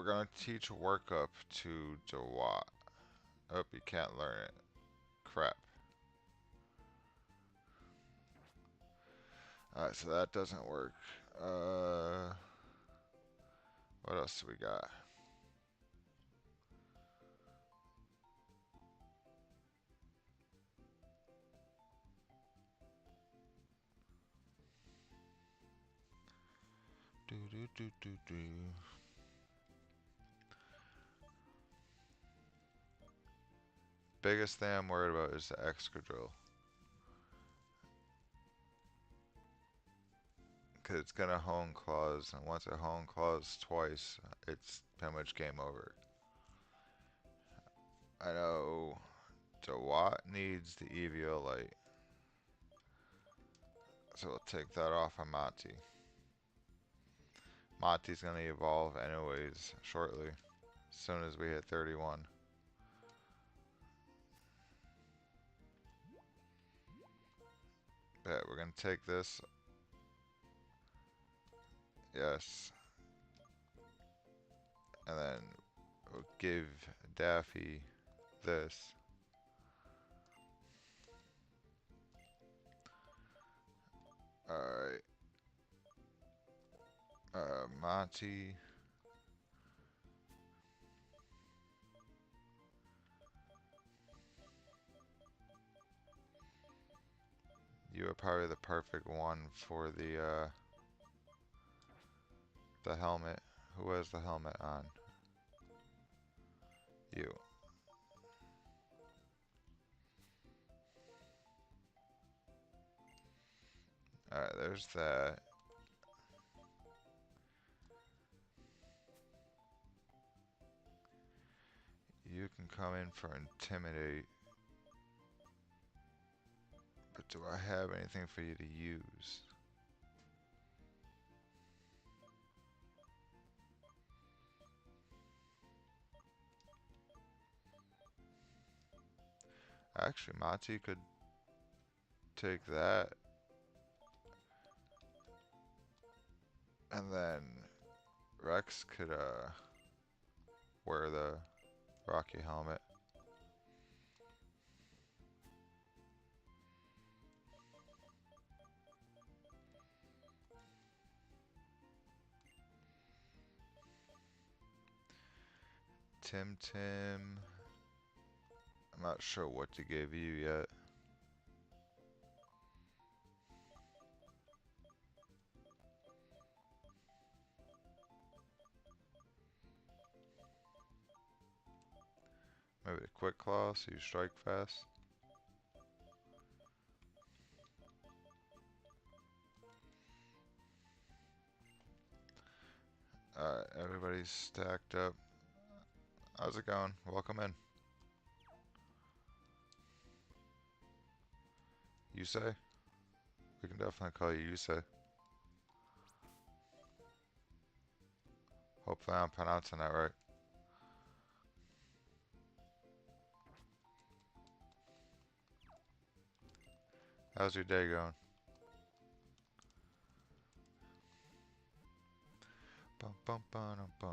gonna teach workup to Jawat. Oh, you can't learn it. Crap. Alright, so that doesn't work. What else do we got? Do do do do do. Biggest thing I'm worried about is the excadrill. Because it's gonna hone claws, and once it hone claws twice, it's pretty much game over. I know Jawat needs the Eviolite, so we'll take that off of Mati. Mati's gonna evolve anyways shortly, as soon as we hit 31. Bet we're gonna take this. Yes. And then we'll give Daffy this. Alright. Monty. You are probably the perfect one for the helmet. Who has the helmet on? You. Alright, there's that. You can come in for Intimidate. But do I have anything for you to use? Actually, Mati could take that. And then Rex could wear the Rocky helmet. Tim. I'm not sure what to give you yet. Maybe a quick claw so you strike fast. Alright, everybody's stacked up. How's it going? Welcome in. You say? We can definitely call you say. Hopefully I'm pronouncing that right. How's your day going? Bum, bum, bum, bum.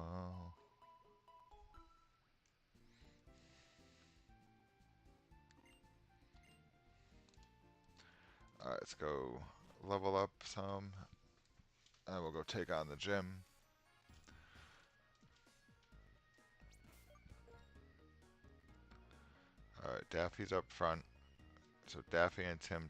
Alright, let's go level up some. And we'll go take on the gym. Alright, Daffy's up front. So Daffy and Tim.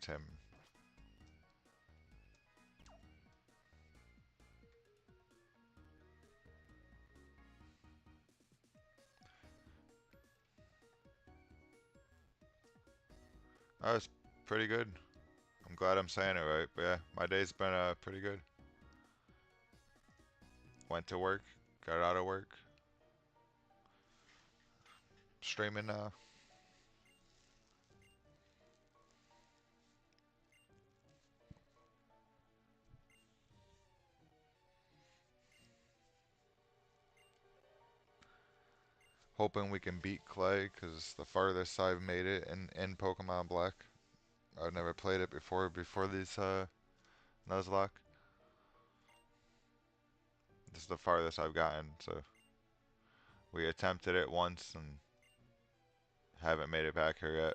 That was pretty good. I'm glad I'm saying it right. But yeah, my day's been pretty good. Went to work, got out of work. Streaming now. Hoping we can beat Clay, because the farthest I've made it in Pokemon Black. I've never played it before this Nuzlocke. This is the farthest I've gotten, so We attempted it once and haven't made it back here yet.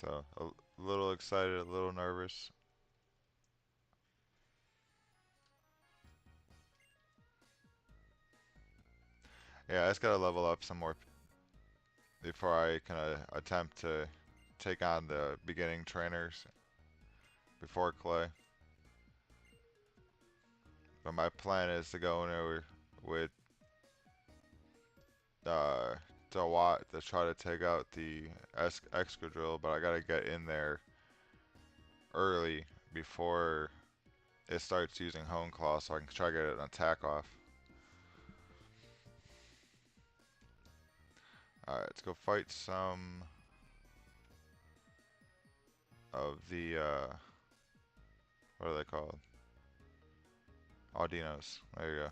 So a little excited, a little nervous. Yeah, I just gotta level up some more before I can attempt to take on the beginning trainers before Clay. But my plan is to go in there with uh, Dawat to try to take out the Excadrill, but I gotta get in there early before it starts using Hone Claw so I can try to get an attack off. Alright, let's go fight some of the, what are they called? Audinos. There you go.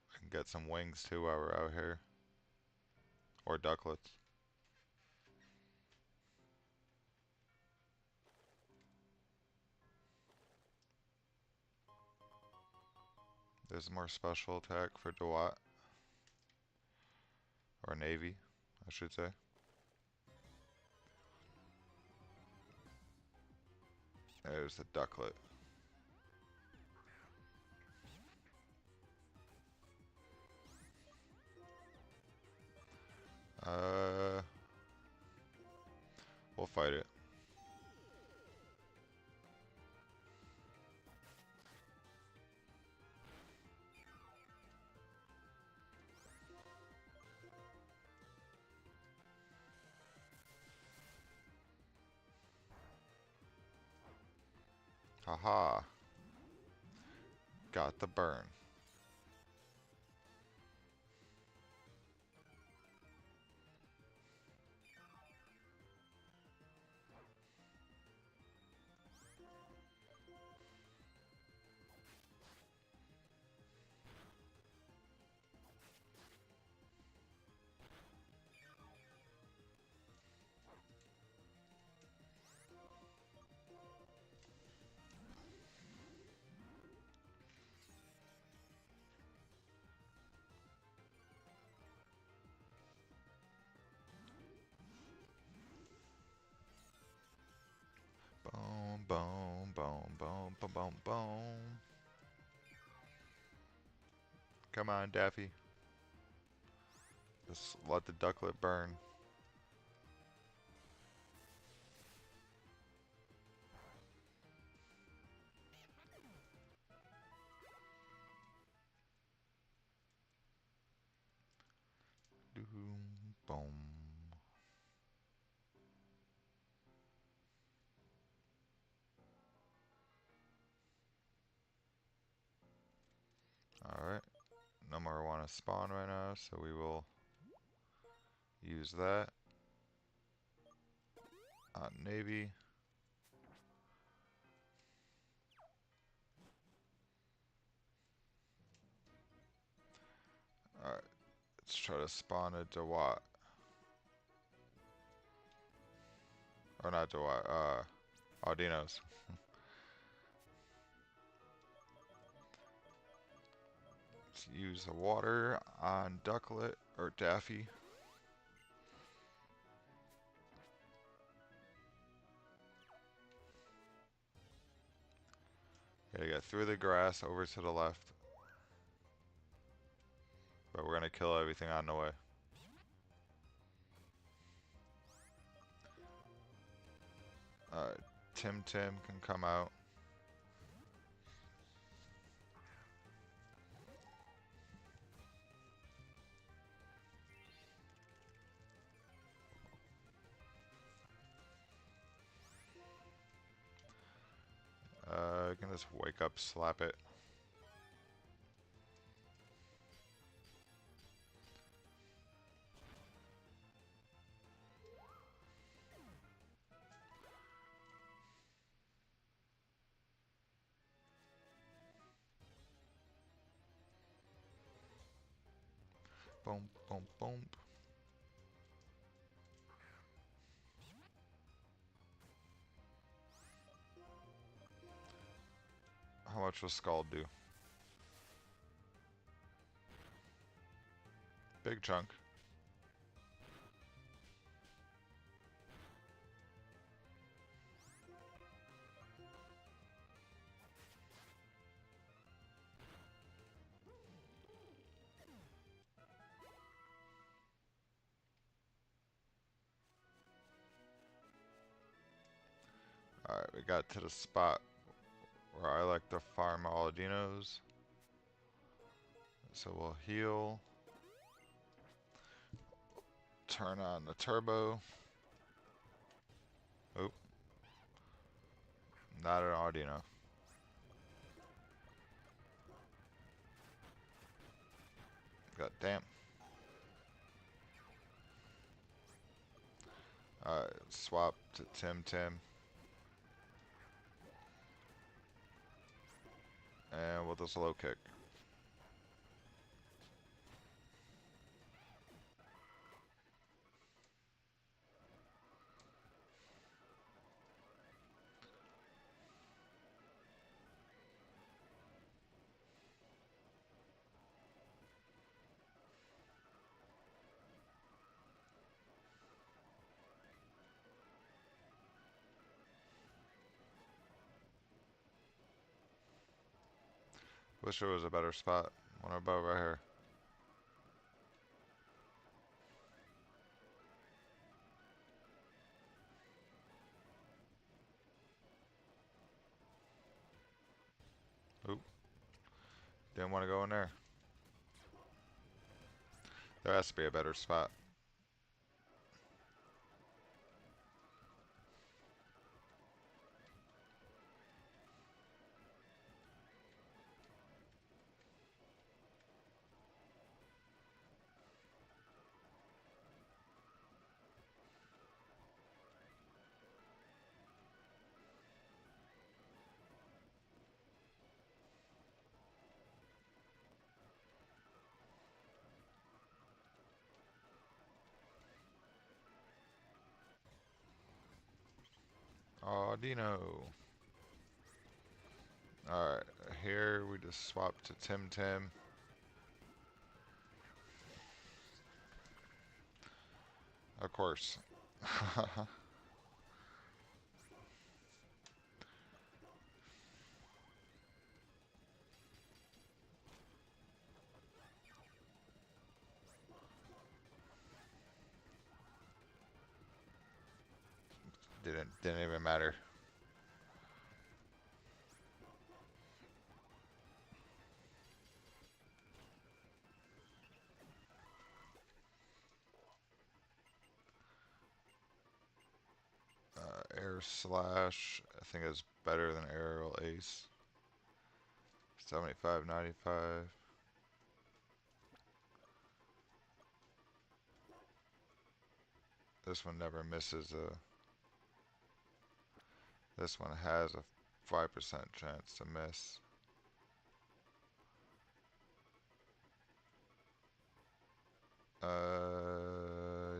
I can get some wings too while we're out here. Or ducklets. There's more special attack for Dawat. Or Navy, I should say. There's the ducklet. Uh, we'll fight it. Haha. Got the burn. Boom, boom, boom, boom, boom, boom, boom. Come on, Daffy. Just let the ducklet burn. Boom, boom. Alright. No more want to spawn right now, so we will use that on Navy. Alright. Let's try to spawn a Dawat. Or not Dawat, Audinos. Let's use the water on Ducklet or Daffy. Gotta get through the grass over to the left. But we're gonna kill everything on the way. Tim can come out. I can just wake up, slap it. Boom, boom, boom. How much will Scald do? Big chunk. Alright, we got to the spot where I like to farm Aladinos. So we'll heal. Turn on the turbo. Oop. Not an Audino. God damn. Alright, swap to Tim Tim. And we'll just low kick. Wish there was a better spot. One about right here. Oop. Didn't want to go in there. There has to be a better spot. Audino. Alright, here we just swap to Tim Tim. Of course. Didn't even matter. Air slash, I think is better than aerial ace. 75, 95. This one never misses a. This one has a 5% chance to miss.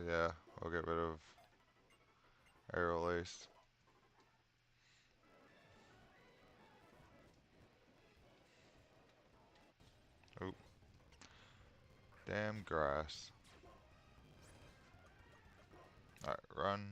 Yeah, I'll get rid of aerial ace. Oop. Damn grass. Alright, run.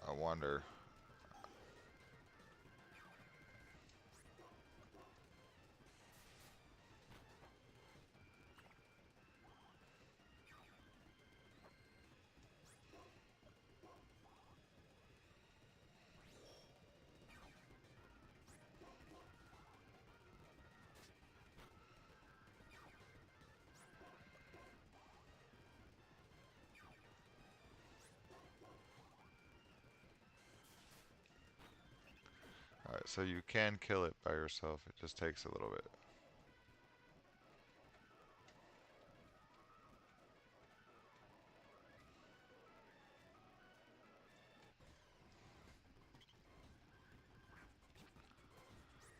I wonder. Alright, so you can kill it by yourself. It just takes a little bit.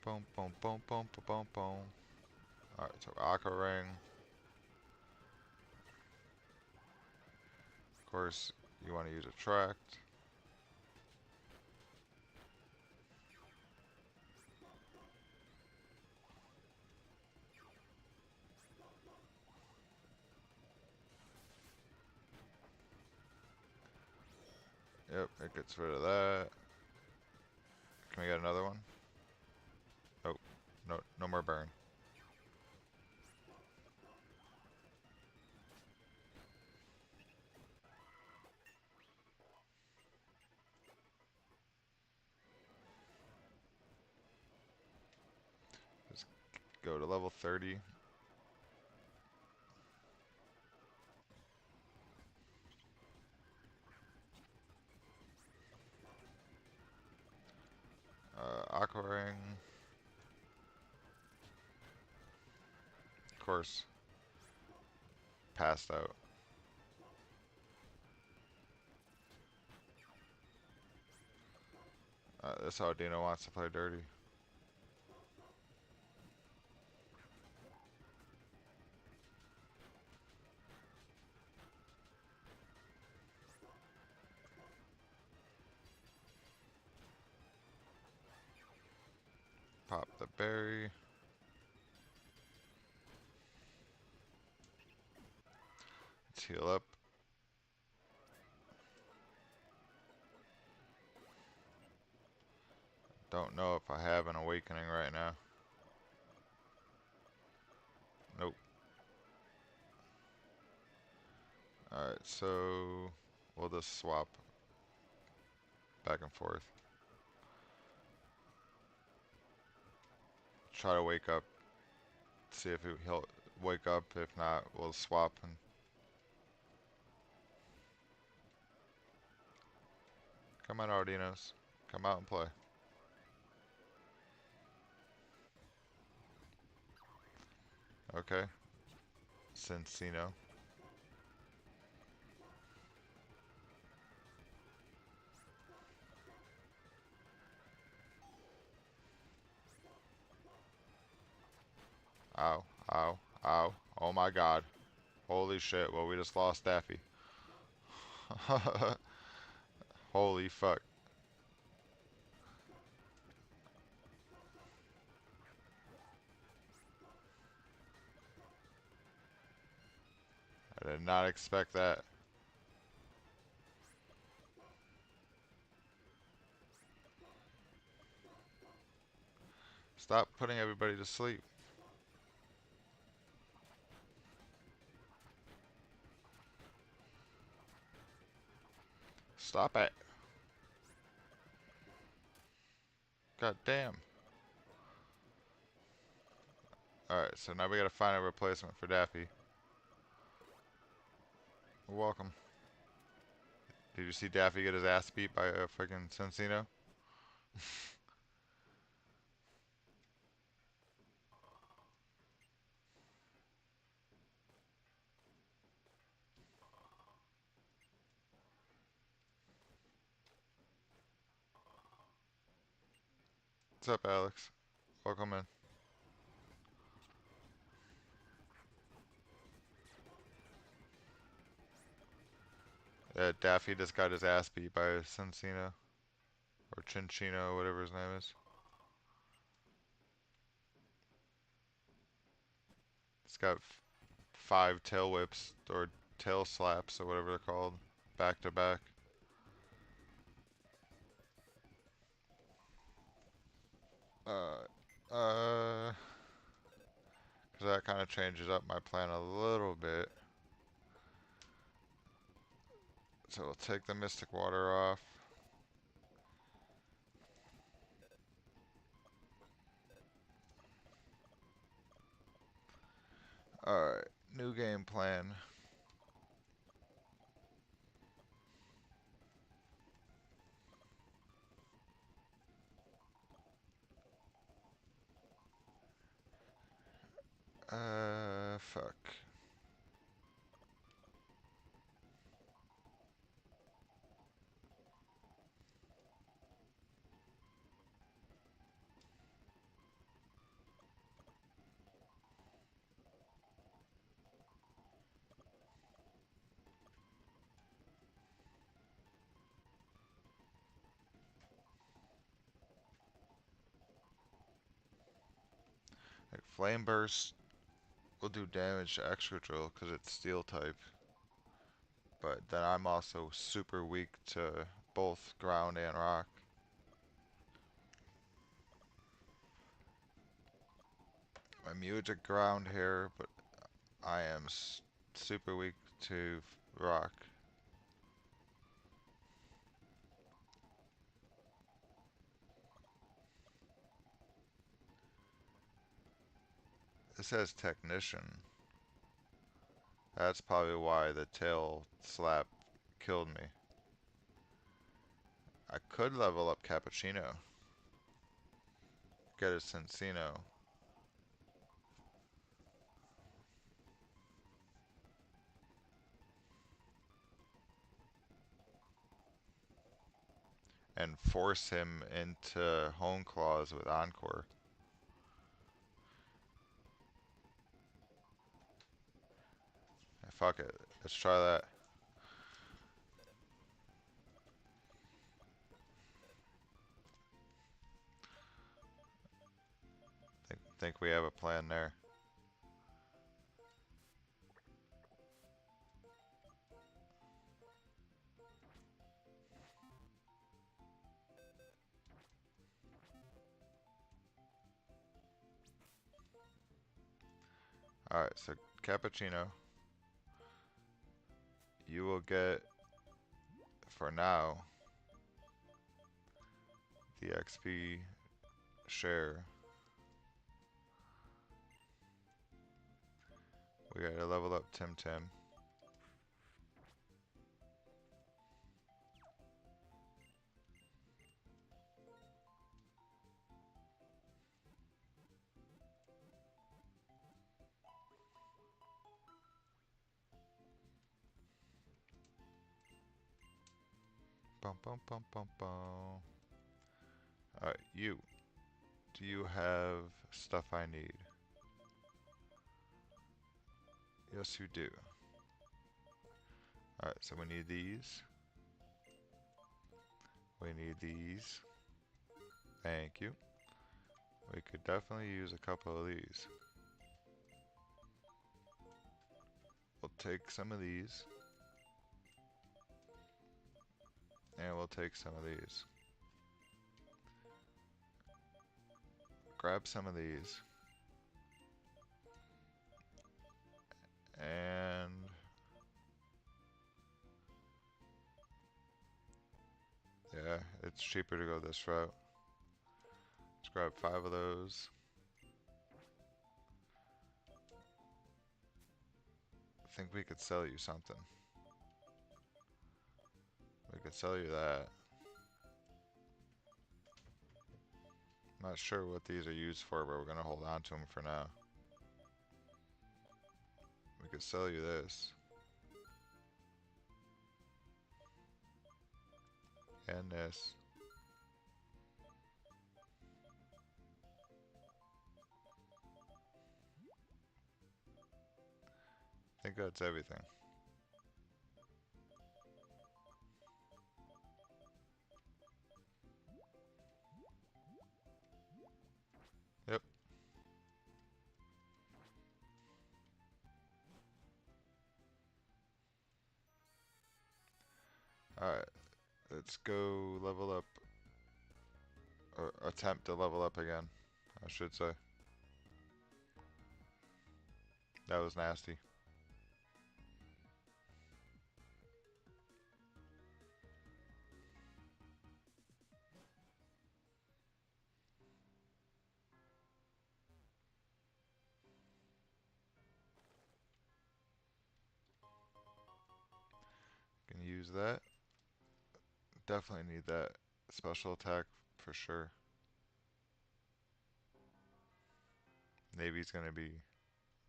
Boom, boom, boom, boom, boom, boom, boom. Alright, so Aqua Ring. Of course, you want to use Attract. Yep, it gets rid of that. Can we get another one? Nope. No, no more burn. Let's go to level 30. Aqua Ring. Of course, passed out. This Audino wants to play dirty. Pop the berry. Let's heal up. Don't know if I have an awakening right now. Nope. Alright, so we'll just swap back and forth. Try to wake up. See if he'll wake up. If not, we'll swap and come on, Ardinos. Come out and play. Okay. Cincino. Ow, ow, ow. Oh my god. Holy shit. Well, we just lost Daffy. Holy fuck. I did not expect that. Stop putting everybody to sleep. Stop it. God damn. Alright, so now we gotta find a replacement for Daffy. You're welcome. Did you see Daffy get his ass beat by a fucking Cincino? What's up, Alex? Welcome in. Yeah, Daffy just got his ass beat by a Cincino. Or Chinchino, whatever his name is. He's got 5 tail whips, or tail slaps, or whatever they're called, back to back. Because that kind of changes up my plan a little bit. So we'll take the Mystic Water off. Alright, new game plan. Fuck. Like Flame Burst will do damage to Extra Drill because it's Steel type. But then I'm also super weak to both ground and rock. I'm immune to ground here, but I am super weak to rock. It says Technician. That's probably why the tail slap killed me. I could level up Cappuccino. Get a Cincino. And force him into Hone Claws with Encore. Fuck it. Let's try that. Think we have a plan there. Alright, so Cappuccino. You will get, for now, the XP share. We gotta level up Tim Tim. Bum bum bum bum bum. Alright, you. Do you have stuff I need? Yes, you do. Alright, so we need these. We need these. Thank you. We could definitely use a couple of these. We'll take some of these. And we'll take some of these. Grab some of these. And yeah, it's cheaper to go this route. Let's grab 5 of those. I think we could sell you something. We could sell you that. Not sure what these are used for, but we're gonna hold on to them for now. We could sell you this. And this. I think that's everything. Yep. Alright. Let's go level up. Or attempt to level up again, I should say. That was nasty. Can use that. Definitely need that special attack for sure. Navy's gonna be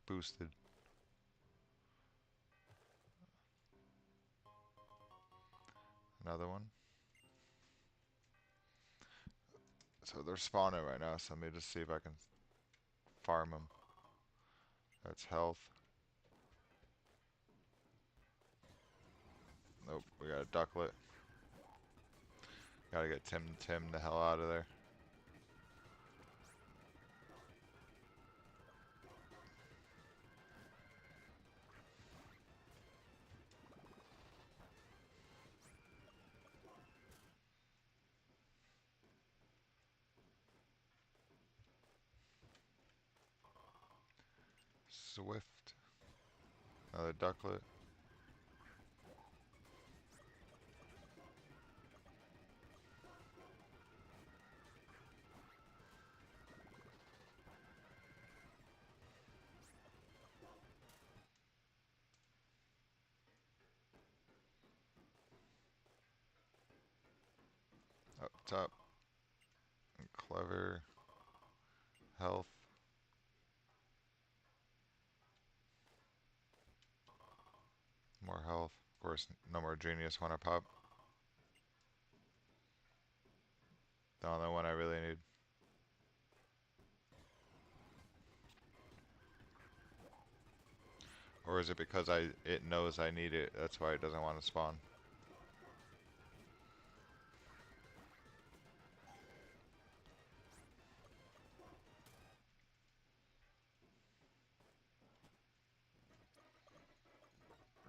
boosted. Another one. So they're spawning right now, so let me just see if I can farm them. That's health. Nope, we got a ducklet. Gotta get Tim the hell out of there. Swift. Another ducklet. Up top. Clever. Health. More health. Of course, no more genius when I pop. The only one I really need. Or is it because it knows I need it, that's why it doesn't want to spawn?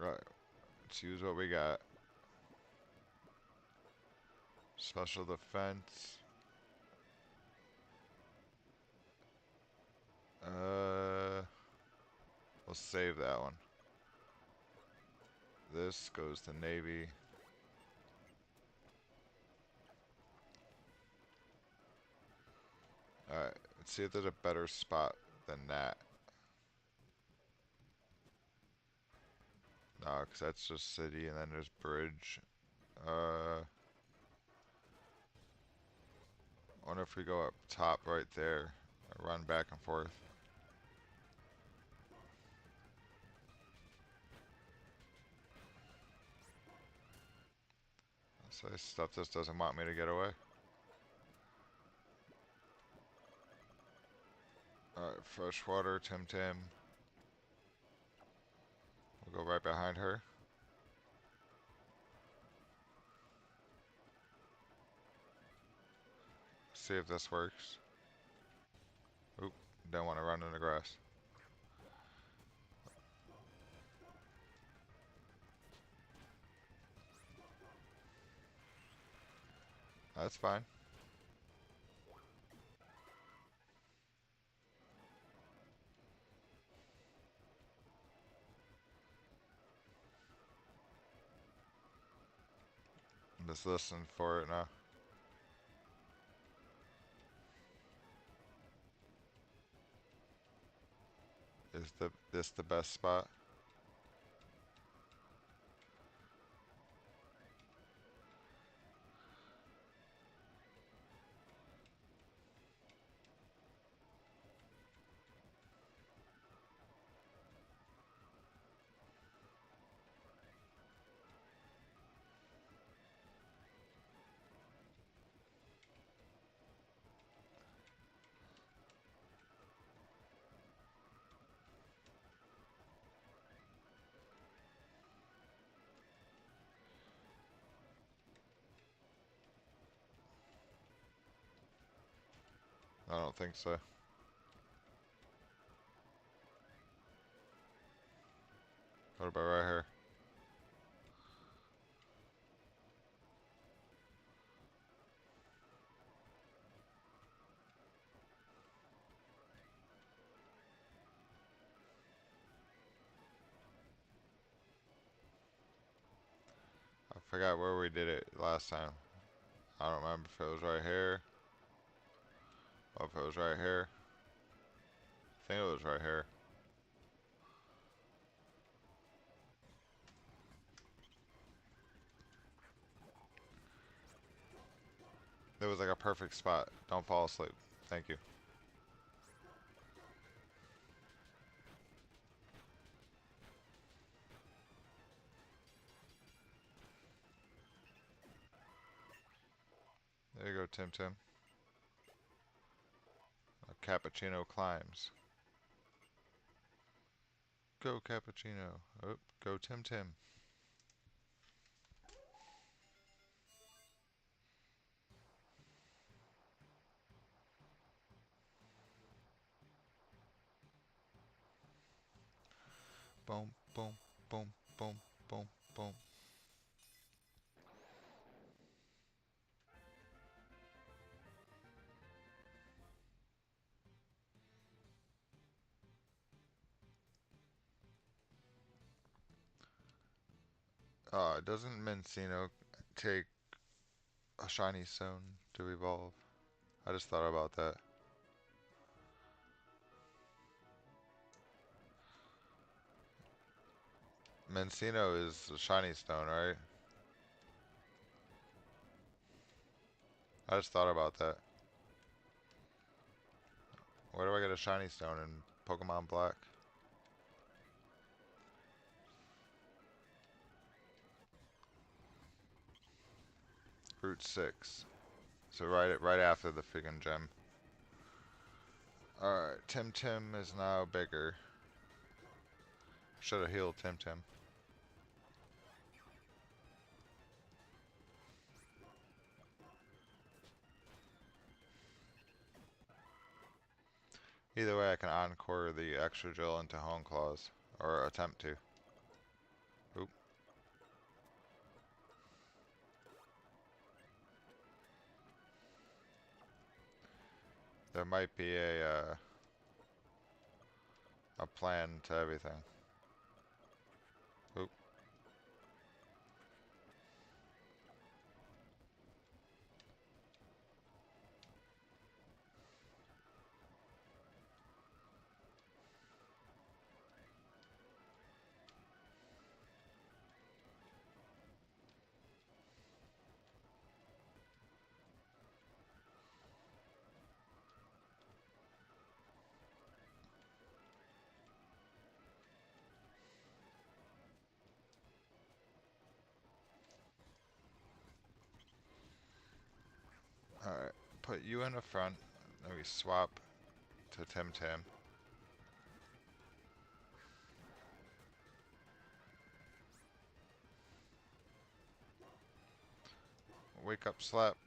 Right, let's use what we got. Special defense. We'll save that one. This goes to Navy. Alright, let's see if there's a better spot than that. No, because that's just city, and then there's bridge. I wonder if we go up top right there, run back and forth. So stuff just doesn't want me to get away. Alright, freshwater, Tim Tim. We'll go right behind her. See if this works. Oop, don't want to run in the grass. That's fine. I'm just listening for it now. Is this the best spot? I don't think so. What about right here? I forgot where we did it last time. I don't remember if it was right here. Or if it was right here. I think it was right here. It was like a perfect spot. Don't fall asleep. Thank you. There you go, Tim Tim. A cappuccino climbs. Go cappuccino. Oh, go Tim Tim. Boom, boom, boom, boom, boom, boom. Doesn't Mencino take a shiny stone to evolve? I just thought about that. Mencino is a shiny stone, right? I just thought about that. Where do I get a shiny stone in Pokemon Black? Route 6. So right after the freaking gym. Alright, Tim Tim is now bigger. Should have healed Tim Tim. Either way, I can encore the extra drill into Hone Claws. Or attempt to. Oop. There might be a plan to everything. Oop. Alright, put you in the front. Then we swap to Tim Tim. Wake up, slap.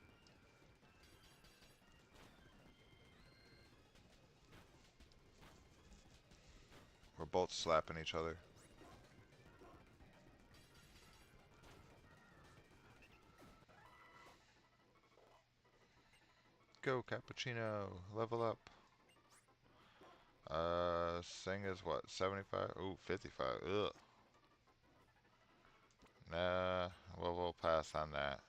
We're both slapping each other. Go, Cappuccino. Level up. Sing is what? 75? Ooh, 55. Ugh. Nah, we'll pass on that.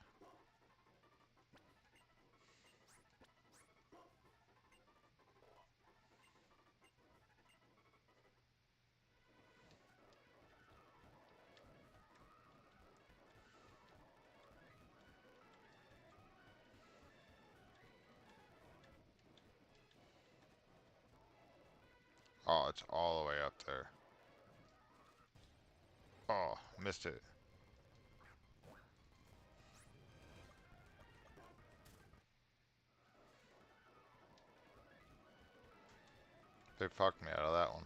Oh, it's all the way up there. Oh, missed it. They fucked me out of that one.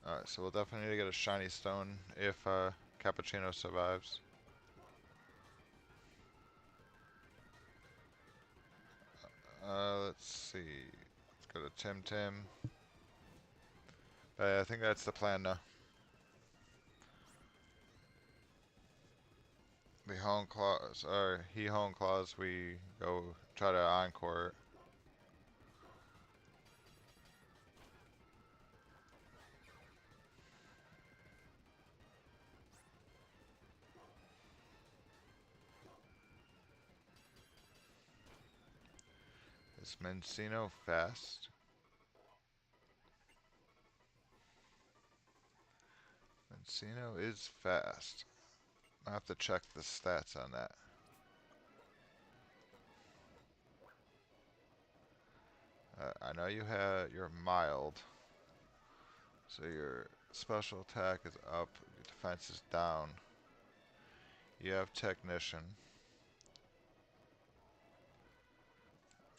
Alright, so we'll definitely need to get a shiny stone if Cappuccino survives. Let's see. Let's go to Tim Tim. I think that's the plan now. The Hone Claws, or he Hone Claws, we go try to encore it. Is Mencino fast? Mencino is fast. I have to check the stats on that. I know you're mild, so your special attack is up, your defense is down. You have technician,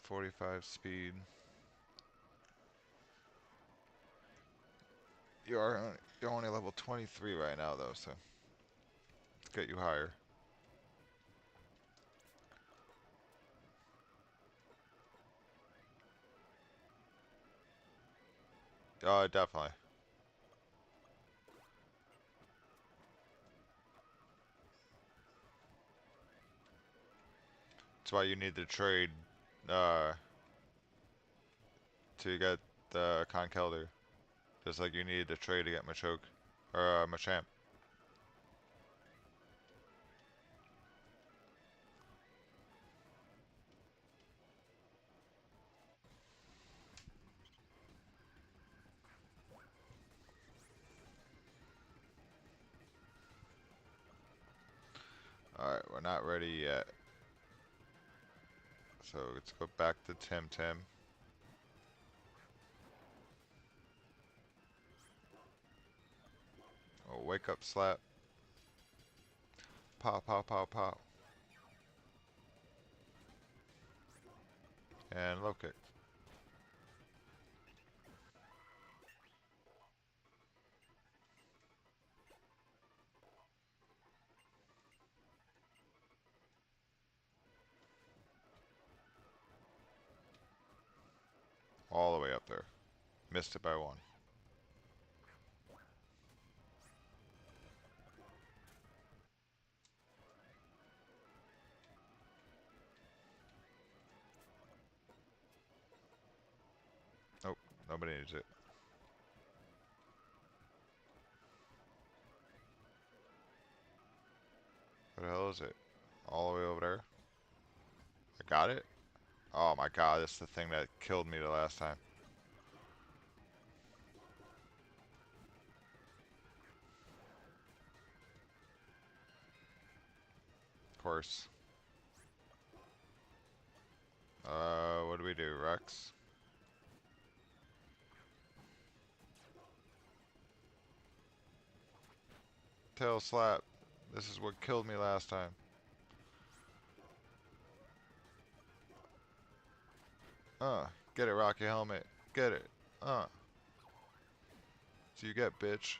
45 speed. You're only level 23 right now though, so let's get you higher. Definitely. That's why you need to trade uh, to get the Conkelder. Just like you needed to trade to get Machoke. Or Machamp. Alright, we're not ready yet. So let's go back to Tim Tim. Oh, wake up slap. Pow, pow, pow, pow. And low kick. All the way up there. Missed it by one. Nope, nobody needs it. What the hell is it? All the way over there? I got it? Oh my god, this is the thing that killed me the last time. Of course. What do we do, Rex? Tail slap. This is what killed me last time. Get it, Rocky Helmet. Get it. So you get, bitch.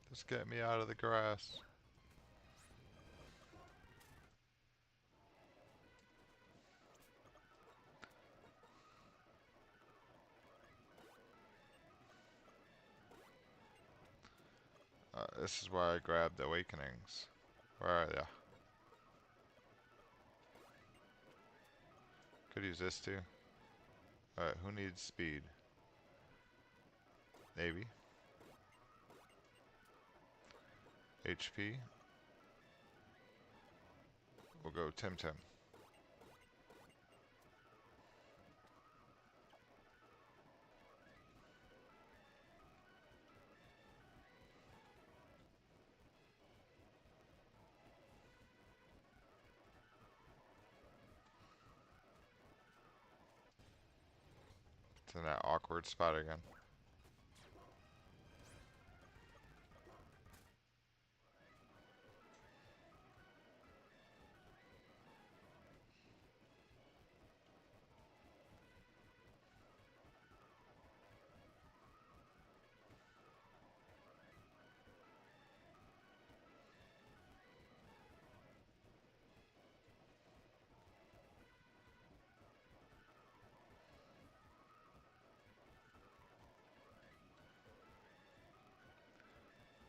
Just get me out of the grass. This is why I grabbed the Awakenings. Where are ya? Could use this too. Alright, who needs speed? Navy. HP. We'll go Tim Tim. It's in that awkward spot again.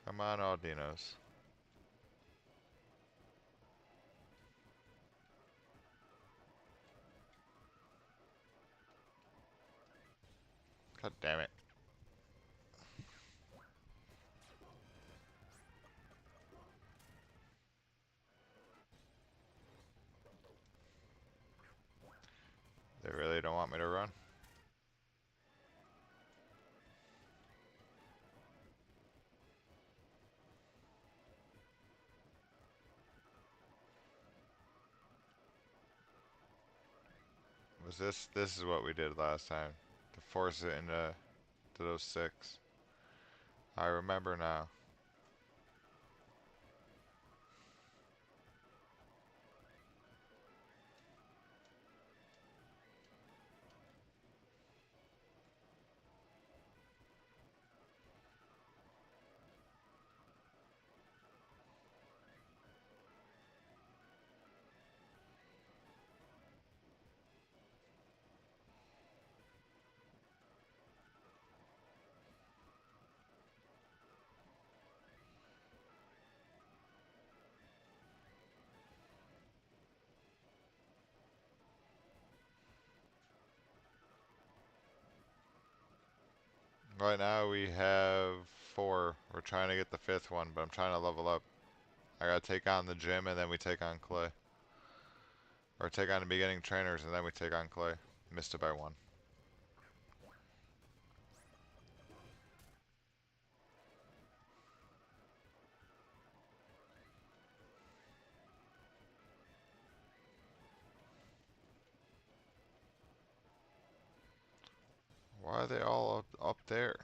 Come on, Aldinos. God damn it. They really don't want me to run. Was this is what we did last time. To force it into those 6. I remember now. Right now we have 4. We're trying to get the 5th one, but I'm trying to level up. I gotta take on the gym and then we take on Clay. Or take on the beginning trainers and then we take on Clay. Missed it by 1. Why are they all up there?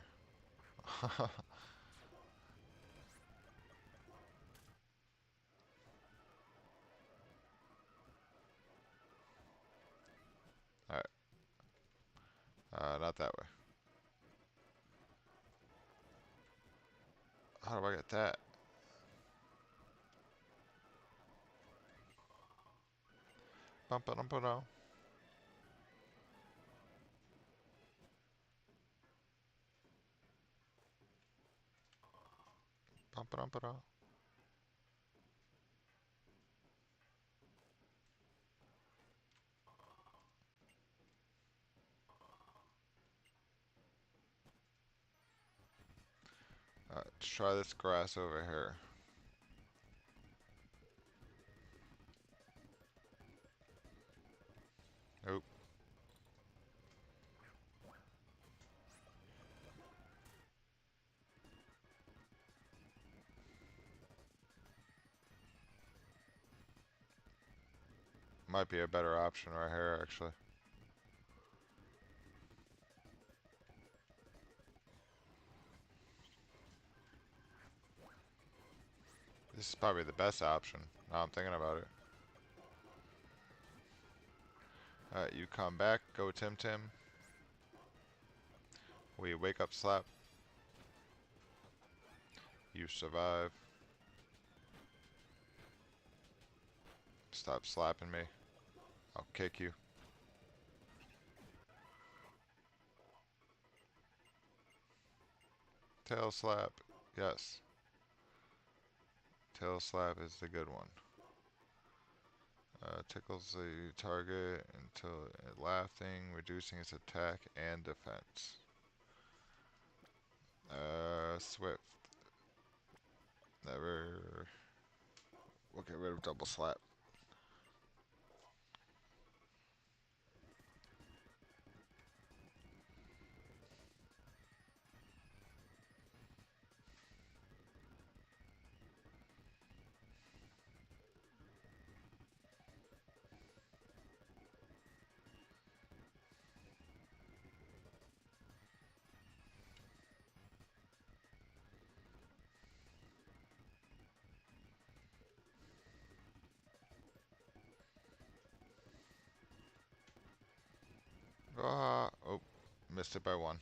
Alright. Not that way. How do I get that? Bum ba dum ba dum. Bum ba dum ba dum. Let's try this grass over here. Oop. Might be a better option right here, actually. This is probably the best option. Now I'm thinking about it. Alright, you come back. Go Tim Tim. We wake up slap. You survive. Stop slapping me. I'll kick you. Tail slap. Yes. Tail slap is the good one. Tickles the target until laughing, reducing its attack and defense. Swift. Never. We'll get rid of double slap. Oh, missed it by 1.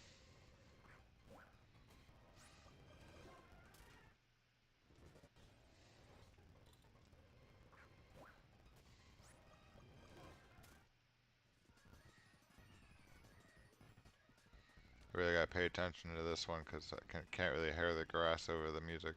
Really gotta pay attention to this one because I can't really hear the grass over the music.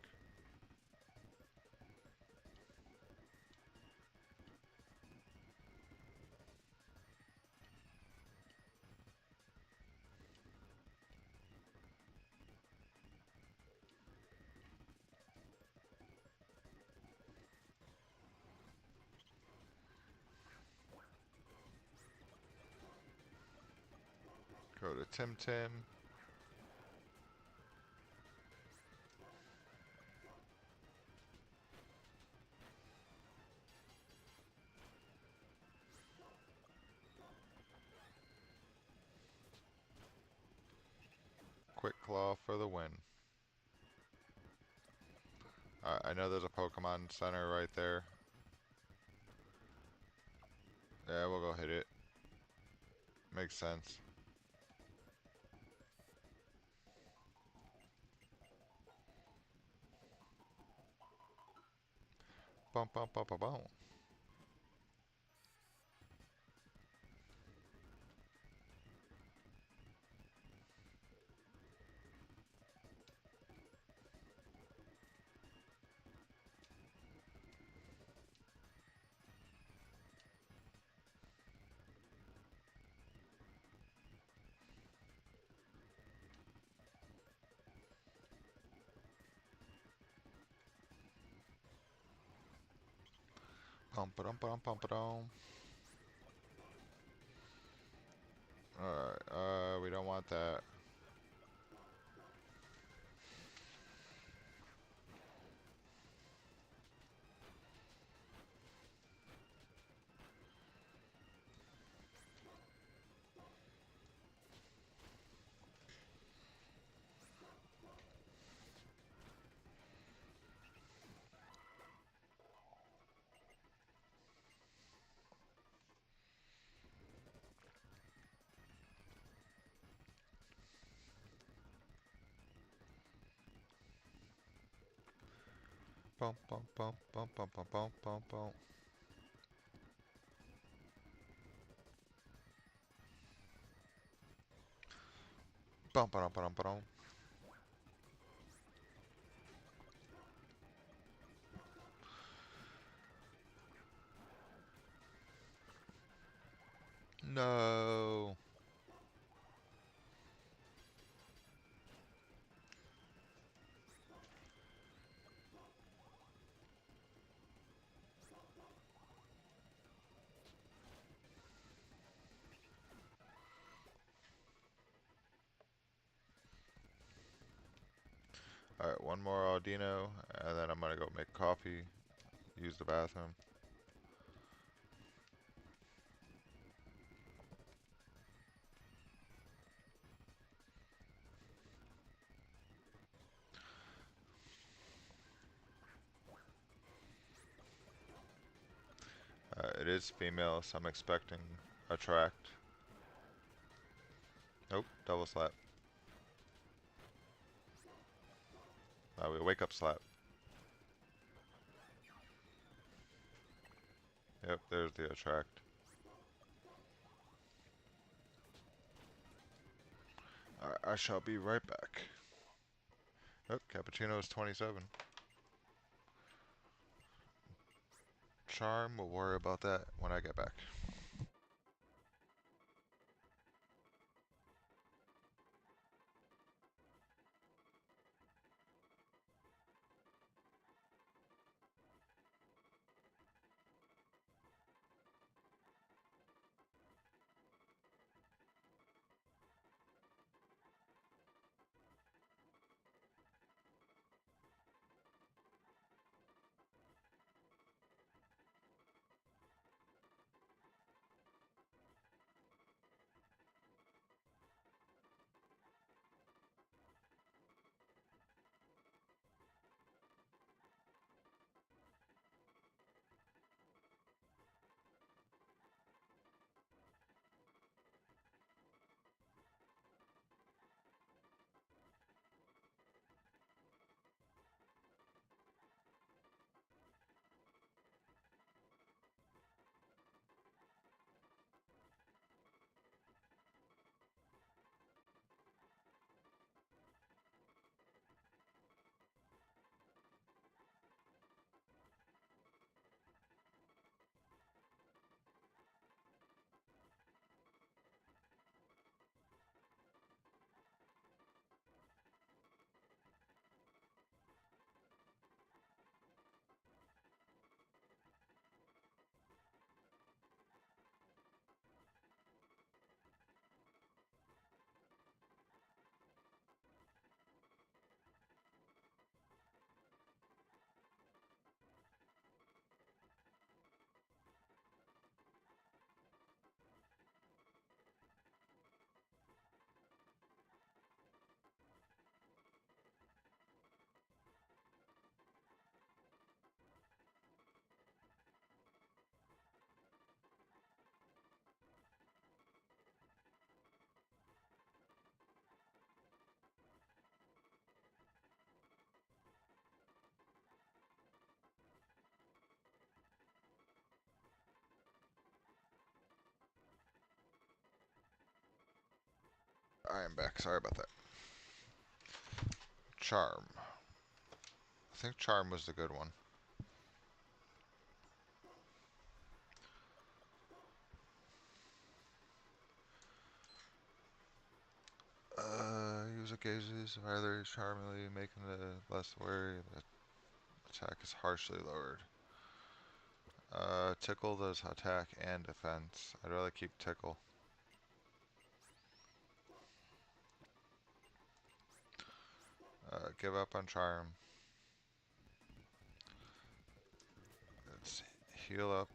Go to Tim Tim. Quick Claw for the win. I know there's a Pokemon Center right there. Yeah, we'll go hit it. Makes sense. Bum bum bum bum bum. Bum ba dum ba dum bum ba dum. Alright, we don't want that. Bum bum bum bum bum bum bum bum bum. Bum ba dum ba dum ba dum. No. Alright, one more Aldino, and then I'm gonna go make coffee, use the bathroom. It is female, so I'm expecting attract. Nope, double slap. We wake up slap. Yep, there's the attract. Alright, I shall be right back. Oh, cappuccino is 27. Charm, we'll worry about that when I get back. I am back, sorry about that. Charm. I think Charm was the good one. Use a gauges either charmingly, making the less wary. The attack is harshly lowered. Tickle does attack and defense. I'd rather keep Tickle. Give up on Charm. Let's heal up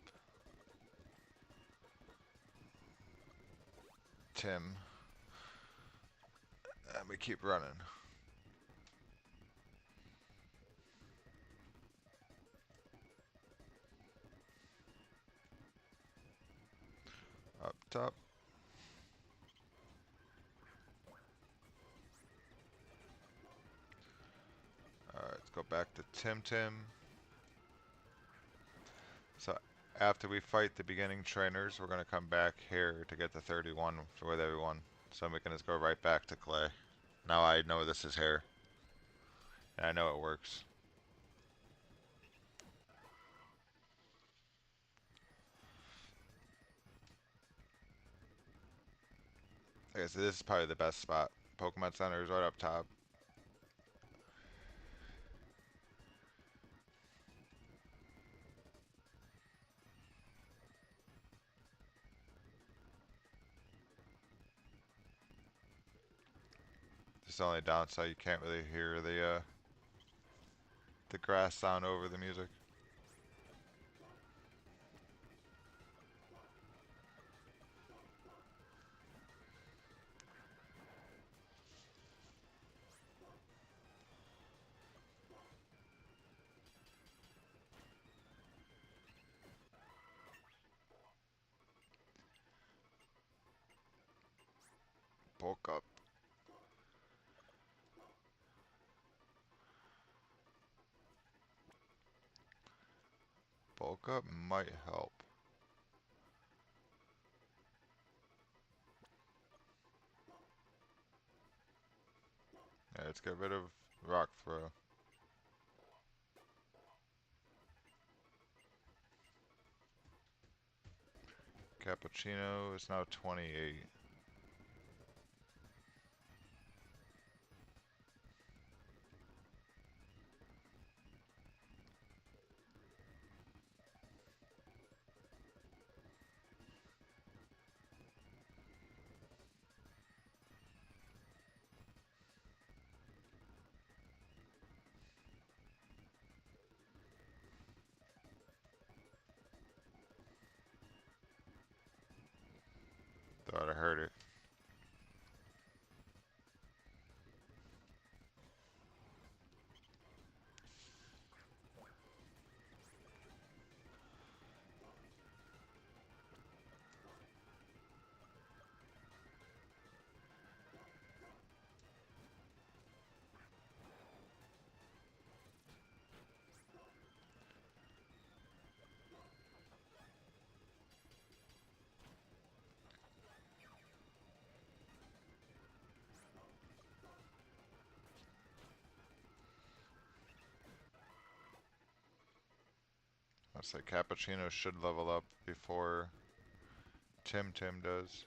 Tim. And we keep running. Up top. Alright, let's go back to Tim. So after we fight the beginning trainers, we're going to come back here to get the 31 with everyone. So we can just go right back to Clay. Now I know this is hair. And I know it works. Okay, so this is probably the best spot. Pokemon Center is right up top. Just the only downside, you can't really hear the grass sound over the music. Bulk up. Bulk up might help. Yeah, let's get rid of Rock Throw. Cappuccino is now 28. Thought I heard it. I'll say Cappuccino should level up before Tim does.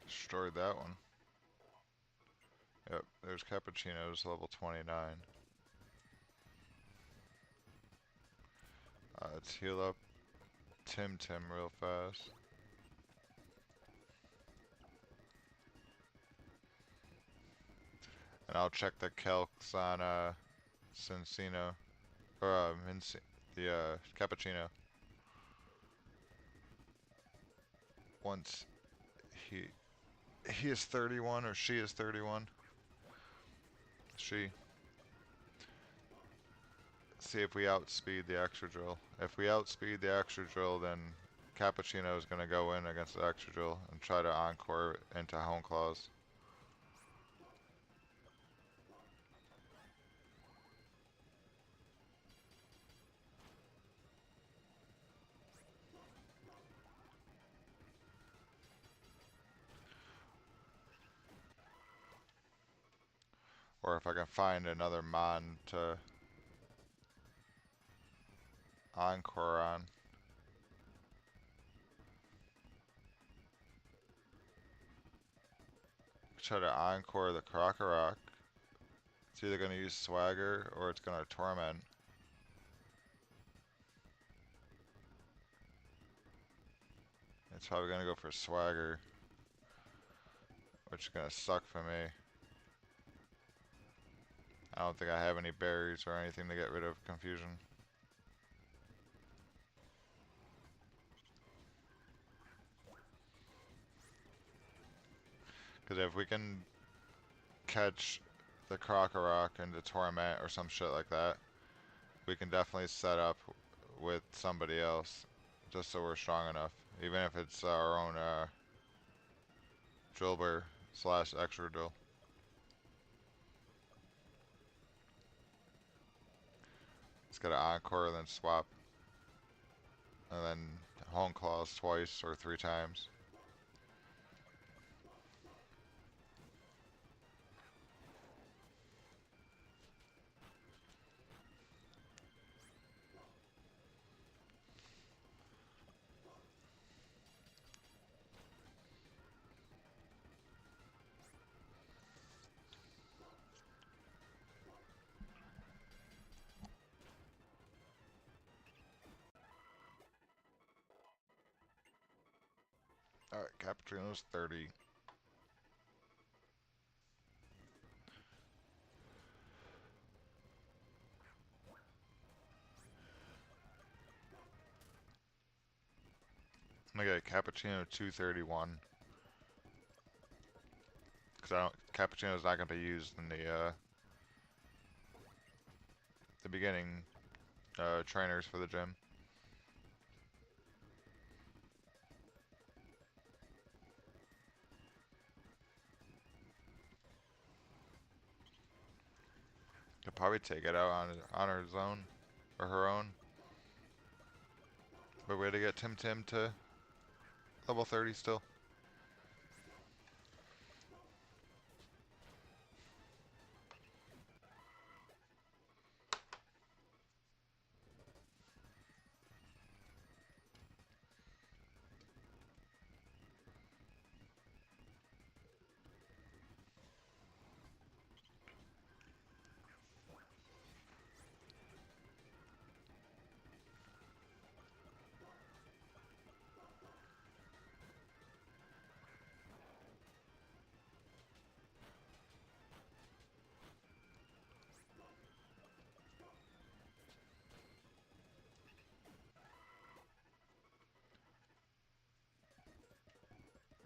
Destroyed that one. Yep, there's Cappuccino's level 29. Let's heal up Tim real fast. And I'll check the calcs on Cincino. Or the Cappuccino. Once he is 31 or she is 31. She. See if we outspeed the extra drill. If we outspeed the extra drill, then Cappuccino is going to go in against the extra drill and try to encore into Hone Claws. Or if I can find another mon to encore on. Try to encore the Krokorok. It's either going to use Swagger or it's going to Torment. It's probably going to go for Swagger, which is going to suck for me. I don't think I have any berries or anything to get rid of Confusion. Because if we can catch the Krokorok into Torment or some shit like that, we can definitely set up with somebody else, just so we're strong enough. Even if it's our own Drillbur slash extra drill. It's got an encore, then swap, and then home claws twice or 3 times. Alright, Cappuccino's 30. I'm gonna get Cappuccino 231. Because Cappuccino's not gonna be used in the beginning trainers for the gym. Could probably take it out on her own or her own. But way to get Tim Tim to level 30 still.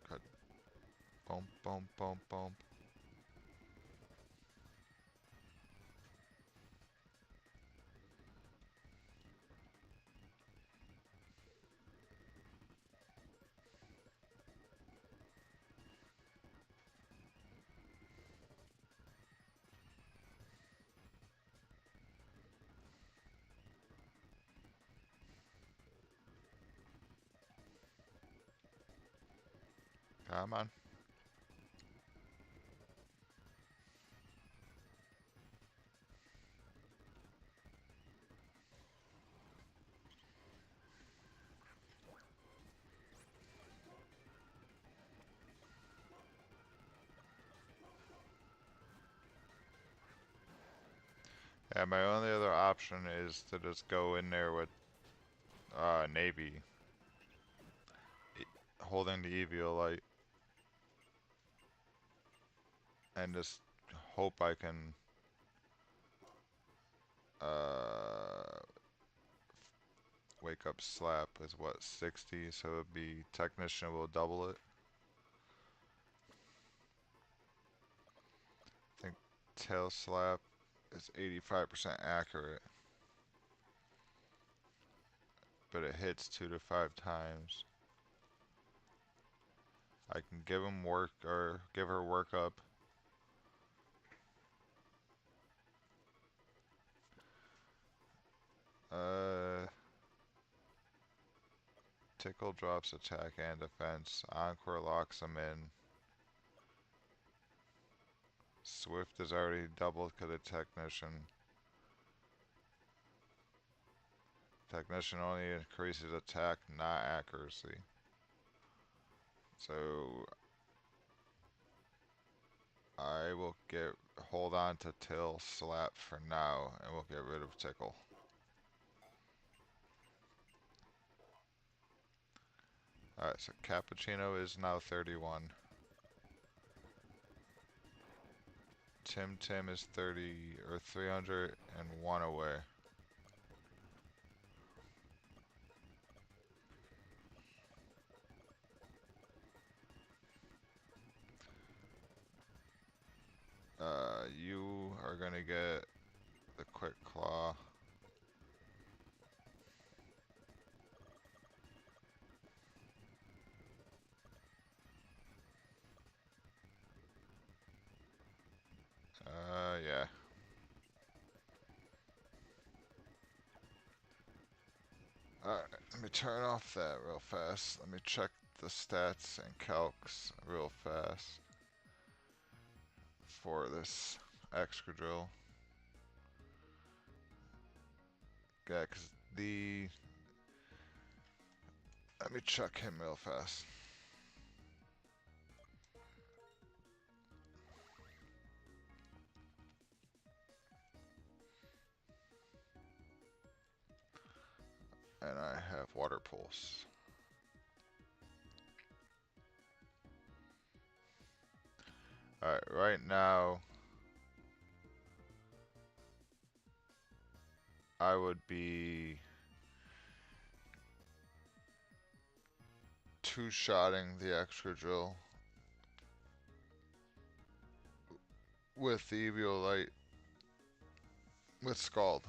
Good. Boom, boom, boom, boom. Come on. Yeah, my only other option is to just go in there with Navy holding the Eviolite and just hope I can uh, wake up slap is what, 60, so it'd be technician will double it. I think tail slap is 85% accurate, but it hits 2 to 5 times. I can give him work or give her work up. Tickle drops attack and defense. Encore locks him in. Swift is already doubled because of Technician. Technician only increases attack, not accuracy. So I will hold on to Till Slap for now, and we'll get rid of Tickle. Alright, so Cappuccino is now 31. Tim Tim is 30 or 301 away. You are gonna get the Quick Claw. Yeah. Alright, let me turn off that real fast. Let me check the stats and calcs real fast for this Excadrill. Yeah, cause let me check him real fast. And I have Water Pulse. Alright, right now I would be two-shotting the Excadrill with the Eviolite with Scald.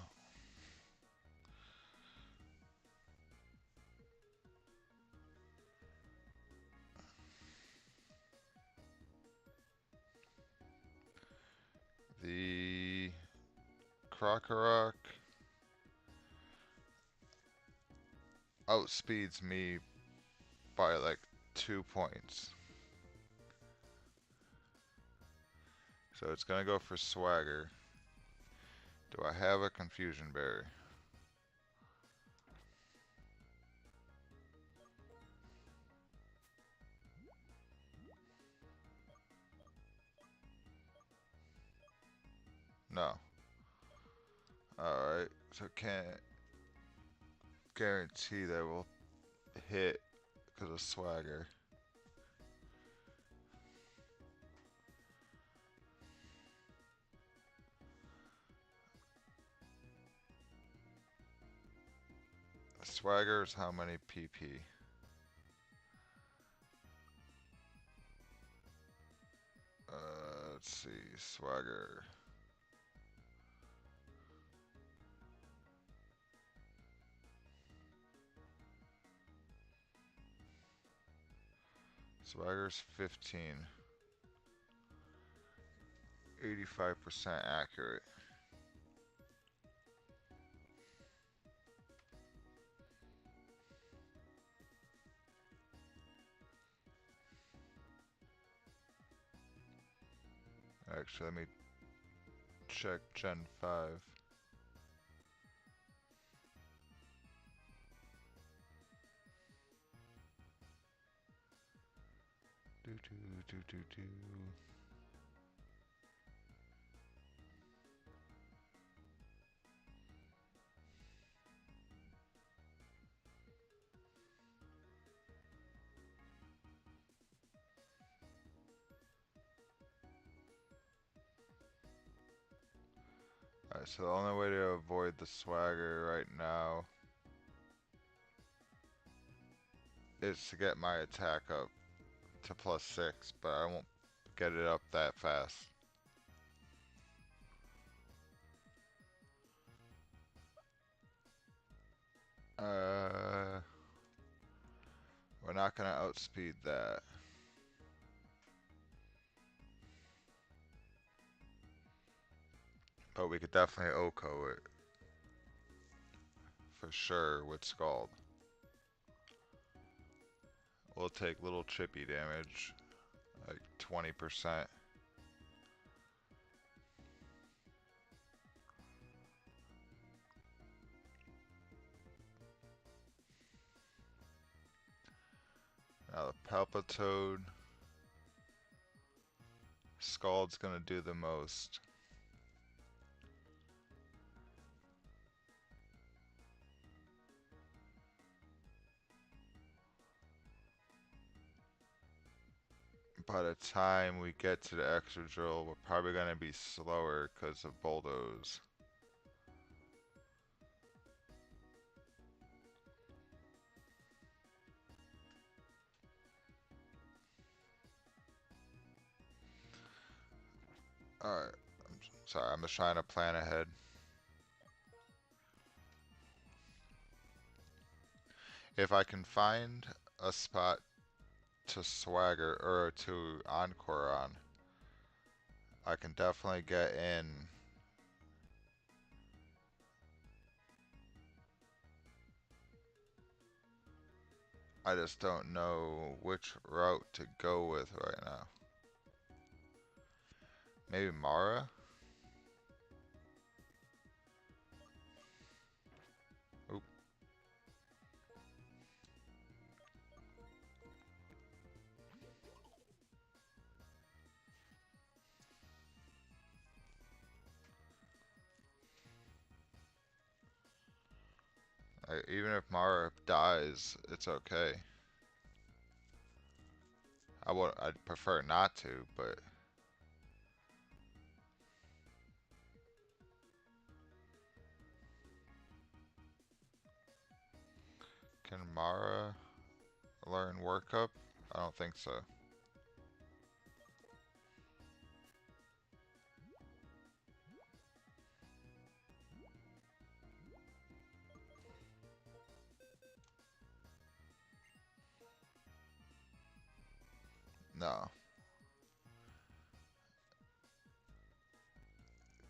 The Krokorok outspeeds me by like 2 points. So it's gonna go for Swagger. Do I have a Confusion Berry? No. Alright, so can't guarantee that we'll hit because of Swagger. Swagger is how many PP? Let's see, Swagger. Swagger's 15. 85% accurate. Actually, let me check Gen 5. Do do do do do. Alright, so the only way to avoid the Swagger right now is to get my attack up to +6, but I won't get it up that fast. We're not gonna outspeed that. But we could definitely OHKO it. For sure with Scald. We'll take little chippy damage. Like 20%. Palpitoad. Scald's gonna do the most. By the time we get to the extra drill, we're probably gonna be slower because of bulldoze. Alright, sorry, I'm just trying to plan ahead. If I can find a spot to swagger or to encore on, I can definitely get in. I just don't know which route to go with right now. Maybe Mara? Oop. Even if Mara dies, it's okay. I'd prefer not to, but can Mara learn workup? I don't think so. No.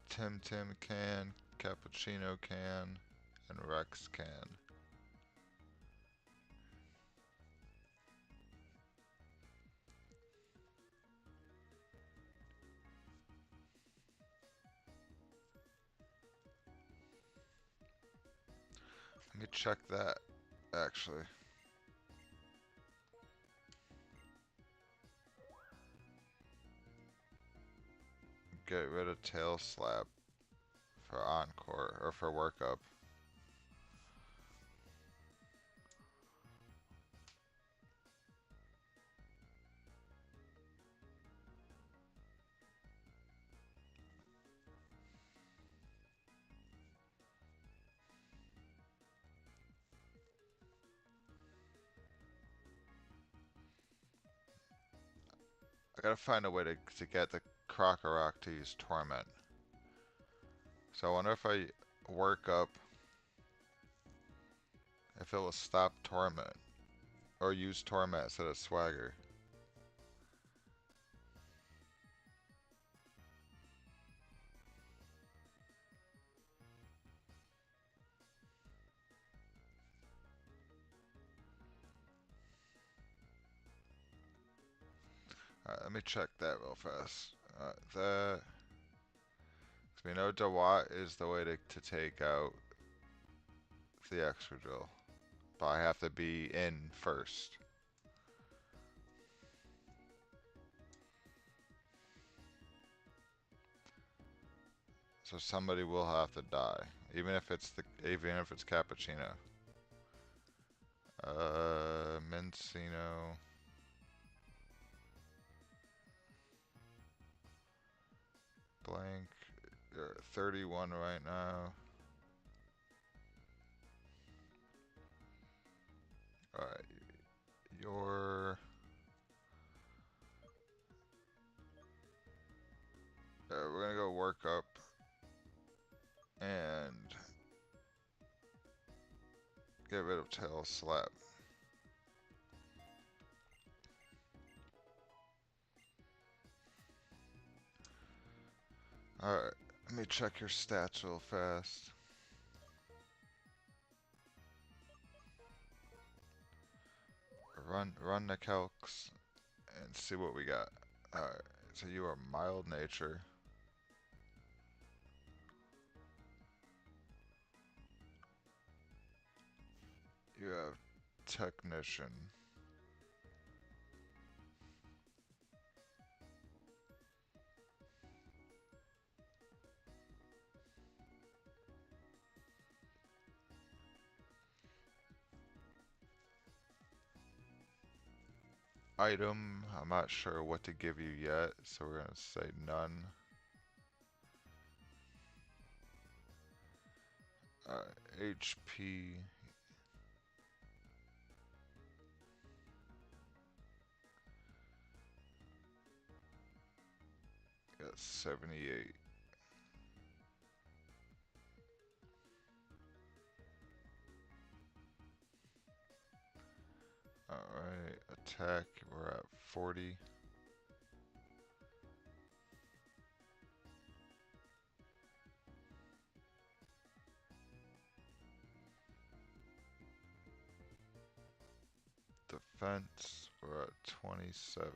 Tim can, Cappuccino can, and Rex can. Let me check that, actually. Get rid of Tail Slap for Encore, or for workup. I gotta find a way to get the Crocorock to use Torment. So I wonder if I work up, if it will stop Torment, or use Torment instead of Swagger. Alright, let me check that real fast. That, we know Dewat is the way to take out the extra drill, but I have to be in first. So somebody will have to die, even if it's Cappuccino. Mencino. Blank. You're at 31 right now. Alright. You're... we're gonna go work up. And... get rid of Tail Slap. Alright. Let me check your stats real fast. Run the calcs and see what we got. Alright, so you are mild nature. You have technician. Item, I'm not sure what to give you yet, so we're gonna say none. HP, got 78. Alright, attack, we're at 40. Defense, we're at 27.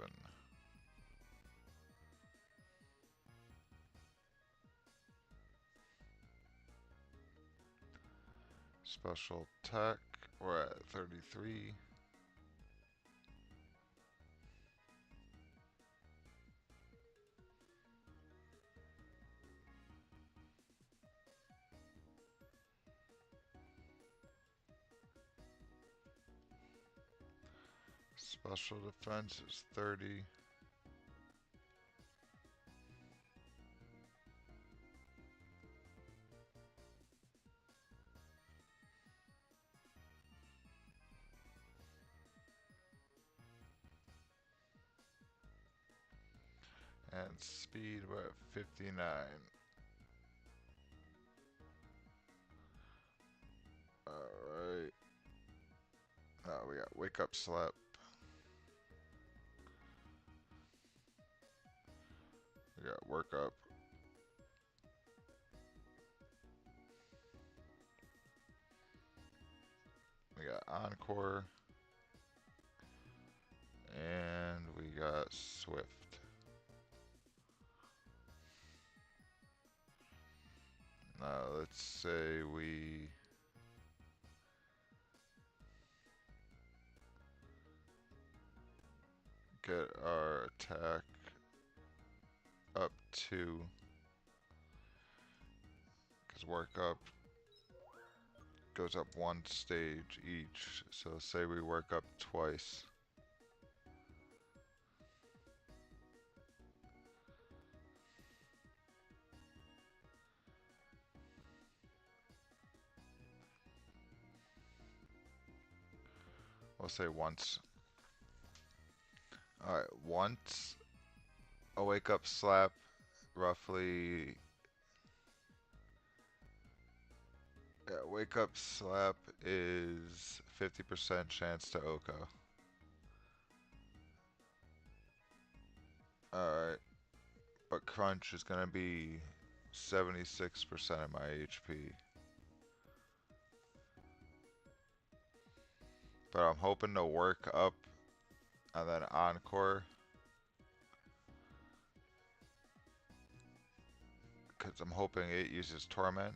Special attack, we're at 33. Special defense is 30. And speed, we're at 59. Alright. Now we got wake up slap. We got work up. We got encore. And we got swift. Now let's say we get our attack up 2, because work up goes up 1 stage each. So say we work up twice. We'll say once. Alright, once a wake up slap, roughly. Yeah, wake up slap is 50% chance to Oko. Alright, but crunch is gonna be 76% of my HP. But I'm hoping to work up and then encore, because I'm hoping it uses torment.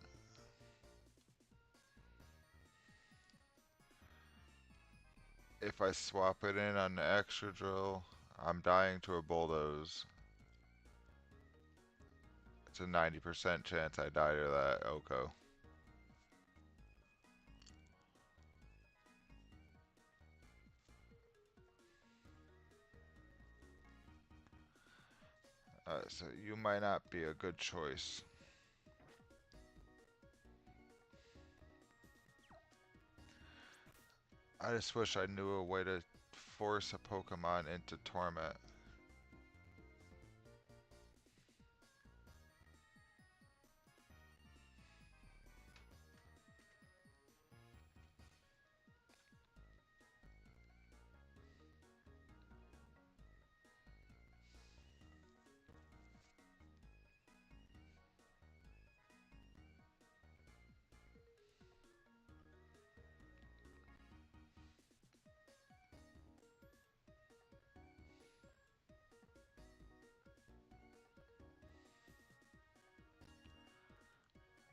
If I swap it in on the extra drill, I'm dying to a bulldoze. It's a 90% chance I die to that Oko. So you might not be a good choice. I just wish I knew a way to force a Pokemon into torment.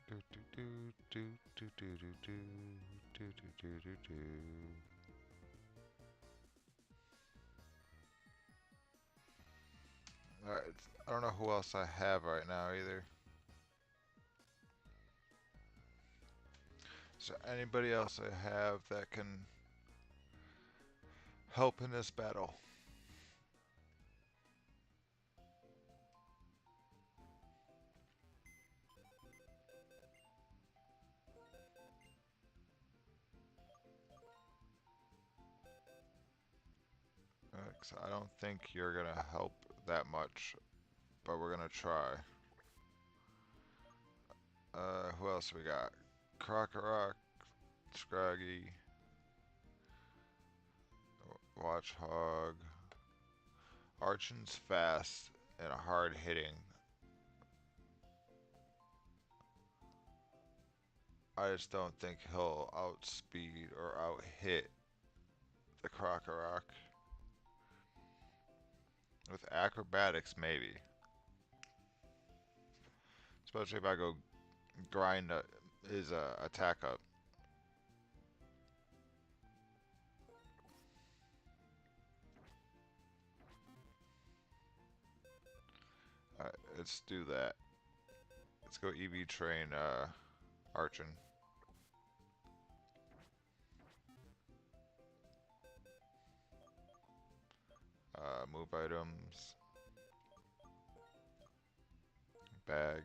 Do do do do do do do do do do do do. Alright, I don't know who else I have right now either. Is there anybody else I have that can help in this battle? acrobatics. I don't think you're gonna help that much, but we're gonna try. Who else we got? Crocorock, Scraggy, Watchhog. Archon's fast and hard hitting. I just don't think he'll outspeed or outhit the Crocorock. With acrobatics, maybe. Especially if I go grind his attack up. Alright, let's do that. Let's go EV train Archon. Move items. Bag.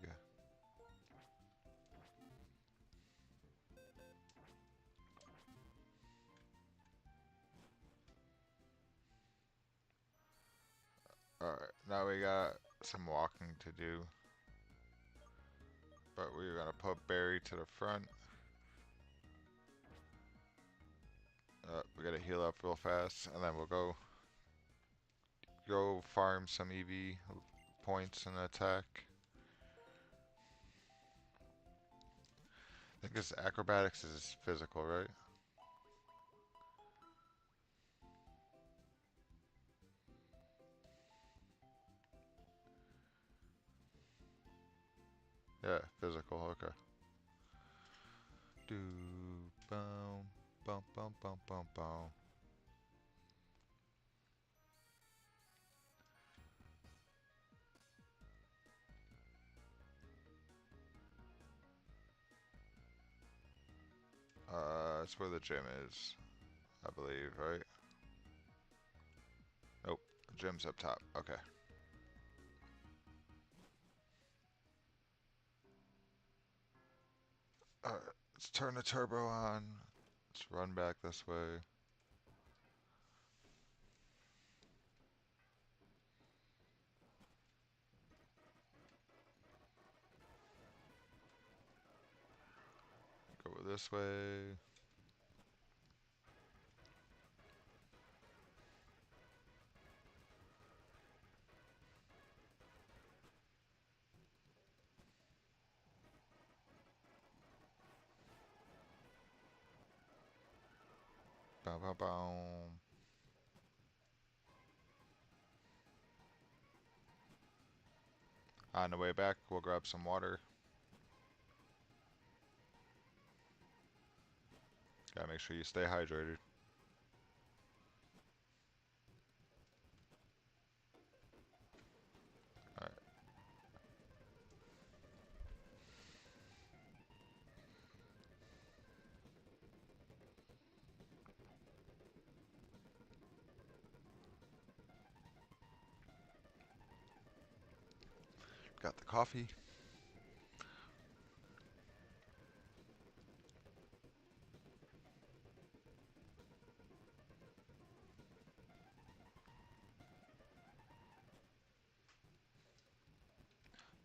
Alright, now we got some walking to do. But we're gonna put Barry to the front. We gotta heal up real fast, and then we'll go farm some EV points and attack. I think this acrobatics is physical, right? Yeah, physical, okay. Do boom, bum bum bum bum bum. That's where the gym is, I believe, right? Nope, the gym's up top. Okay. Alright, let's turn the turbo on. Let's run back this way. Go this way. Bow bow bow. On the way back, we'll grab some water. Gotta make sure you stay hydrated. Alright. Got the coffee.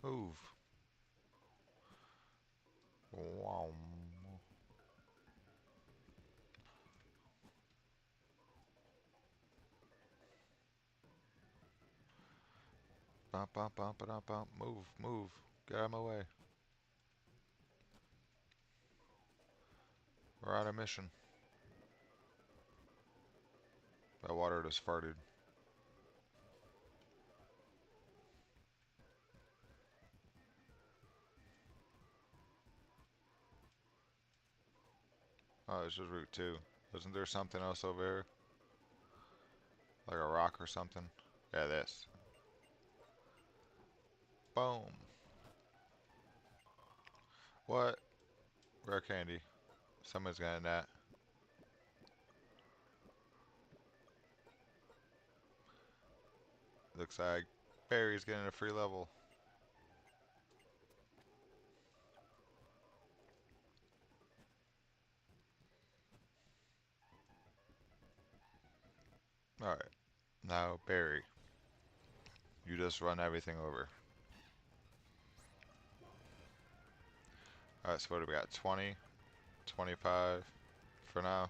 Move. Wow. Bump, bump, bump, bump, bump. Move, move. Get out of my way. We're on a mission. That water just farted. Oh, this is Route 2. Isn't there something else over here? Like a rock or something? Yeah, this. Boom. What? Rare candy. Someone's getting that. Looks like Barry's getting a free level. Alright. Now, Barry, you just run everything over. Alright, so what do we got? 20, 25 for now.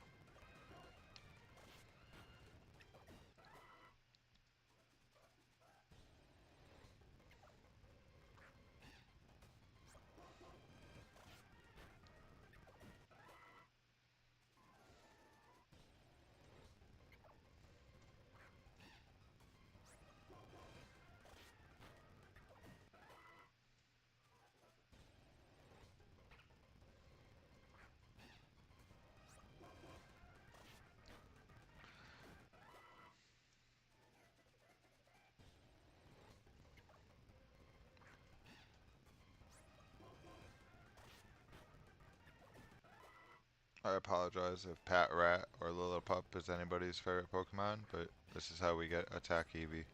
I apologize if Pat Rat or Lillipup is anybody's favorite Pokemon, but this is how we get Attack Eevee.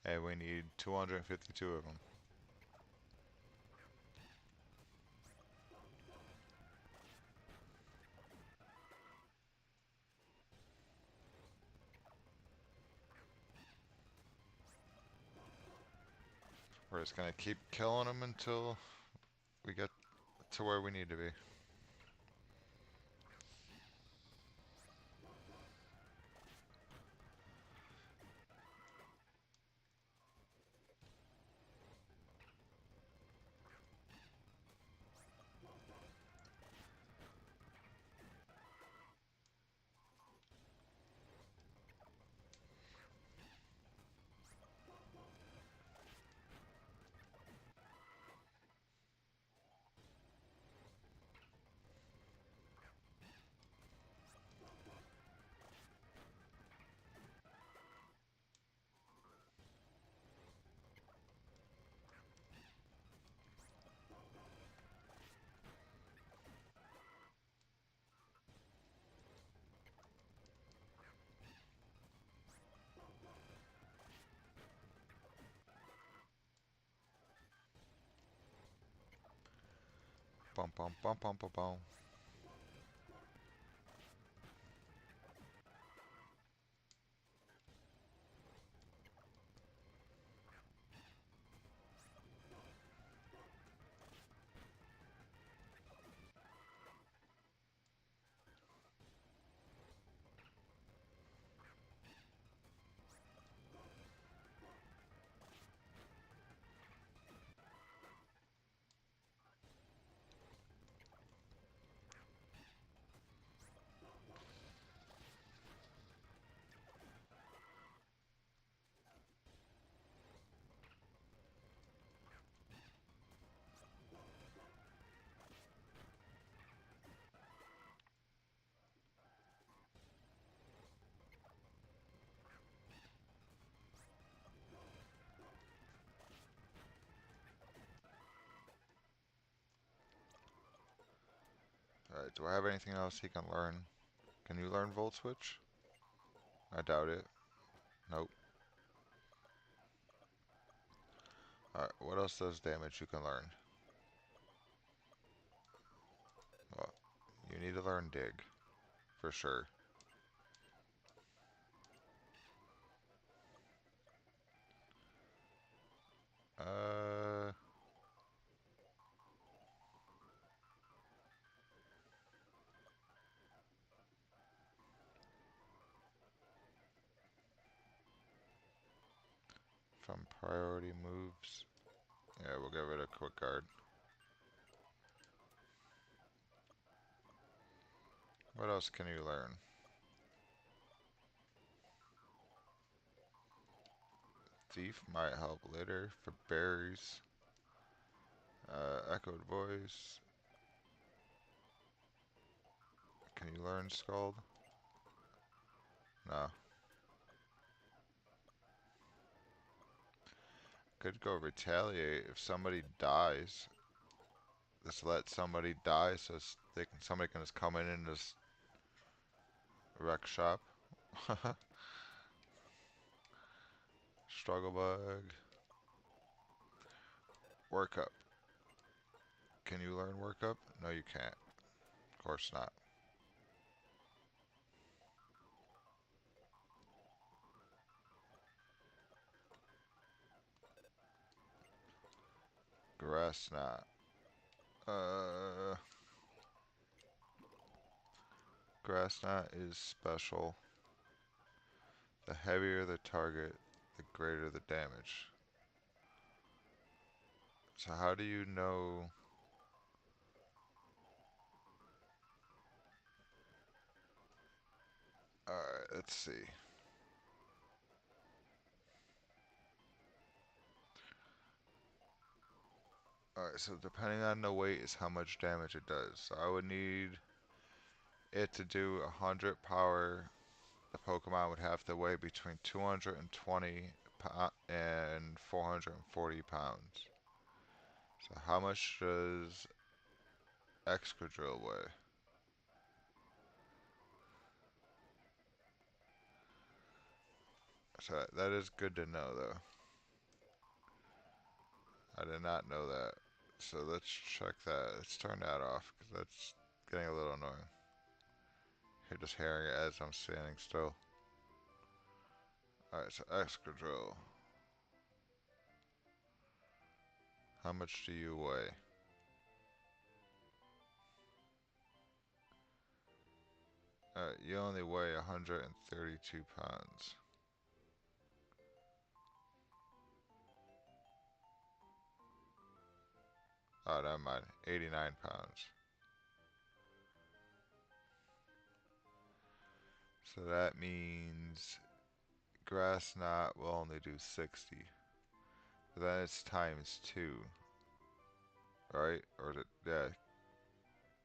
And we need 252 of them. We're just gonna keep killing them until we get to where we need to be. Bum bum bum bum bum bum. Alright, do I have anything else he can learn? Can you learn Volt Switch? I doubt it. Nope. Alright, what else does damage you can learn? Well, you need to learn Dig, for sure. Uh, from priority moves. Yeah, we'll get rid of Quick Guard. What else can you learn? Thief might help later for berries. Echoed Voice. Can you learn Scald? No. Could go Retaliate if somebody dies. Just let somebody die so somebody can just come in and just wreck shop. Struggle Bug. Work Up. Can you learn Work Up? No, you can't. Of course not. Grass knot. Grass knot is special. The heavier the target, the greater the damage. So how do you know? Alright, let's see. Alright, so depending on the weight is how much damage it does. So I would need it to do 100 power. The Pokemon would have to weigh between 220 and 440 pounds. So how much does Excadrill weigh? So that is good to know, though. I did not know that. So let's check that. Let's turn that off, because that's getting a little annoying. You're just hearing it as I'm standing still. Alright, so Excadrill. How much do you weigh? Alright, you only weigh 132 pounds. Oh, never mind. 89 pounds. So that means Grass Knot will only do 60. But then it's times 2, right? Or is it, yeah,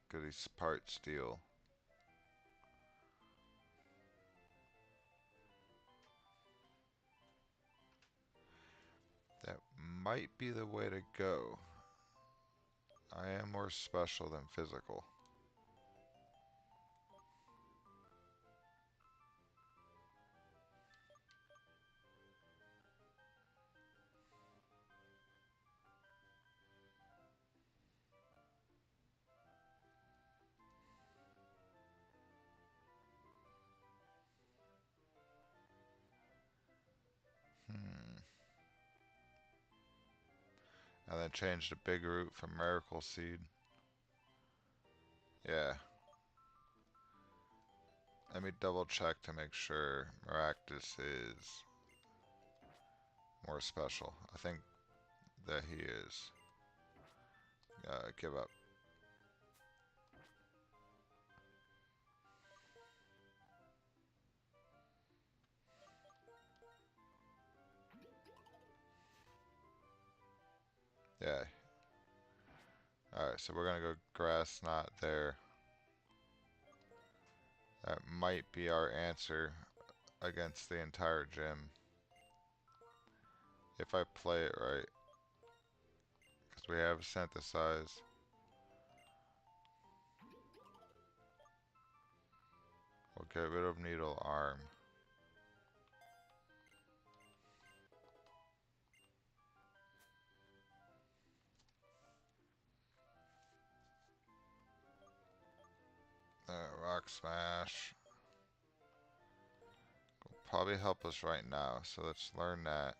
because he's part steel. That might be the way to go. I am more special than physical. Hmm. And then change the big root from Miracle Seed. Yeah. Let me double check to make sure Maractus is more special. I think that he is. Give up. Yeah. Alright, so we're gonna go Grass Knot there. That might be our answer against the entire gym. If I play it right. Because we have synthesized. We'll get rid of Needle Arm. Rock Smash. Will probably help us right now, so let's learn that.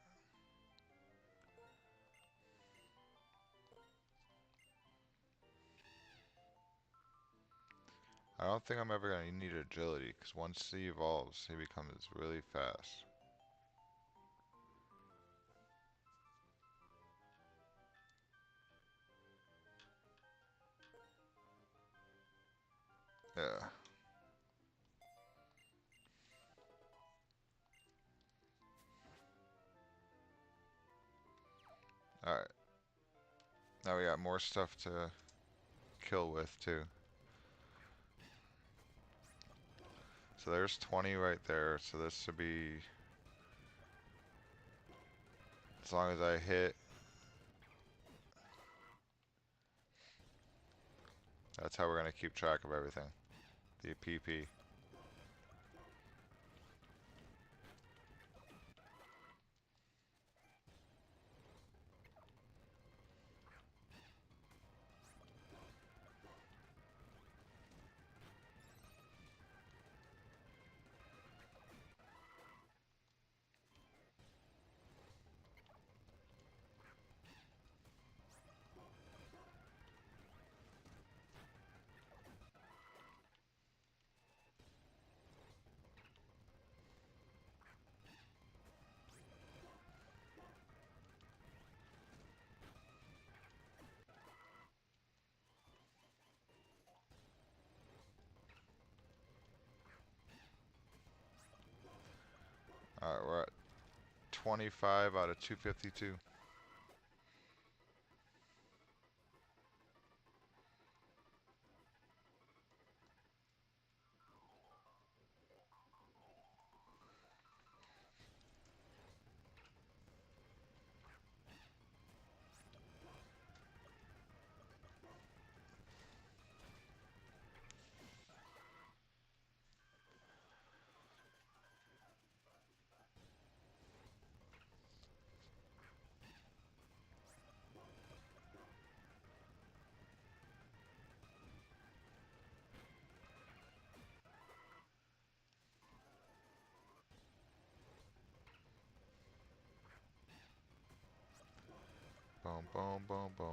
I don't think I'm ever going to need agility, because once he evolves, he becomes really fast. Yeah. Alright. Now we got more stuff to kill with, too. So there's 20 right there, so this should be... As long as I hit... That's how we're going to keep track of everything. The PP. 25 out of 252. Boom, boom, boom, boom.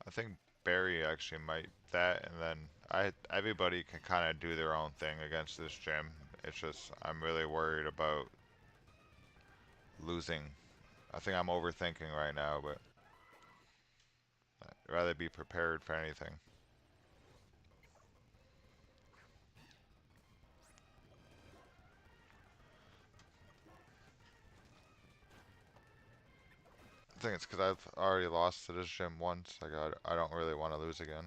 I think Barry actually might that, and then everybody can kind of do their own thing against this gym. It's just I'm really worried about losing. I think I'm overthinking right now, but I'd rather be prepared for anything. I think it's because I've already lost to this gym once. I don't really want to lose again.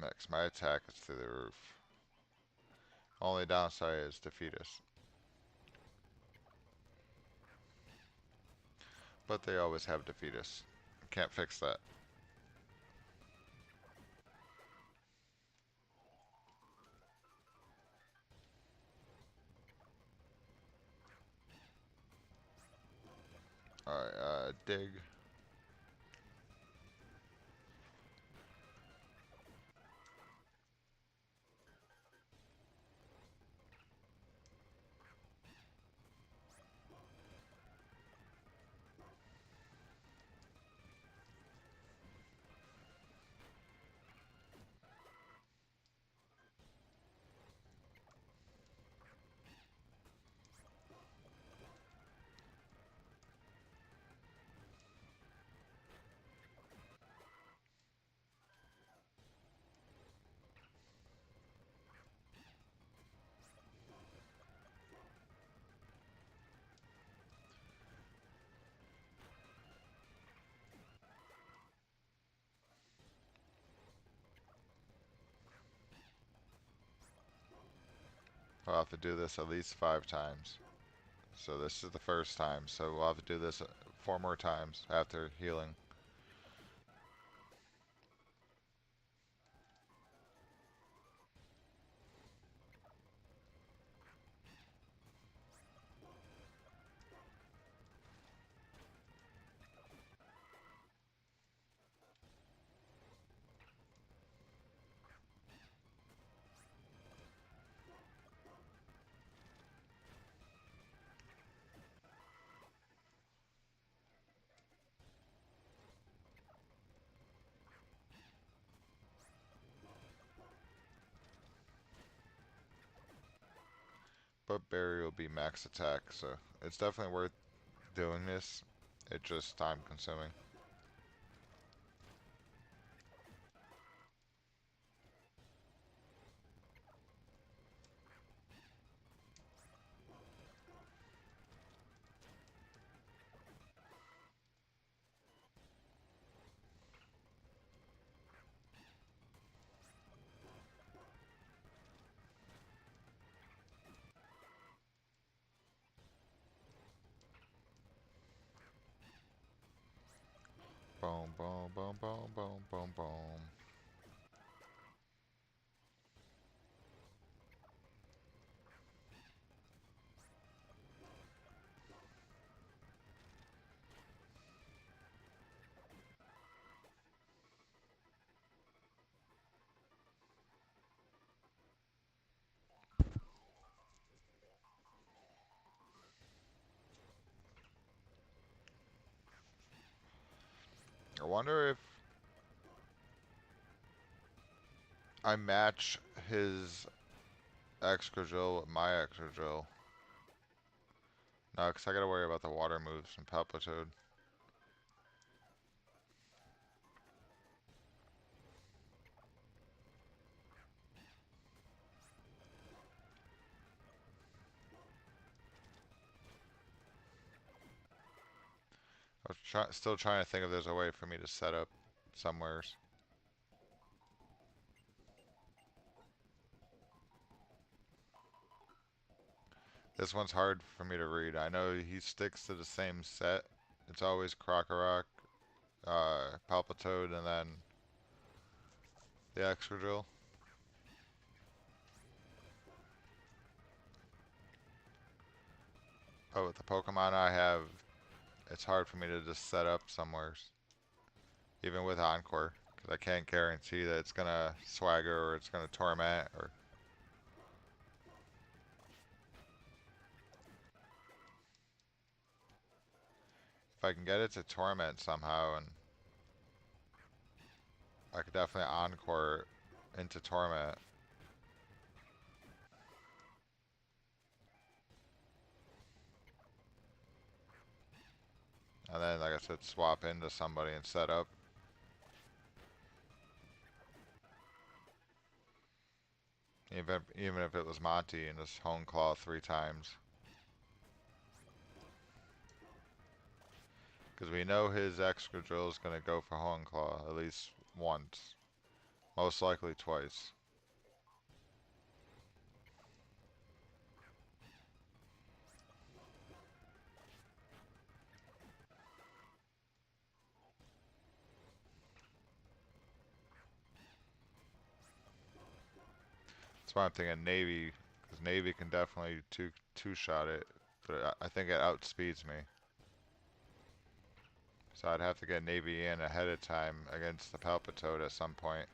Max, my attack is through the roof. Only downside is Defeatus. But they always have Defeatus. Can't fix that. Alright, dig. I'll have to do this at least 5 times. So this is the first time, so we'll have to do this 4 more times after healing. But Barry will be max attack, so it's definitely worth doing this. It's just time consuming. Boom, boom, boom, boom, boom, boom, boom. I wonder if I match his extra drill with my extra drill. No, because I gotta worry about the water moves from Palpitoad. I was still trying to think if there's a way for me to set up somewheres. This one's hard for me to read. I know he sticks to the same set. It's always Krokorok, Palpitoad, and then the extra drill. But with the Pokemon I have, it's hard for me to just set up somewheres. Even with Encore. Because I can't guarantee that it's gonna Swagger or it's gonna Torment or... If I can get it to Torment somehow, and I could definitely Encore into Torment. And then, like I said, swap into somebody and set up. Even if it was Monty and just Hone Claw 3 times. Because we know his extra drill is going to go for Hone Claw at least once. Most likely twice. That's why I'm thinking Navy. Because Navy can definitely two-shot it. But I think it outspeeds me. So I'd have to get Navy in ahead of time against the Palpitoad at some point.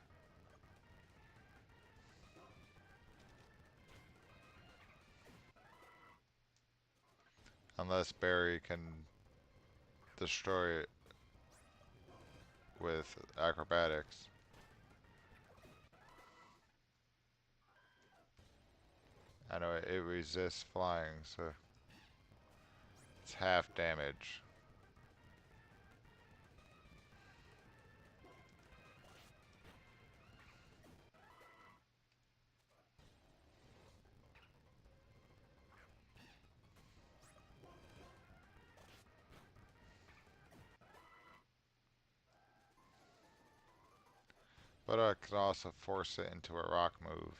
Unless Barry can destroy it with acrobatics. I know it resists flying, so it's half damage. But I could also force it into a rock move.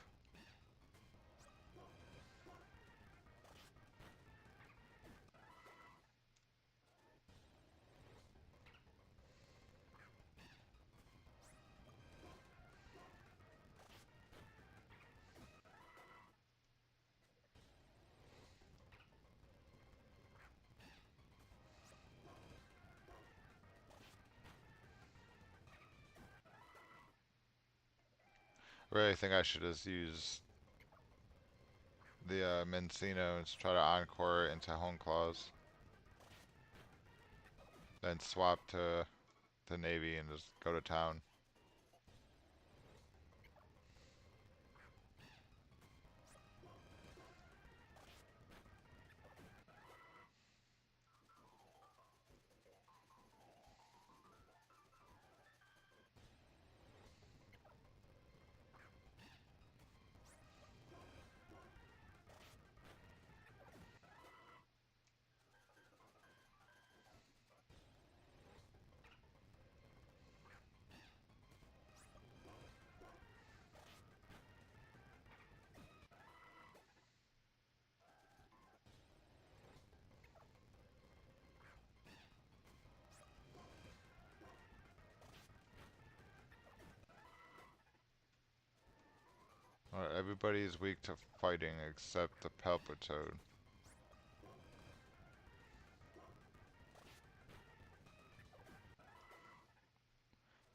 I really think I should just use the Mincino and try to Encore it into Hone Claws. Then swap to the Navy and just go to town. Everybody is weak to fighting except the Palpitoad.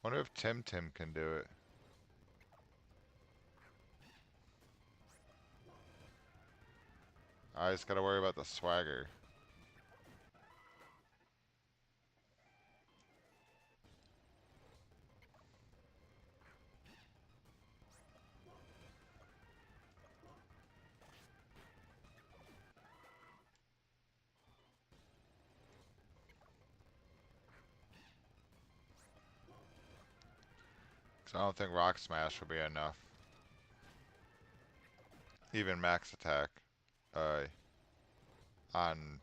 Wonder if Tim Tim can do it. I just gotta worry about the swagger. So I don't think Rock Smash will be enough. Even max attack. Uh, on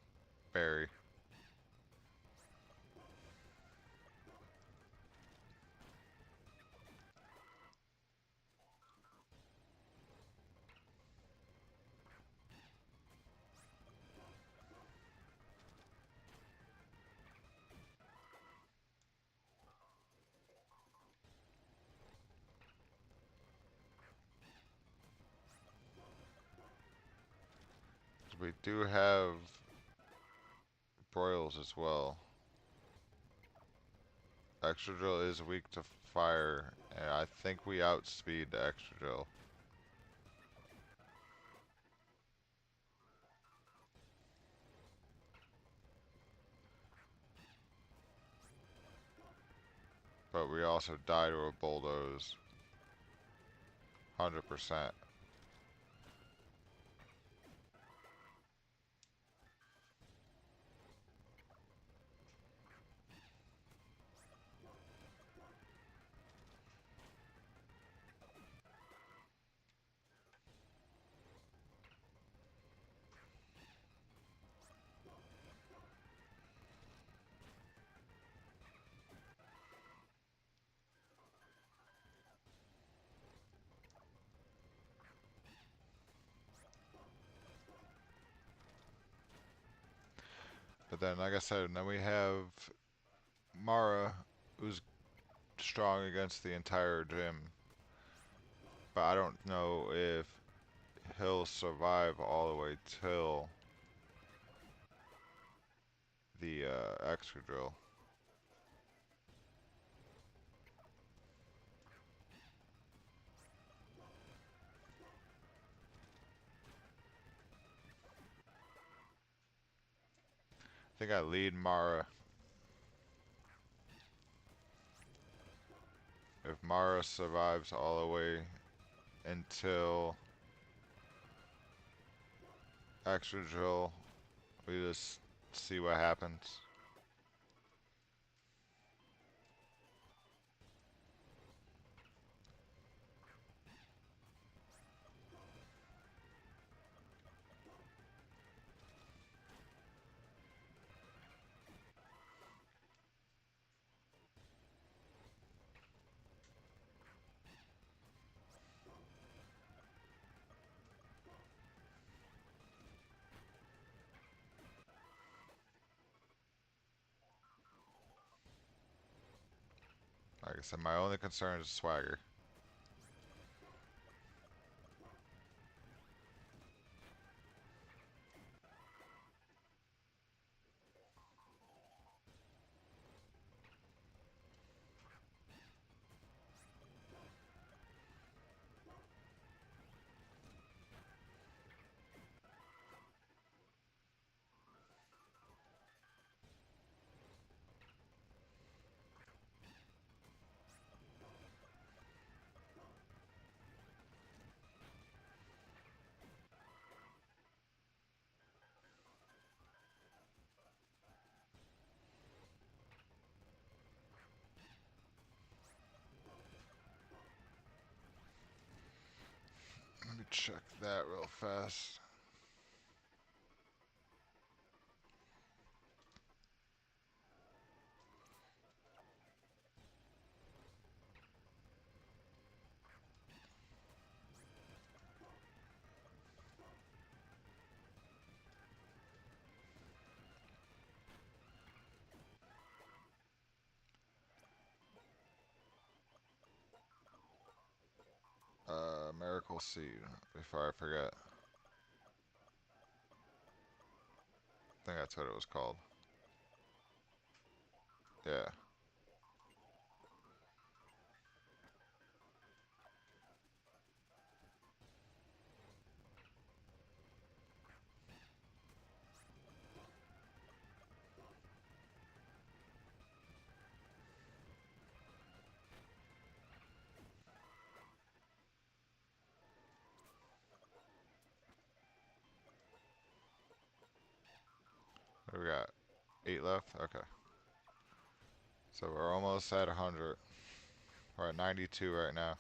Barry. We do have Broils as well. Extra Drill is weak to fire, and I think we outspeed the Extra Drill. But we also die to a Bulldoze. 100%. But then, like I said, then we have Mara, who's strong against the entire gym. But I don't know if he'll survive all the way till the Extra Drill. I think I lead Mara. If Mara survives all the way until Extra Drill, we just see what happens. Like I said, my only concern is swagger. Let me check that real fast. miracle seed before I forget. I think that's what it was called. Yeah. What do we got? 8 left? Okay. So we're almost at 100. We're at 92 right now.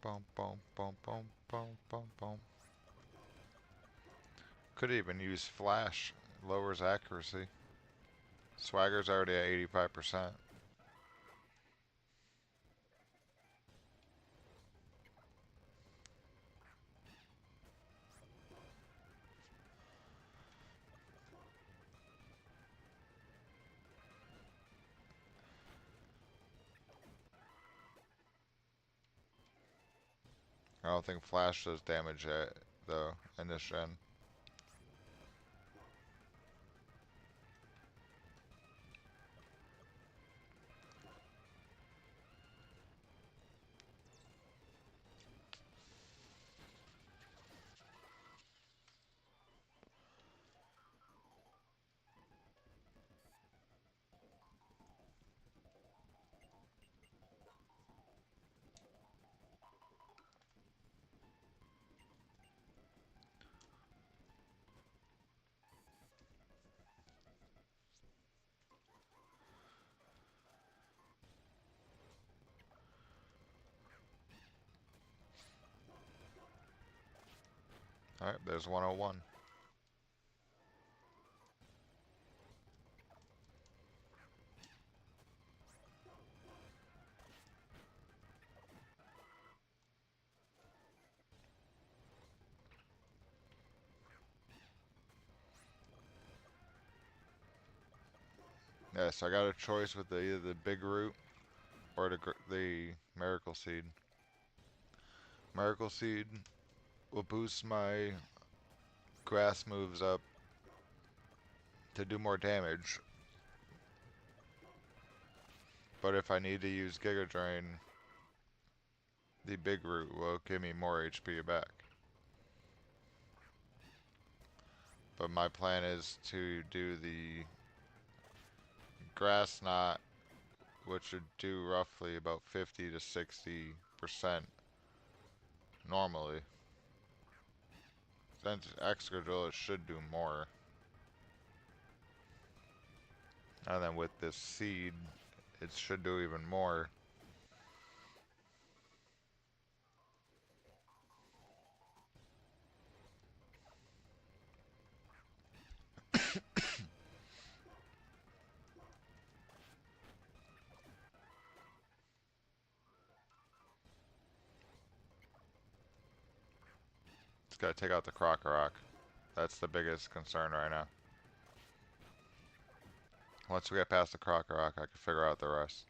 Boom, boom, boom, boom, boom, boom, boom. Could even use flash. Lowers accuracy. Swagger's already at 85%. I don't think flash does damage yet, though, in this gen. Alright, there's 101. Yeah, so I got a choice with either the big root or the miracle seed. Miracle seed will boost my grass moves up to do more damage. But if I need to use Giga Drain, the big root will give me more HP back. But my plan is to do the grass knot, which would do roughly about 50 to 60% normally. Since extra drill, it should do more. And then with this seed, it should do even more. Just gotta take out the Crocker Rock. That's the biggest concern right now. Once we get past the Crocker Rock, I can figure out the rest.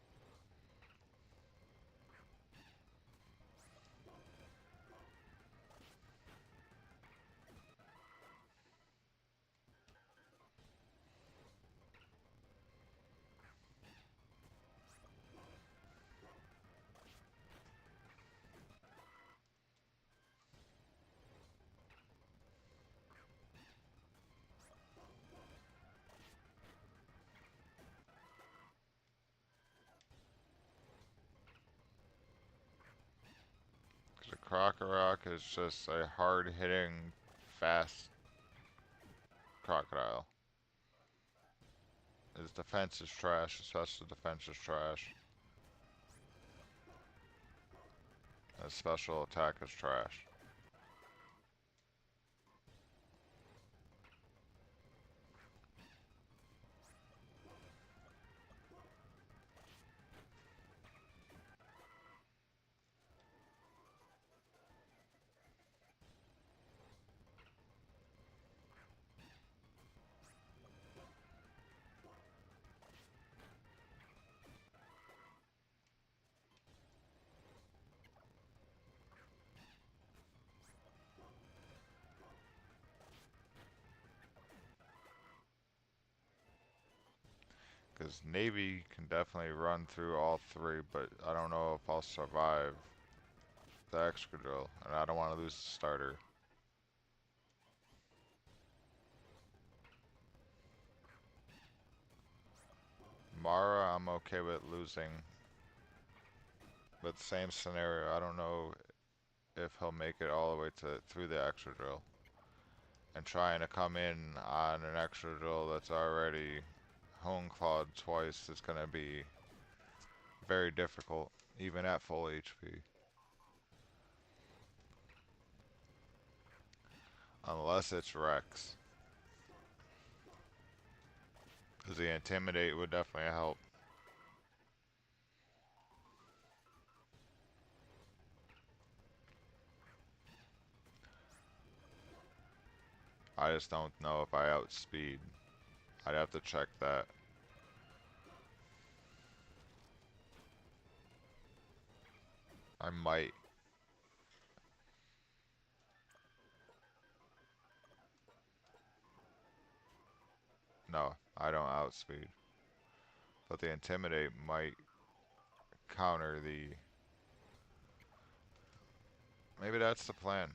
Crocodile is just a hard-hitting, fast crocodile. His defense is trash, especially defense is trash. His special attack is trash. Because Navy can definitely run through all three, but I don't know if I'll survive the extra drill, and I don't want to lose the starter. Mara, I'm okay with losing, but same scenario. I don't know if he'll make it all the way to through the extra drill, and trying to come in on an extra drill that's already hone clawed twice is going to be very difficult, even at full HP. Unless it's Rex. Because the Intimidate would definitely help. I just don't know if I outspeed. I'd have to check that. I might. No, I don't outspeed. But the Intimidate might counter the... Maybe that's the plan.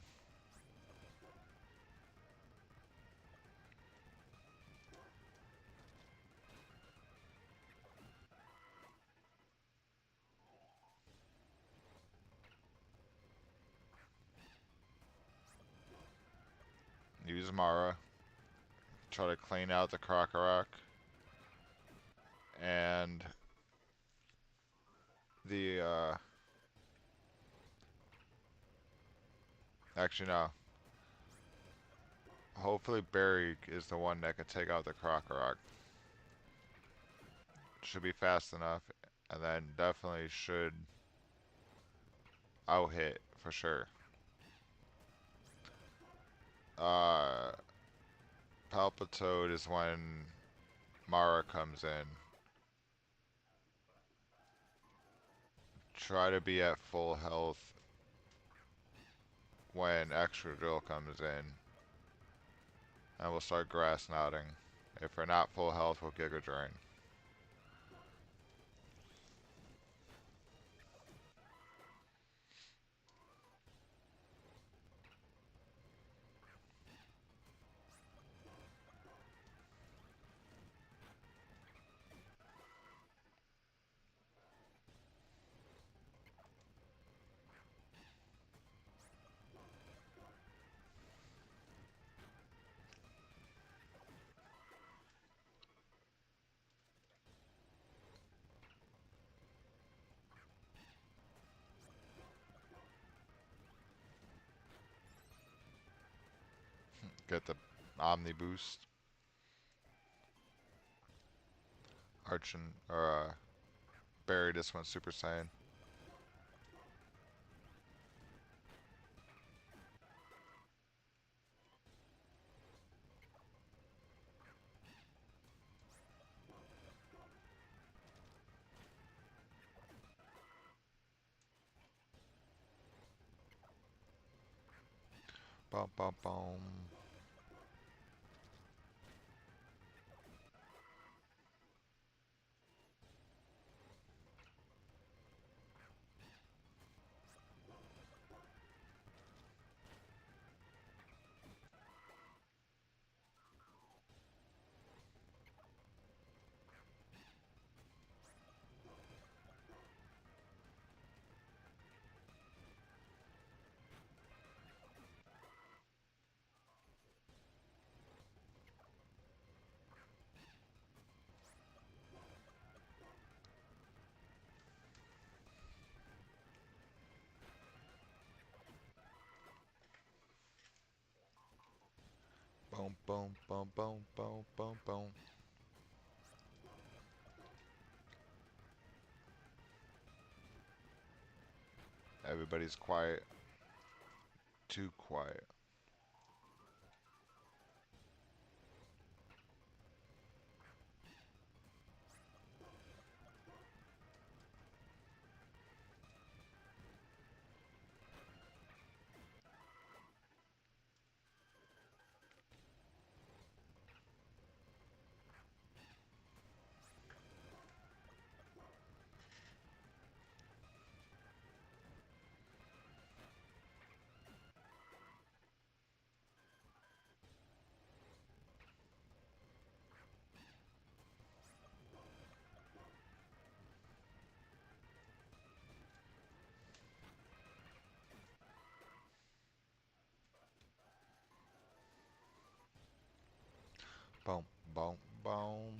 Use Mara. Try to clean out the Krokorok. And the, actually, no. Hopefully Barry is the one that can take out the Krokorok. Should be fast enough. And then definitely should out-hit for sure. Palpitoad is when Mara comes in. Try to be at full health when extra drill comes in. And we'll start grass knotting. If we're not full health, we'll Giga Drain. Get the Omni Boost. Archon, or Barry this one Super Saiyan. Bum bum bum. Boom, boom, boom, boom, boom, boom, boom. Everybody's quiet. Too quiet. Boom, boom, boom.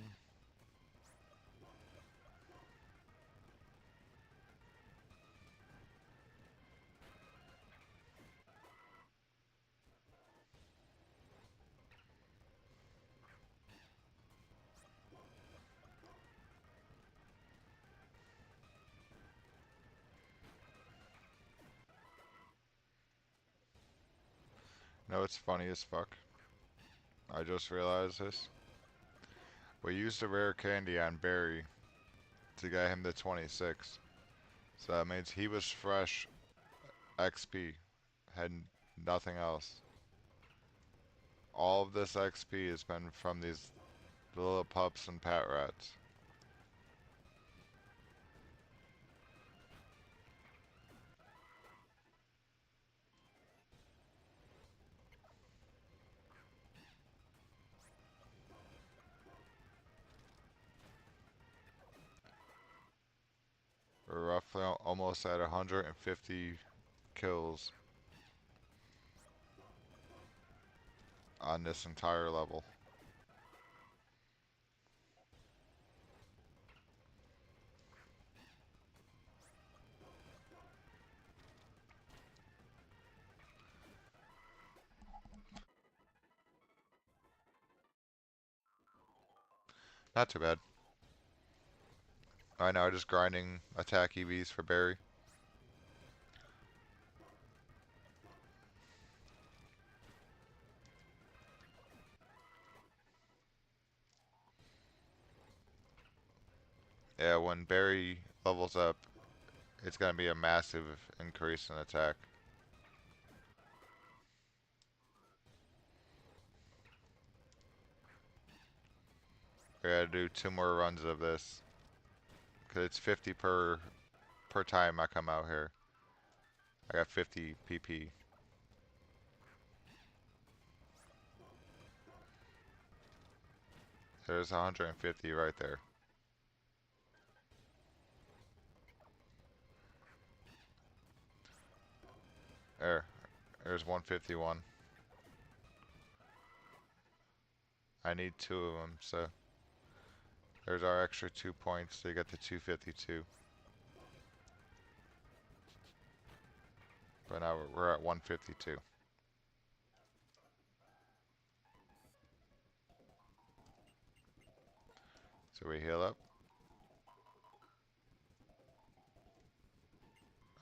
No, it's funny as fuck. I just realized this. We used a rare candy on Barry to get him to 26. So that means he was fresh XP. Had nothing else. All of this XP has been from these little pups and pat rats. We're roughly almost at 150 kills on this entire level. Not too bad. Right now, just grinding attack EVs for Barry. Yeah, when Barry levels up, it's going to be a massive increase in attack. We gotta do 2 more runs of this. Cause it's 50 per time I come out here. I got 50 PP. There's 150 right there. There. There's 151. I need 2 of them, so there's our extra 2 points to get to 252. But now we're at 152. So we heal up.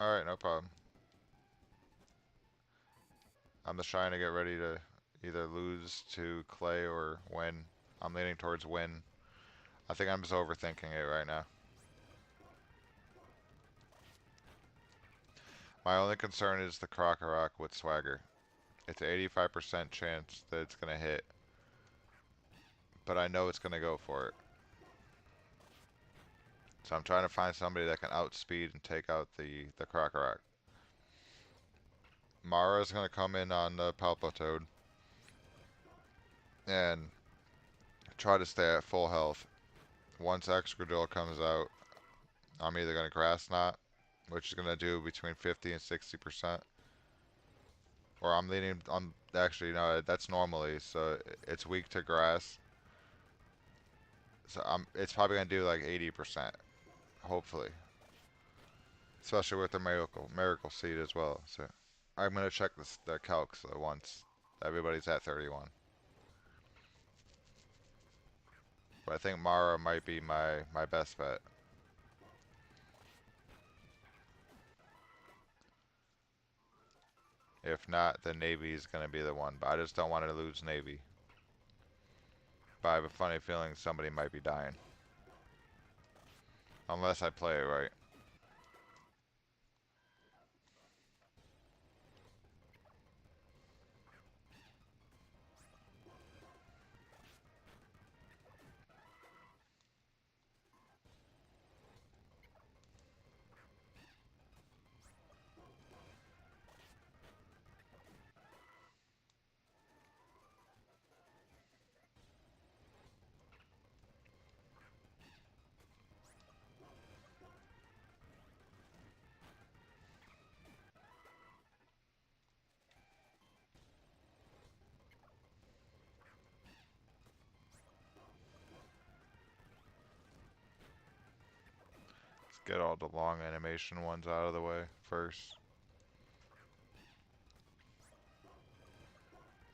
Alright, no problem. I'm just trying to get ready to either lose to Clay or win. I'm leaning towards win. I think I'm just overthinking it right now. My only concern is the Krokorok with Swagger. It's an 85% chance that it's going to hit. But I know it's going to go for it. So I'm trying to find somebody that can outspeed and take out the Krokorok. Mara's going to come in on the Palpitoad and try to stay at full health. Once Excadrill comes out, I'm either going to Grass Knot, which is going to do between 50 and 60%. Or I'm leaning, actually, no, that's normally, so it's weak to grass. So it's probably going to do like 80%, hopefully. Especially with the miracle seed as well. So I'm going to check the calcs once everybody's at 31. But I think Mara might be my best bet. If not, then Navy is going to be the one. But I just don't want to lose Navy. But I have a funny feeling somebody might be dying. Unless I play it right. Let's get all the long animation ones out of the way first.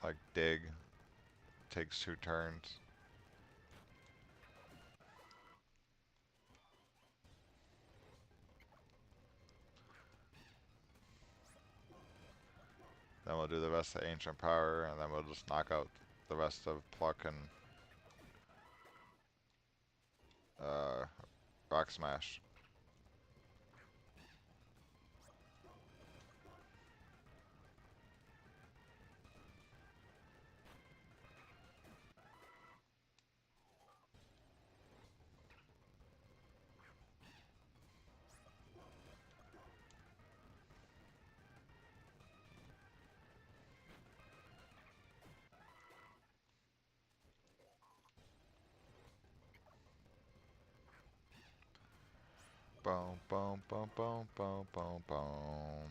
Like dig. Takes 2 turns. Then we'll do the rest of Ancient Power, and then we'll just knock out the rest of Pluck and Rock Smash. Boom, boom, boom, boom, boom, boom, boom.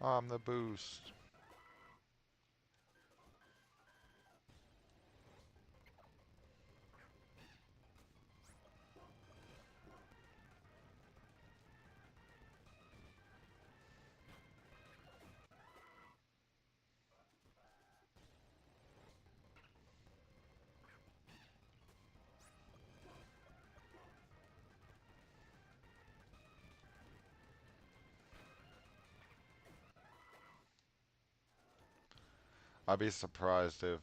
I'm the boost. I'd be surprised if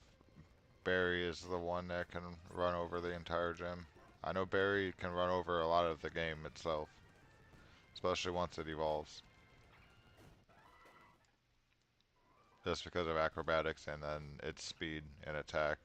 Barry is the one that can run over the entire gym. I know Barry can run over a lot of the game itself, especially once it evolves. Just because of acrobatics and then its speed and attack.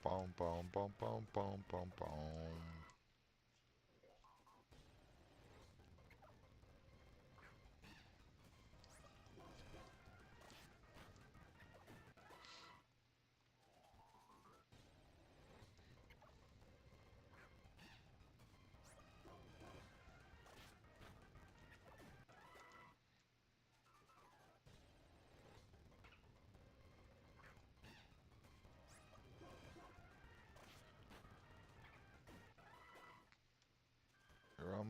Boom, boom, boom, boom, boom, boom, boom.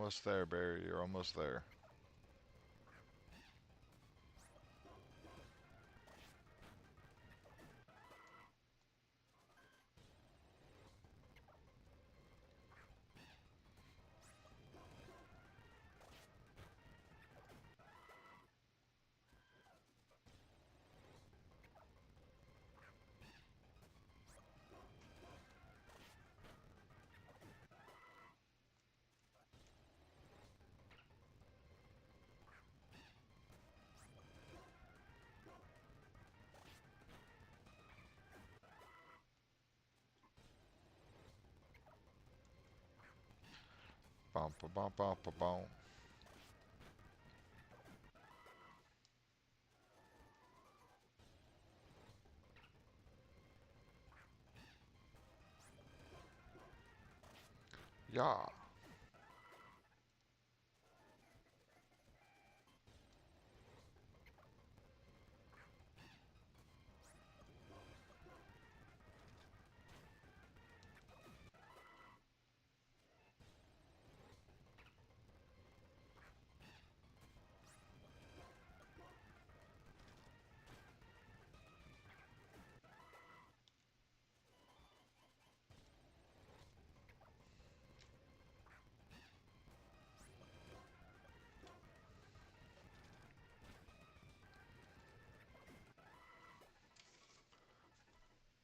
almost there, Barry. You're almost there. Bum, ba, bum, bum, ba, bum. Yeah.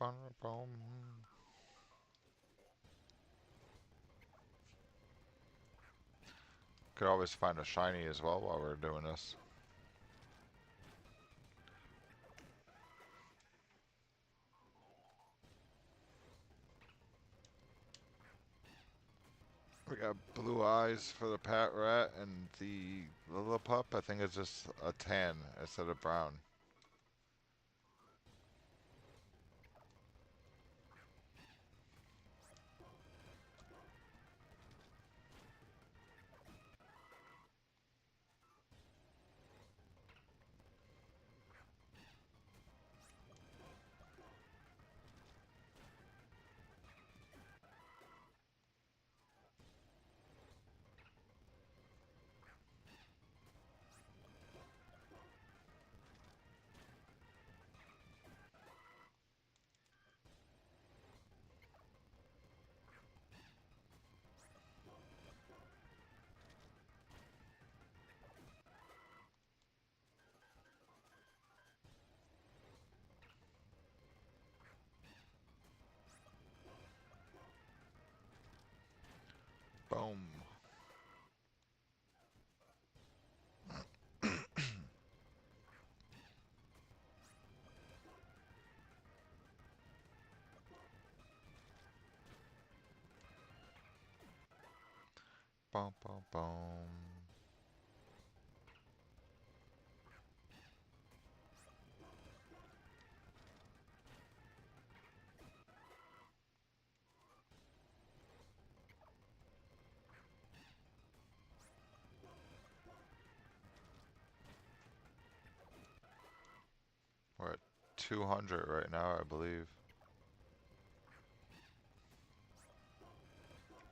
Bum, bum. Could always find a shiny as well while we're doing this. We got blue eyes for the Pat Rat and the Lillipup. I think it's just a tan instead of brown. Boom. Bum, bum, bum. We're at 200 right now, I believe.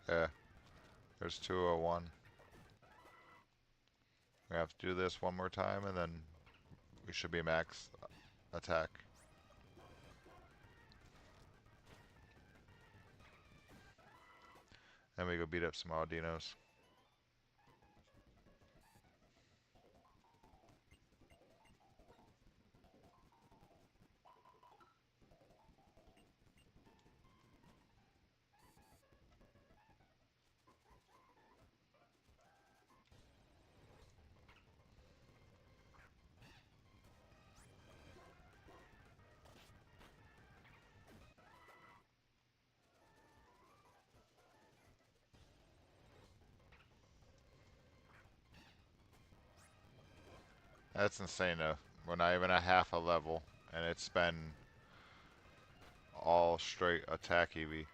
Yeah, there's 201. We have to do this one more time and then we should be max attack. Then we go beat up some Audinos. That's insane though. We're not even a half a level and it's been all straight attack EV.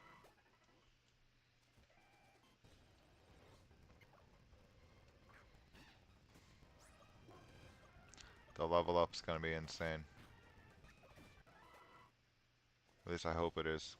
The level up's gonna be insane. At least I hope it is.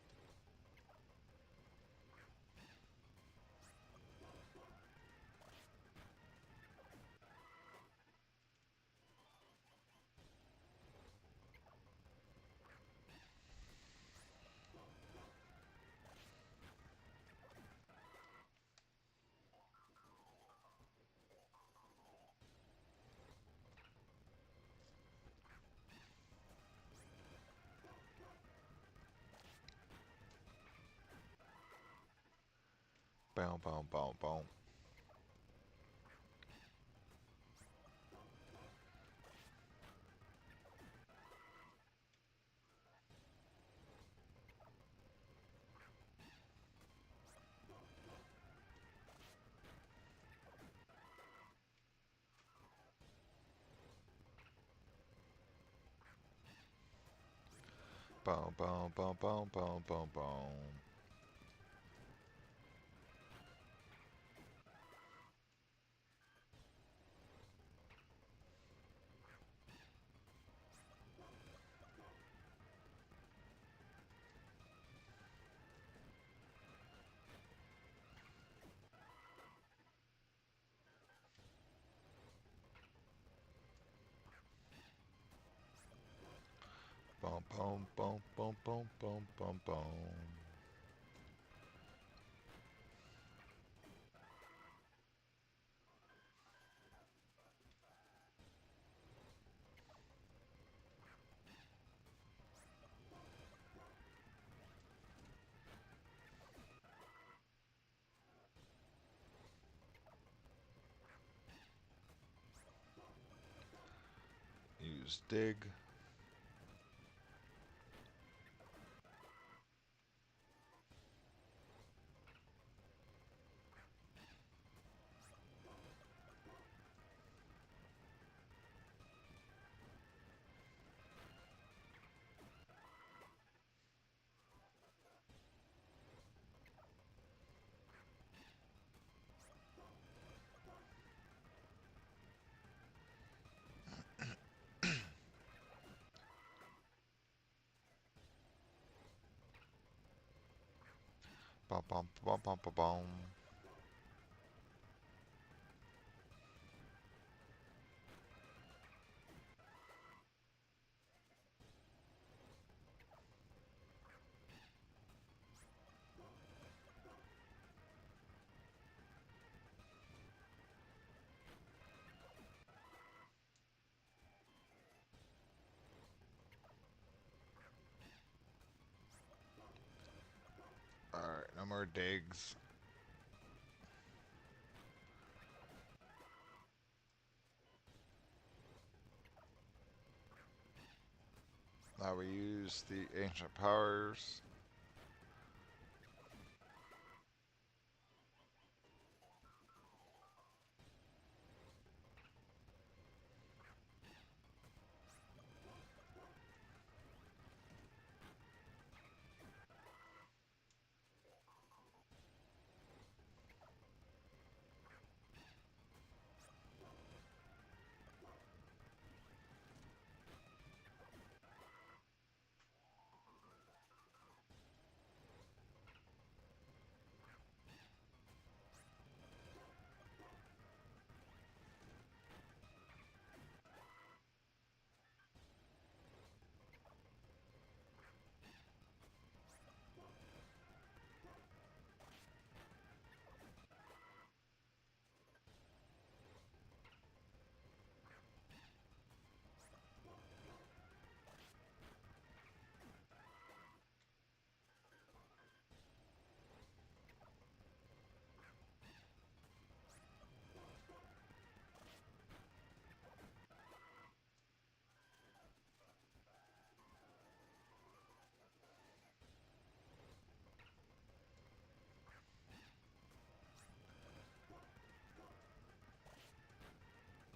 Boom, boom, boom, boom. Boom, boom, boom, boom, boom, boom, boom. Boom, boom, boom, boom, boom, boom, boom, boom. Use dig. Bum, bum, bum, bum, bum, bum. Alright, no more digs. Now we use the ancient powers.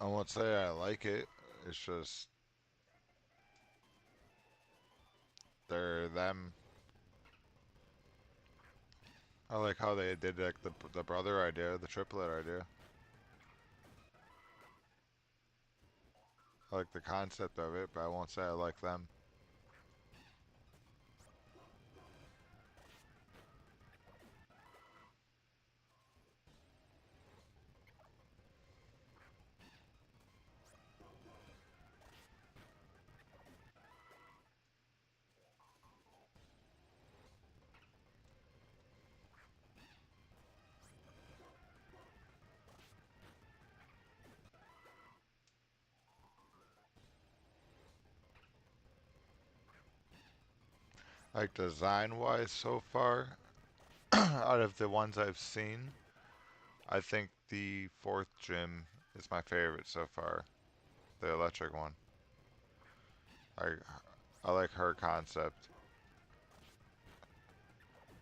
I won't say I like it. It's just they're them. I like how they did like the brother idea, the triplet idea. I like the concept of it, but I won't say I like them. Like design wise so far, Out of the ones I've seen, I think the fourth gym is my favorite so far. The electric one. I I like her concept.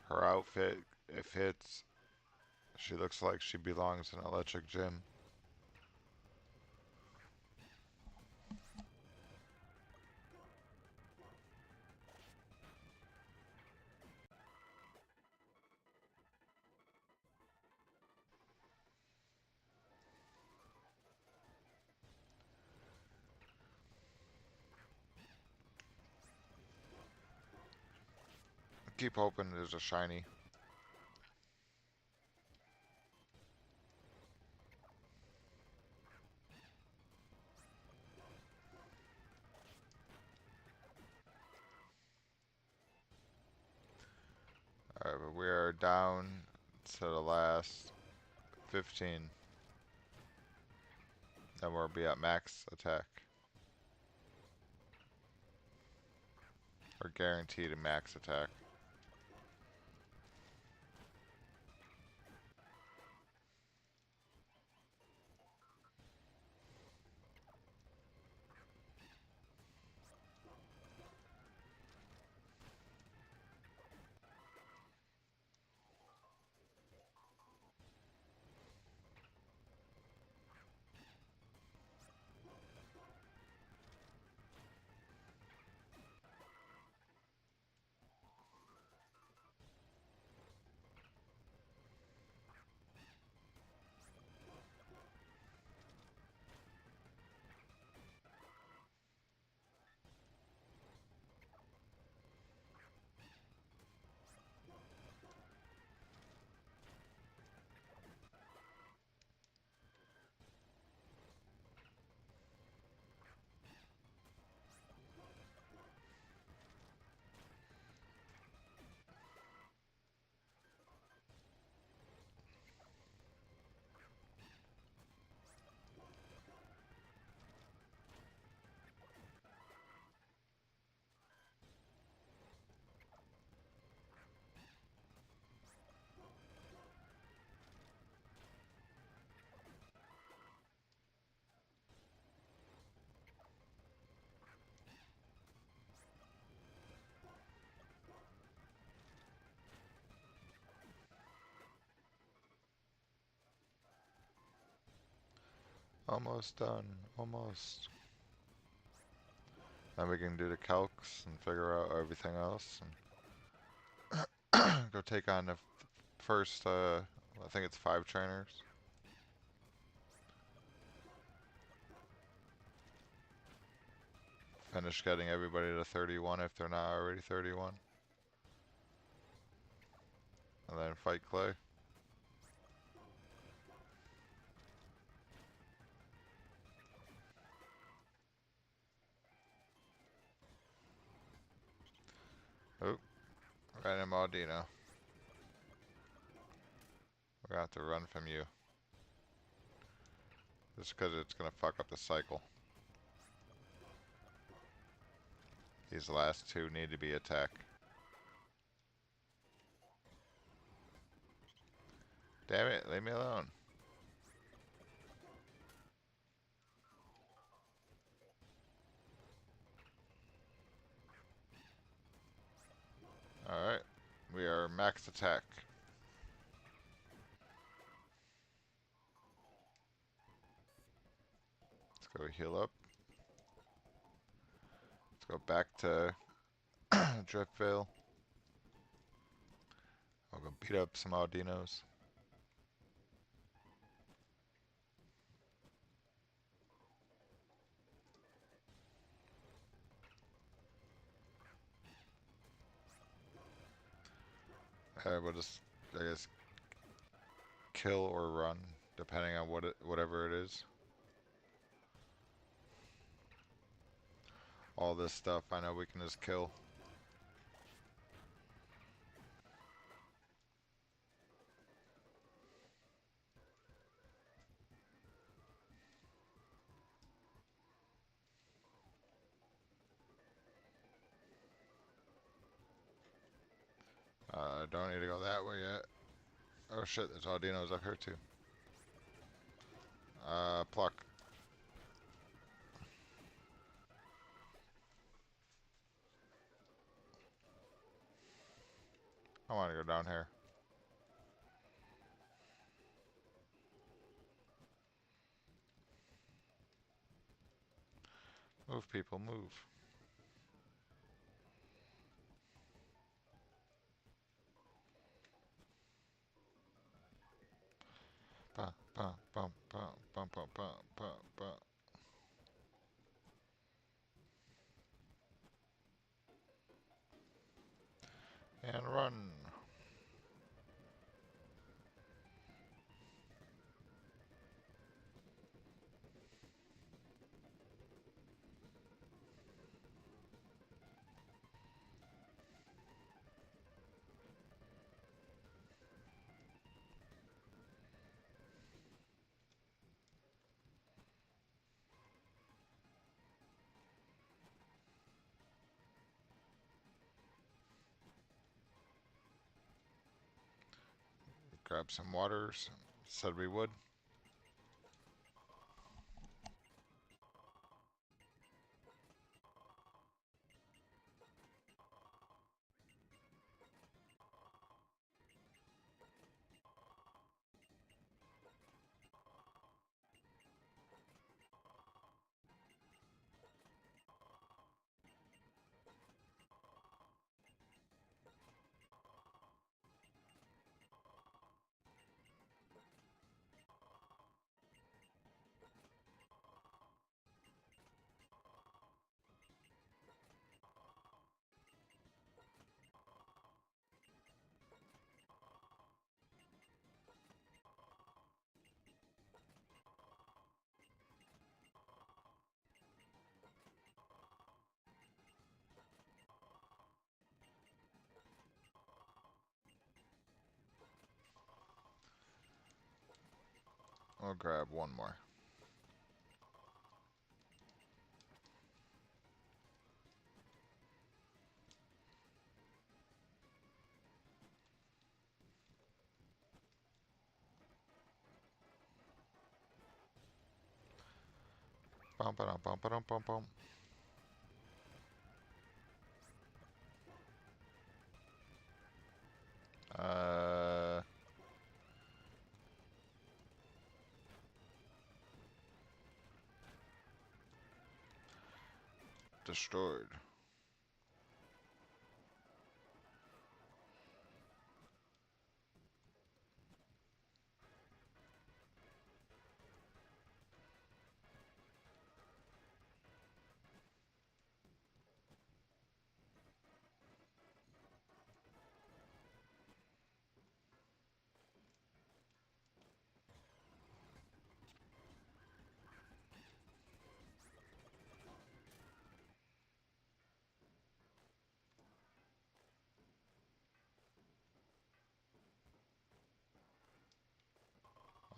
Her outfit, it fits. She looks like she belongs in an electric gym. Keep hoping there's a shiny. Alright, but we are down to the last 15. Then we'll be at max attack. Or guaranteed a max attack. Almost done. Almost. Then we can do the calcs and figure out everything else. And go take on the first, I think it's 5 trainers. Finish getting everybody to 31 if they're not already 31. And then fight Clay. Oh, right in Maldino. We're gonna have to run from you. Just because it's gonna fuck up the cycle. These last 2 need to be attack. Damn it, leave me alone. Alright, we are max attack. Let's go heal up. Let's go back to Driftveil. I'll go beat up some Aldinos. We'll just, I guess, kill or run, depending on whatever it is. All this stuff, I know we can just kill. don't need to go that way yet. Oh shit, there's Aldinos up here too. Pluck. I want to go down here. Move, people, move. Ba, ba, bum, bum, bum, bum, bum, bum, bum. And run. Grab some waters. Said we would. I'll grab one more. Bum, ba, dum, bum, ba, dum, bum, bum. Uh, Destroyed.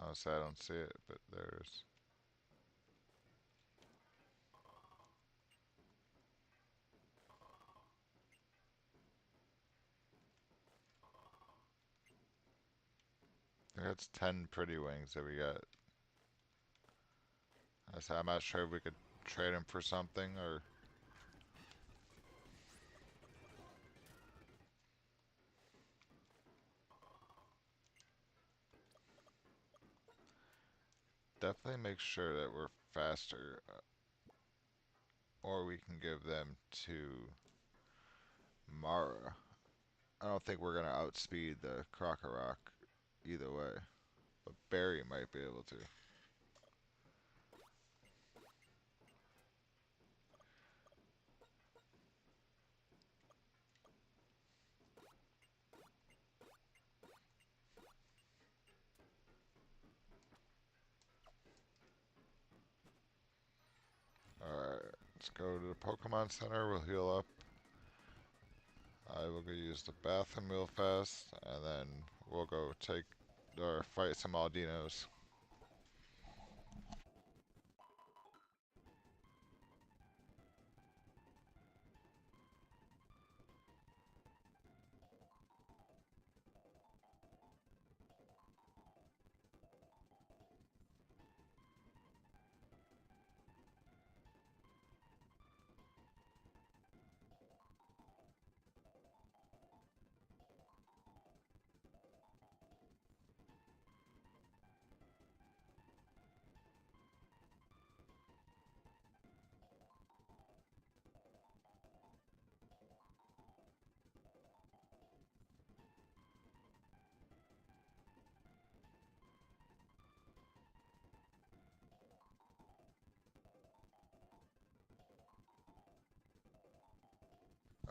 Honestly, I don't see it, but there's. That's 10 pretty wings that we got. I'm not sure if we could trade them for something or. Definitely make sure that we're faster, or we can give them to Mara. I don't think we're gonna outspeed the Krokorok either way, but Barry might be able to. Alright, let's go to the Pokemon Center, we'll heal up. I will go use the bathroom real fast, and then we'll go take or fight some Aldinos.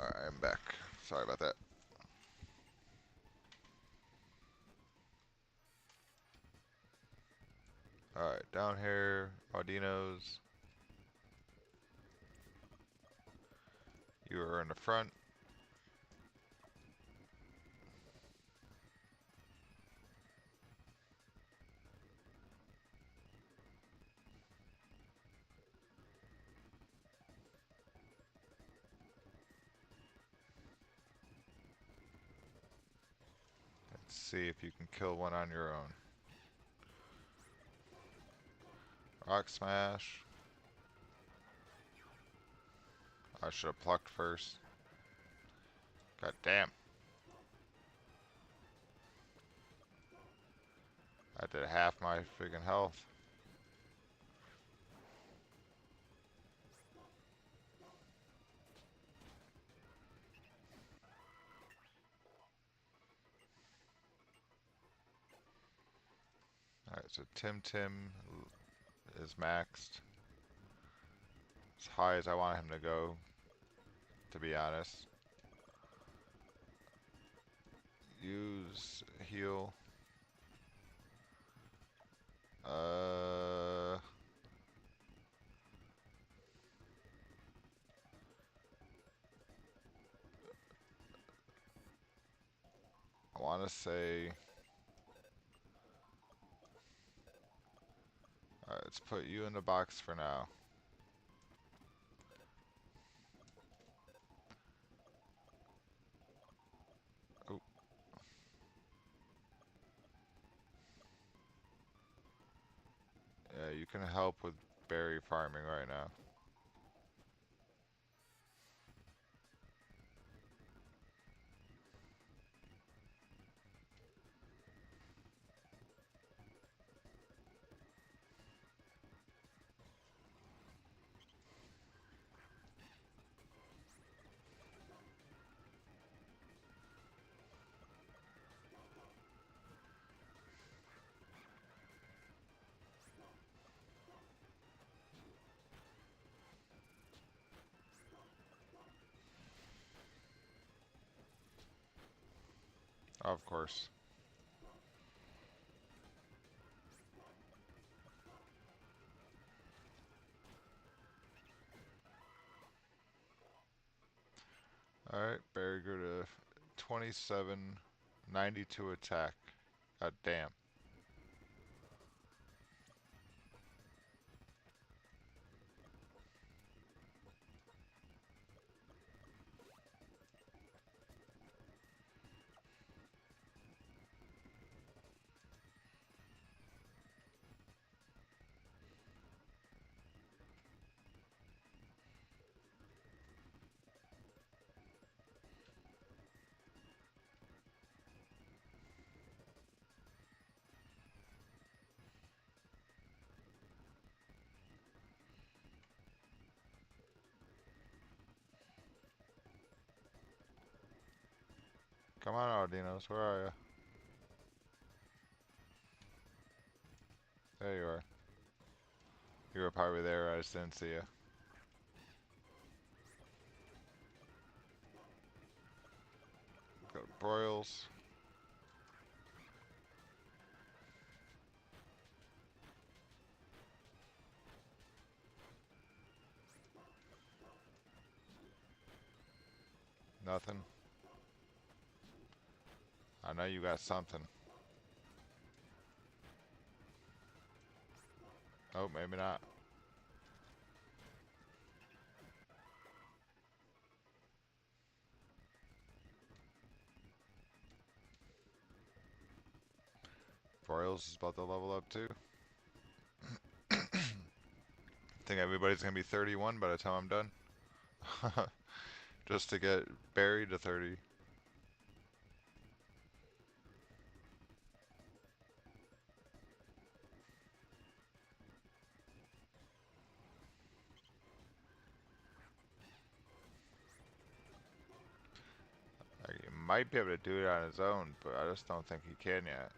Alright, I'm back. Sorry about that. Alright, down here, Audinos. You are in the front. Let's see if you can kill one on your own. Rock smash. I should have plucked first. God damn. I did half my freaking health. Alright, so Tim is maxed. As high as I want him to go, to be honest. Use heal. I want to say... Alright, let's put you in the box for now. Oh. Yeah, you can help with berry farming right now. Of course. Alright, berry grew to 27, 92 attack. God damn. Come on, Aldinos, where are you? There you are. You were probably there, I just didn't see you. Got broils. Nothing. I know you got something. Oh, maybe not. Broils is about to level up too. Think everybody's gonna be 31 by the time I'm done. Just to get buried to 30. Like, he might be able to do it on his own, but I just don't think he can yet.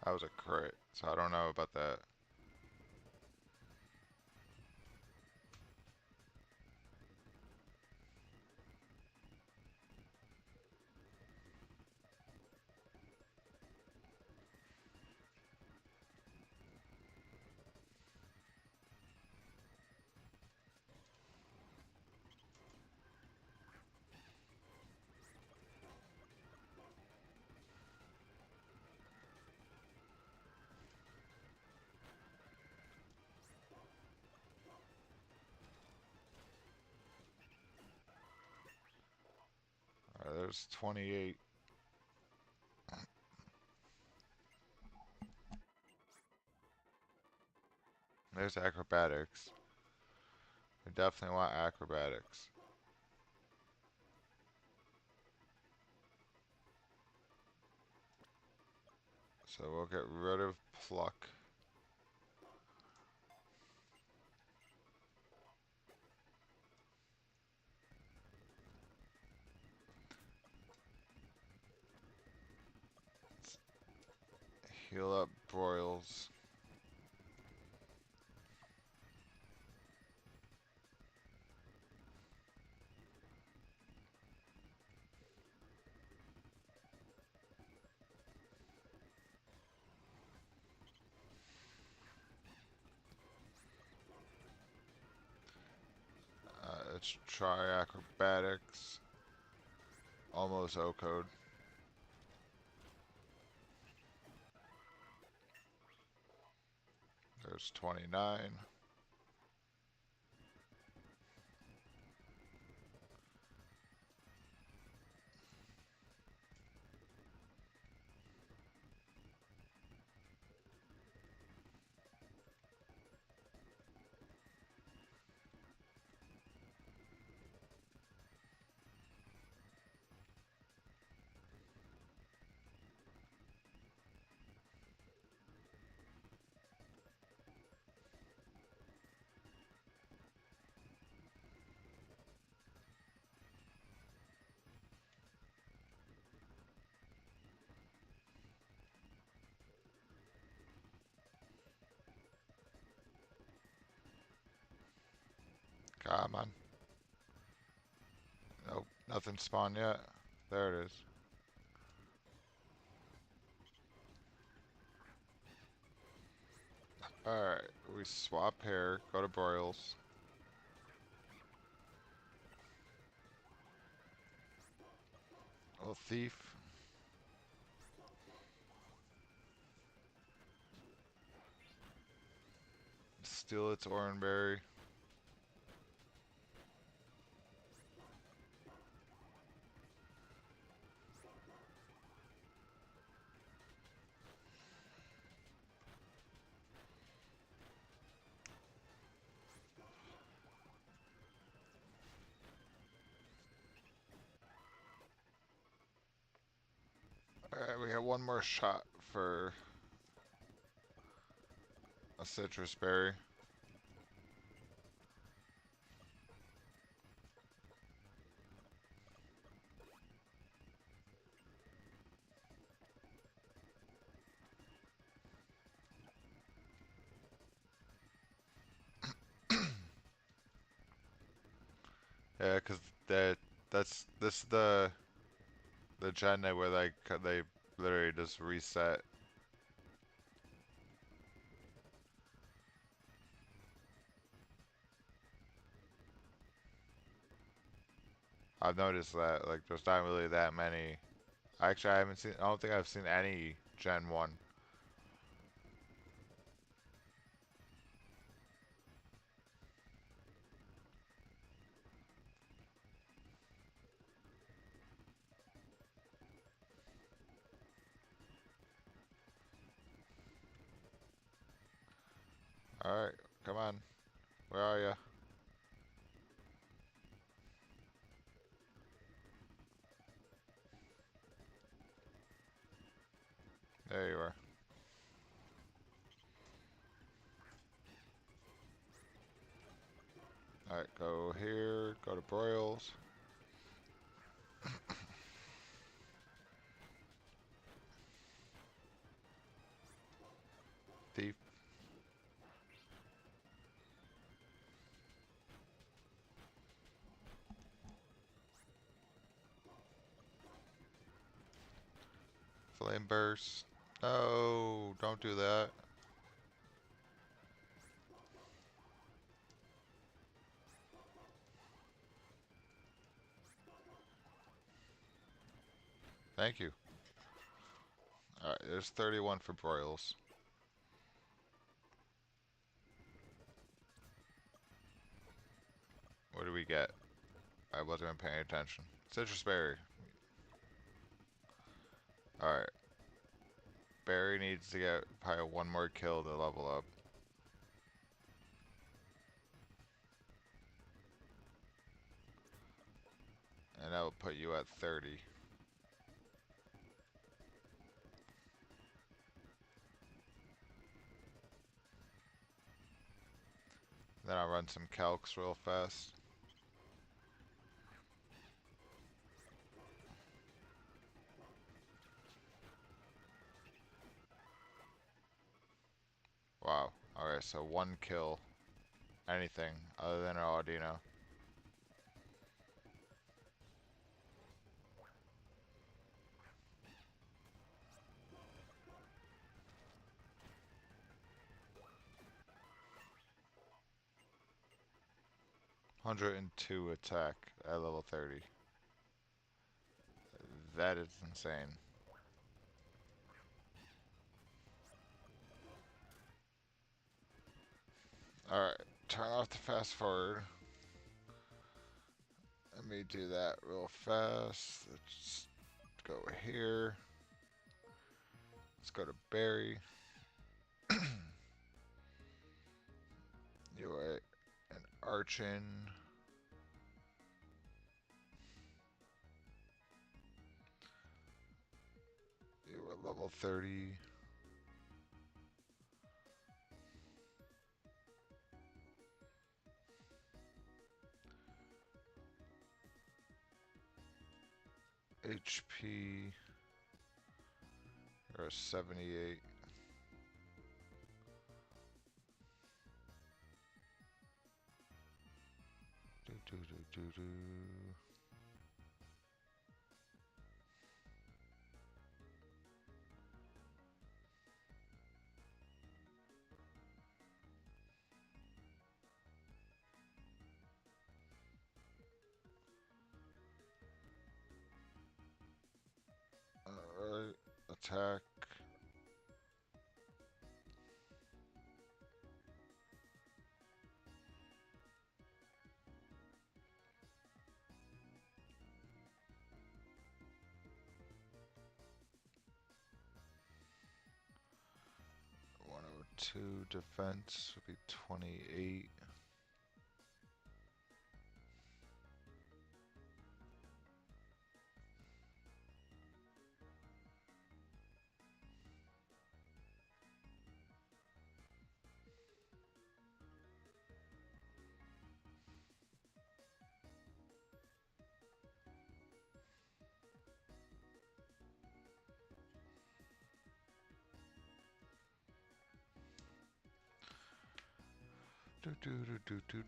That was a crit, so I don't know about that. Alright, there's 28. There's acrobatics. We definitely want acrobatics. So we'll get rid of pluck. Heal up broils. Let's try acrobatics. Almost O code. There's 29. Come on. Nope, nothing spawned yet. There it is. Alright, we swap hair, go to broils. Oh, thief. Steal its oranberry. Alright, we got one more shot for a citrus berry. Yeah, cause this is the gen where they literally just reset. I've noticed that like there's not really that many. Actually, I haven't seen. I don't think I've seen any Gen 1. Alright, come on. Where are you? There you are. Alright, go here, go to broils. Thief. Flame burst. No, don't do that. Thank you. Alright, there's 31 for broils. What do we get? I wasn't even paying attention. Citrus berry. Alright. Berry needs to get probably one more kill to level up. And that will put you at 30. Then I'll run some calcs real fast. Wow. Alright, so one kill. Anything other than an Audino. (102) attack at level 30. That is insane. Alright, turn off the fast forward. Let me do that real fast. Let's go here. Let's go to Barry. You are an Archin. You are level 30. HP. You're a 78. Do. Alright, attack. (102) defense would be 28.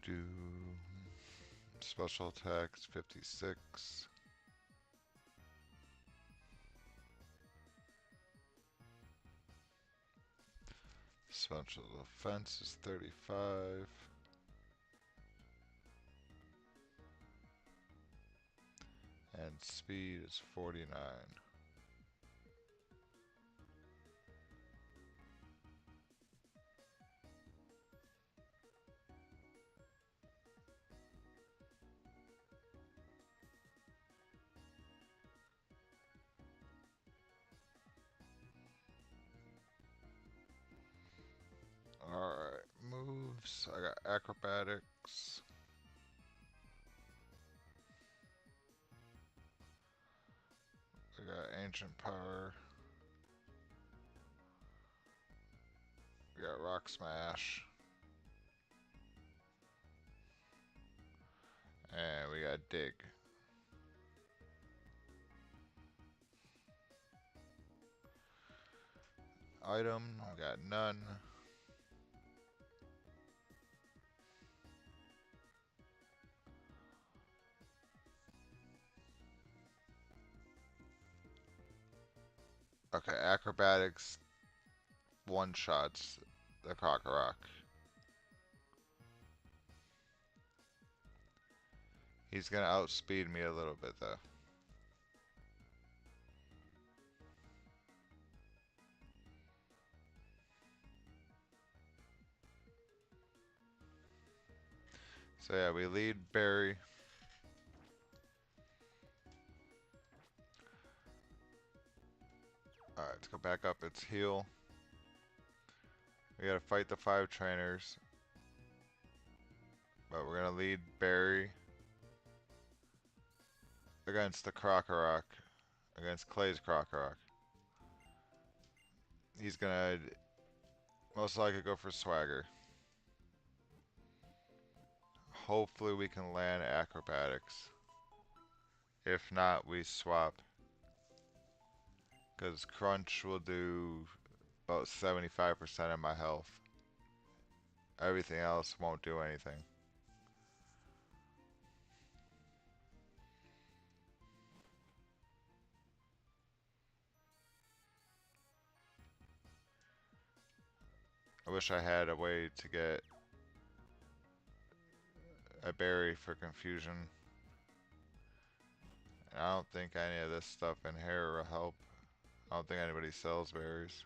Do. Special attacks 56. Special defense is 35. And speed is 49. Alright, moves. I got acrobatics. I got ancient power. We got rock smash. And we got dig. Item, we got none. Okay, acrobatics one shots the Krokorok. He's gonna outspeed me a little bit though. So yeah, we lead Barry. Alright, let's go back up its heel. We gotta fight the 5 trainers. But we're gonna lead Barry against the Krokorok. Against Clay's Krokorok. He's gonna most likely go for Swagger. Hopefully we can land acrobatics. If not, we swap. Because Crunch will do about 75% of my health. Everything else won't do anything. I wish I had a way to get a berry for confusion. And I don't think any of this stuff in here will help. I don't think anybody sells berries.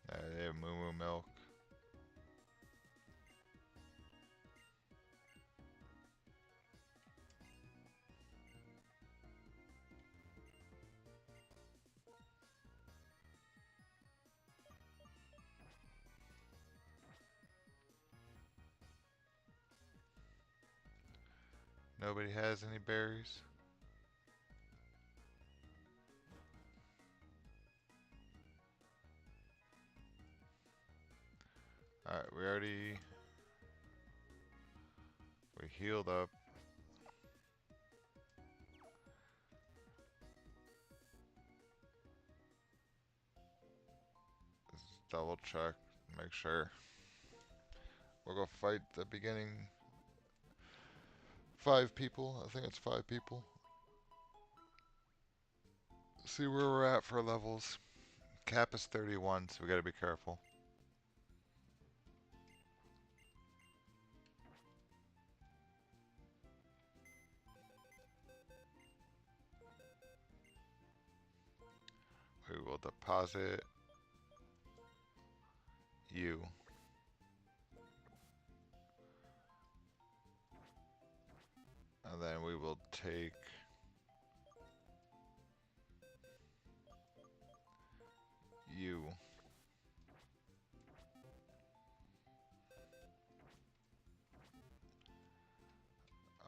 They have moo moo milk. Nobody has any berries. Alright, we healed up. Let's double check, make sure. We'll go fight the beginning 5 people. I think it's 5 people. See where we're at for levels. Cap is 31, so we gotta be careful. We will deposit you. And then we will take you.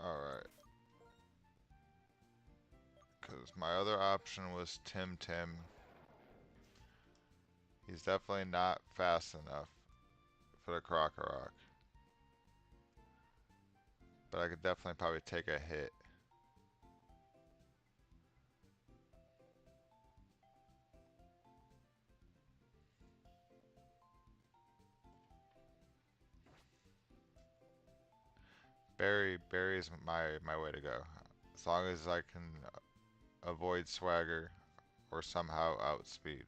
Alright. Because my other option was Tim Tim. He's definitely not fast enough for the Krokorok. But I could definitely probably take a hit. Barry is my way to go. As long as I can avoid Swagger or somehow outspeed.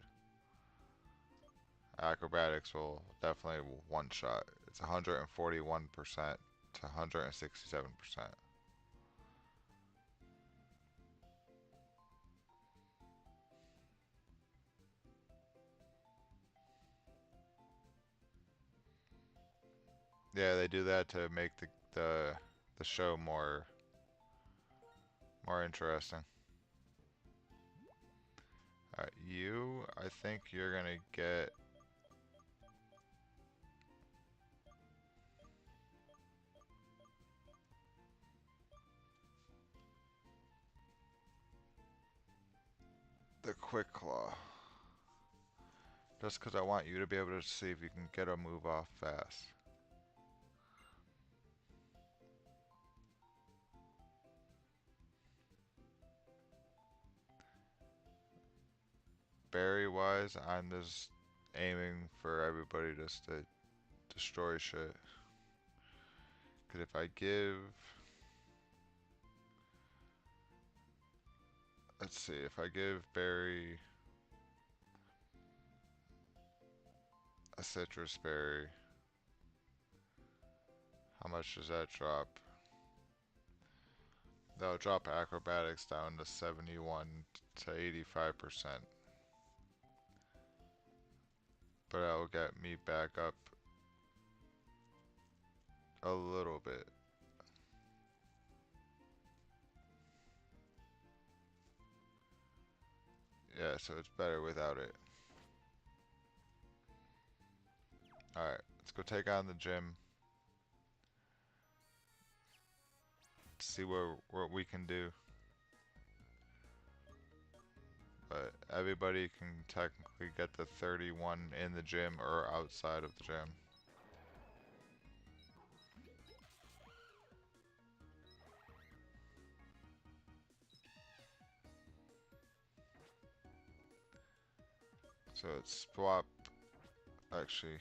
Acrobatics will definitely one shot. It's 141% to 167%. Yeah, they do that to make the show more interesting. You, I think you're gonna get the Quick Claw. Just because I want you to be able to see if you can get a move off fast. Berry wise, I'm just aiming for everybody just to destroy shit. Because if I give let's see, if I give Barry a citrus berry, how much does that drop? That'll drop acrobatics down to 71 to 85%. But that'll get me back up a little bit. Yeah, so it's better without it. Alright, let's go take on the gym. See what we can do. But everybody can technically get the 31 in the gym or outside of the gym. So let's swap. Actually,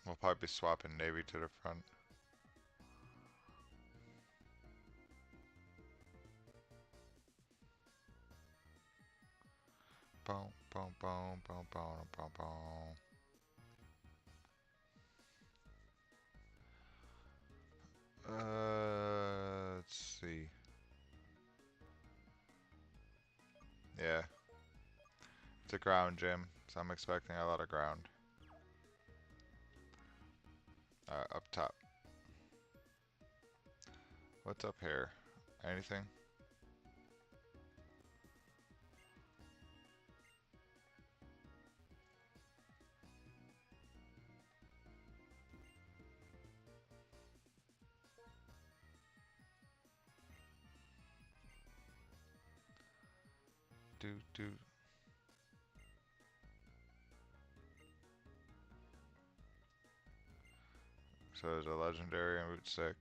we'll probably be swapping Navy to the front. Boom, boom, boom, boom, boom, boom, boom. Let's see. Yeah. It's a ground gym, so I'm expecting a lot of ground. Up top. What's up here? Anything? Do, do. So there's a legendary in Route 6.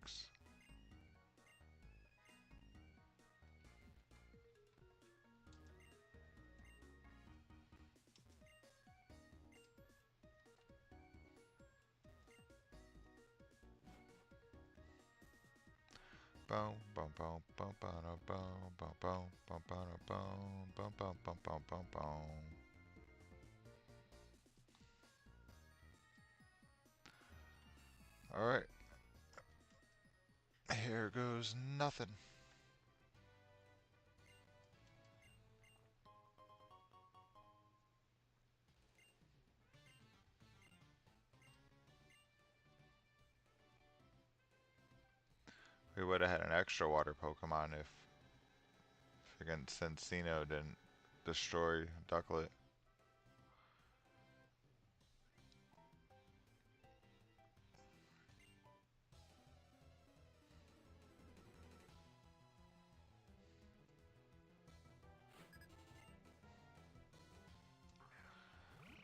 Boom, boom, boom, boom, boom, boom, boom, boom, boom, boom, boom, boom, boom, boom, boom, boom, boom. All right. Here goes nothing. We would have had an extra water Pokemon if freaking Cincino didn't destroy Ducklet.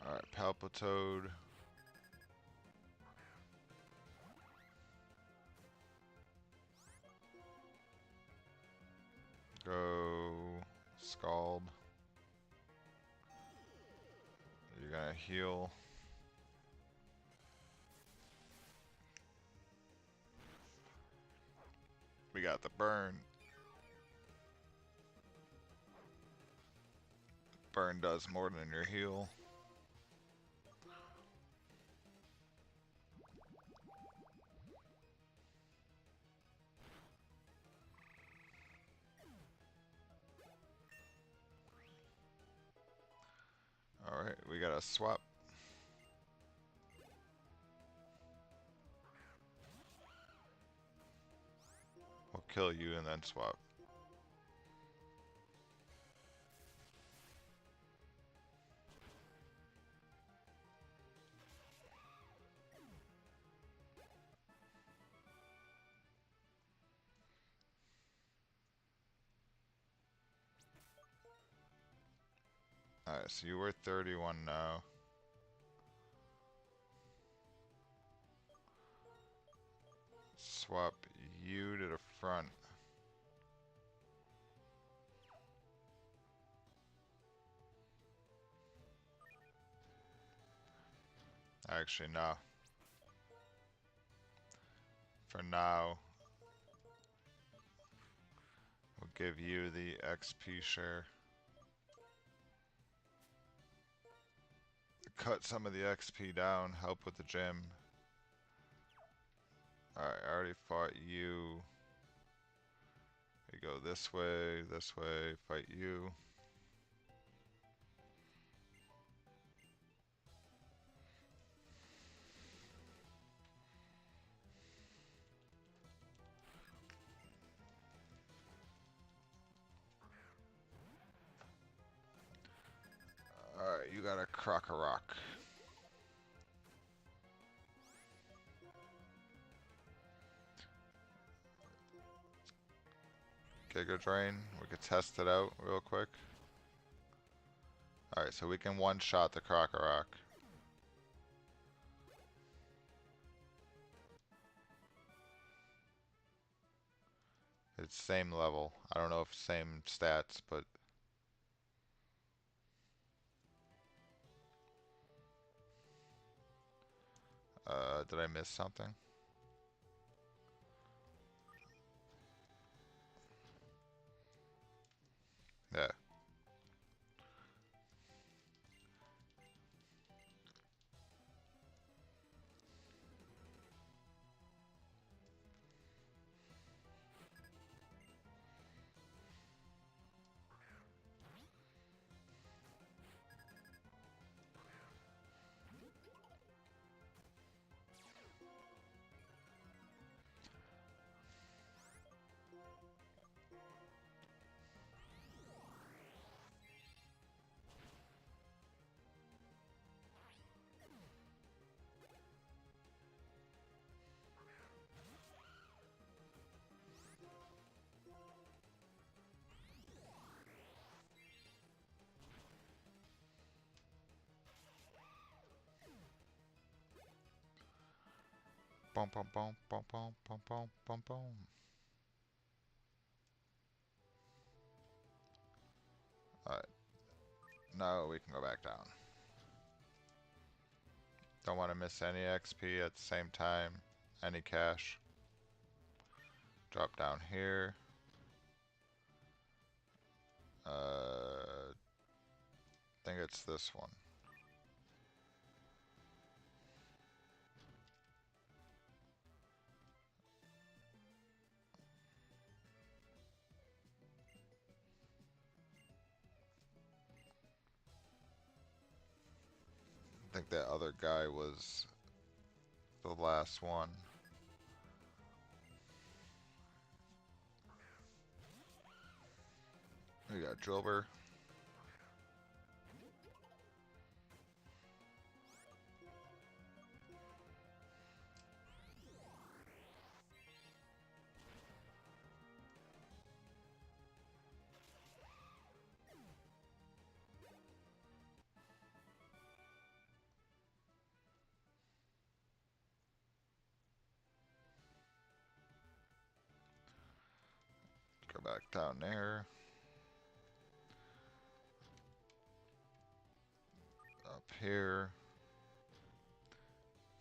Alright, Palpitoad. Go Scald. You're gonna heal. We got the burn. Burn does more than your heal. Alright, we got a swap. We'll kill you and then swap. Alright, so you were 31 now. Swap you to the front. Actually, no. For now, we'll give you the XP share. Cut some of the XP down, help with the gym. Alright, I already fought you. We go this way, fight you. Alright, you got a Croc-a-Rock. Giga Drain, we could test it out real quick. Alright, so we can one-shot the Croc-a-Rock. It's same level. I don't know if same stats, but... did I miss something? Yeah. Boom, boom, boom, boom, boom, boom, boom, boom, boom. Alright. Now we can go back down. Don't want to miss any XP at the same time. Any cash. Drop down here. I think it's this one. I think that other guy was the last one. We got Drilber. Go back down there. Up here.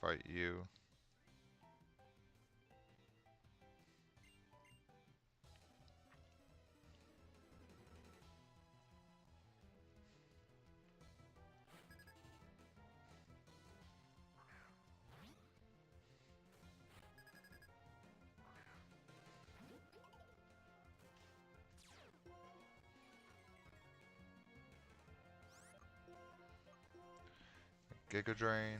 Fight you. Giga Drain.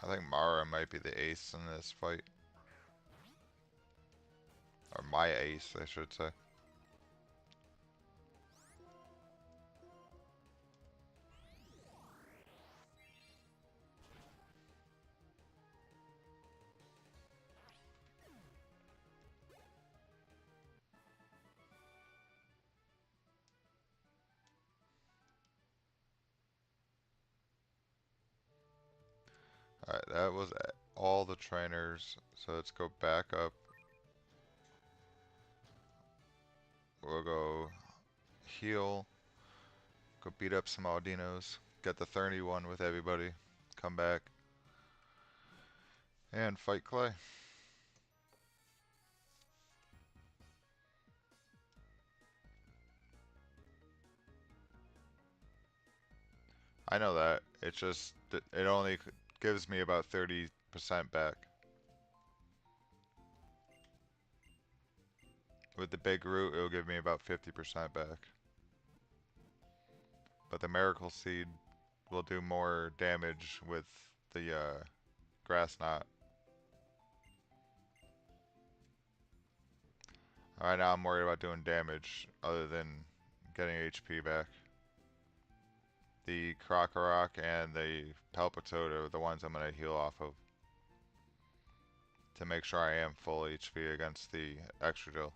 I think Mara might be the ace in this fight. Or my ace, I should say. Alright, that was all the trainers. So let's go back up. We'll go heal. Go beat up some Aldinos. Get the 31 with everybody. Come back. And fight Clay. I know that. It just, it only gives me about 30% back. With the big root, it'll give me about 50% back. But the Miracle Seed will do more damage with the Grass Knot. Right now I'm worried about doing damage other than getting HP back. The Krokorok and the Palpitoad are the ones I'm going to heal off of. To make sure I am full HP against the Excadrill.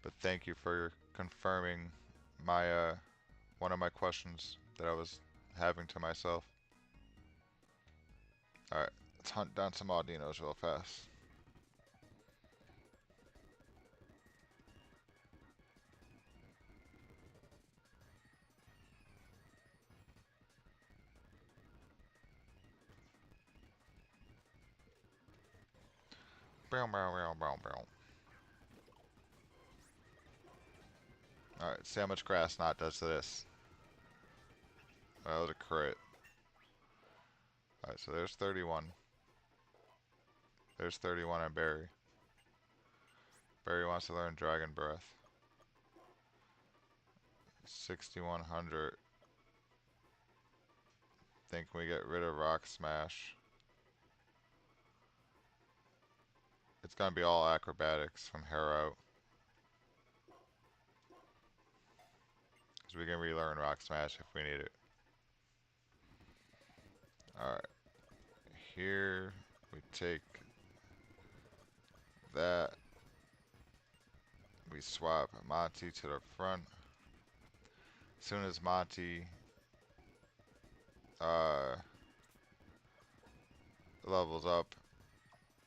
But thank you for confirming my one of my questions that I was having to myself. Alright, let's hunt down some Audinos real fast. Bow, bow, bow, bow, bow. Alright, see how much Grass Knot does to this. That was a crit. Alright, so there's 31. There's 31 on Barry. Barry wants to learn Dragon Breath. 6,100. Think we get rid of Rock Smash. It's gonna be all acrobatics from here out. Because we can relearn Rock Smash if we need it. Alright. Here we take that. We swap Monty to the front. As soon as Monty levels up,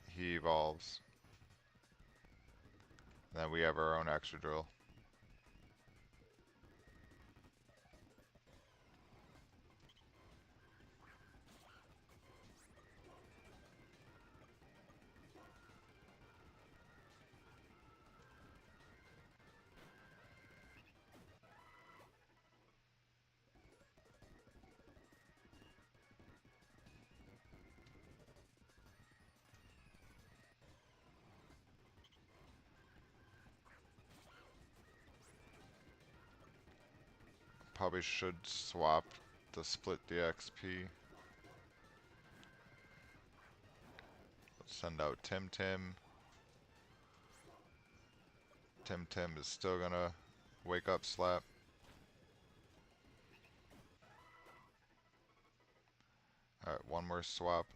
he evolves. Then we have our own Excadrill. Probably should swap to split the XP. Let's send out Tim Tim. Tim Tim is still gonna wake up slap. Alright, one more swap.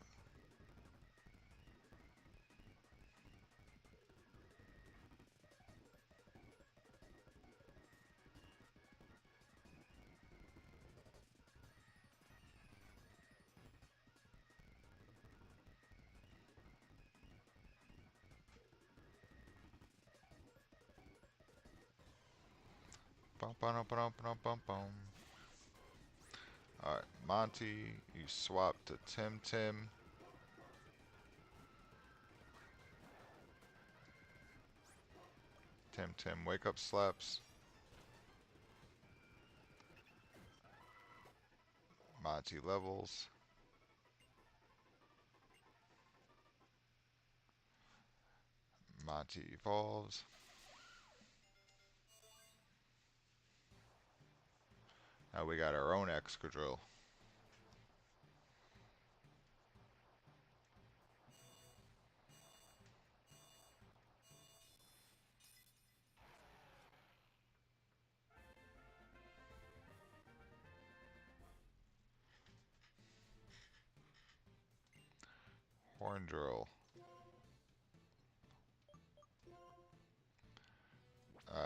Bum, bum, bum, bum, bum, bum. Alright, Monty, you swap to Tim Tim. Tim Tim wake up slaps. Monty levels. Monty evolves. Now we got our own Excadrill. Horn Drill.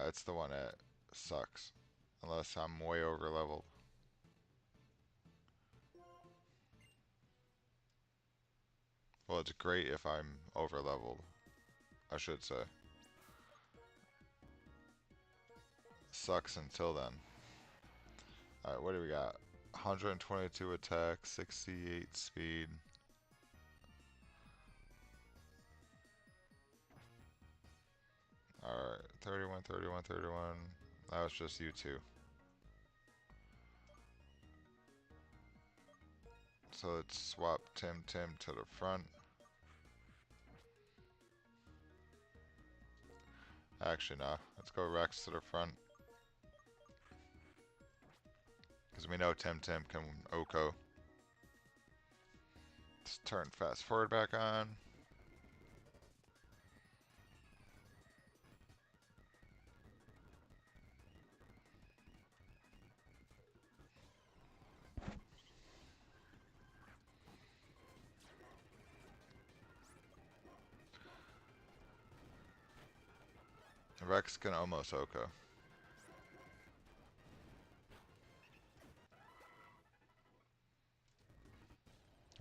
It's the one that sucks. Unless I'm way over leveled. Well, it's great if I'm over leveled, I should say. Sucks until then. Alright, what do we got? 122 attack, 68 speed. Alright, 31, 31, 31. That was just you two. So let's swap Tim Tim to the front. Actually, no. Let's go Rex to the front. Because we know Tim Tim can Oko. Let's turn fast forward back on. Rex can almost Oko.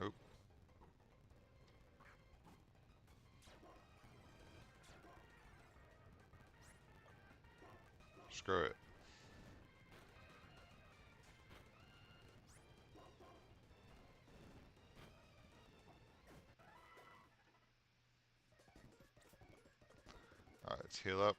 Oop. Screw it. Alright, let's heal up.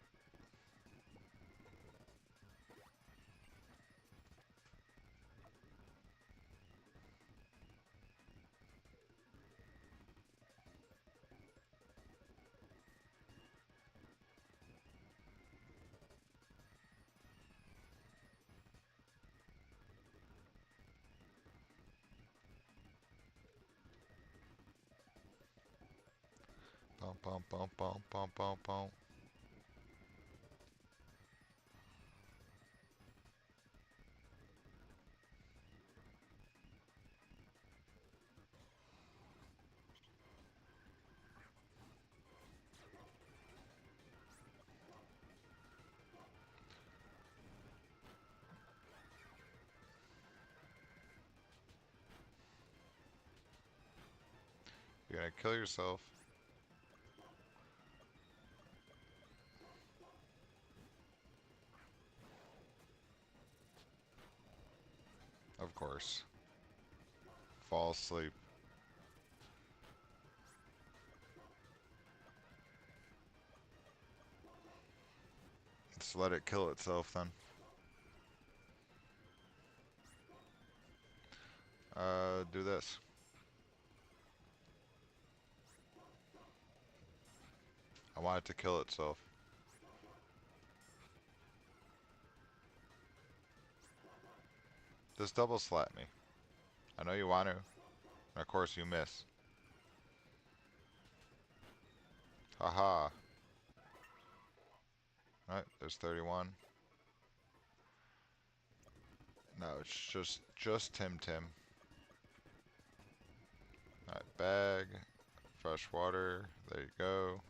Bum bum bum bum bum bum bum. You're gonna kill yourself. Of course. Fall asleep. Just let it kill itself then. Do this. I want it to kill itself. Just double slap me. I know you want to. And of course you miss. Haha. Alright, there's 31. No, it's just Tim Tim. Alright, bag. Fresh water. There you go.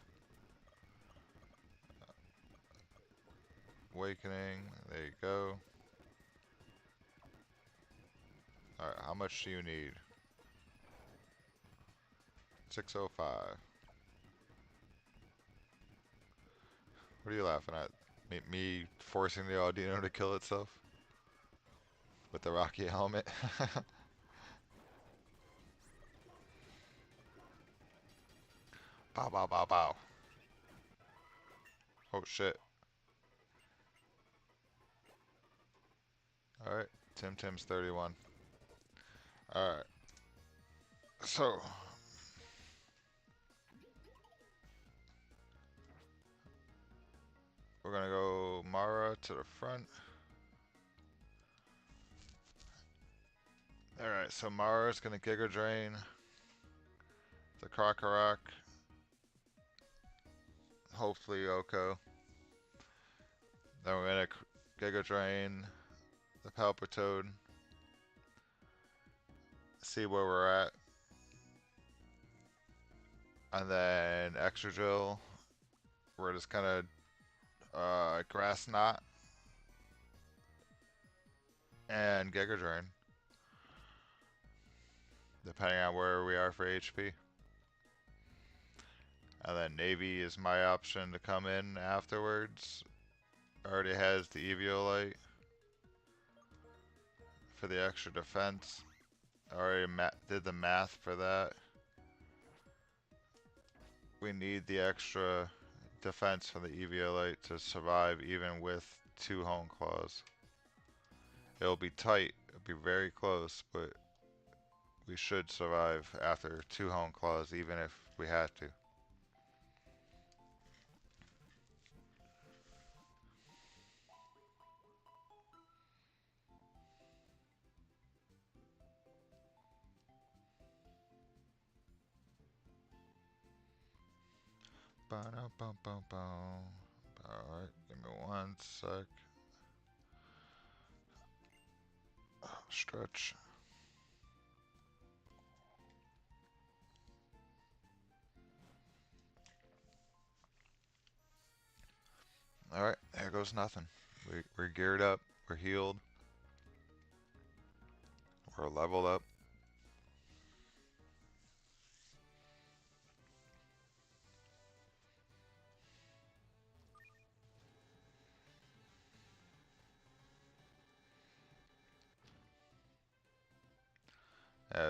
Awakening. There you go. Alright, how much do you need? 605. What are you laughing at? Me forcing the Audino to kill itself? With the Rocky helmet? Bow bow bow bow. Oh shit. Alright, Tim Tim's 31. Alright. So we're gonna go Mara to the front. Alright, so Mara's gonna Giga Drain the Krokorok. Hopefully Oko. Then we're gonna Giga Drain the Palpitoad. See where we're at. And then Extra Drill. We're just kind of Grass Knot and Giga Drain, depending on where we are for HP. And then Navy is my option to come in afterwards. Already has the Eviolite for the extra defense. Already did the math for that. We need the extra defense from the Eviolite to survive even with 2 Hone Claws. It'll be tight, it'll be very close, but we should survive after 2 Hone Claws even if we had to. Alright, give me 1 sec. Stretch. Alright, there goes nothing. We're geared up, we're healed, we're leveled up.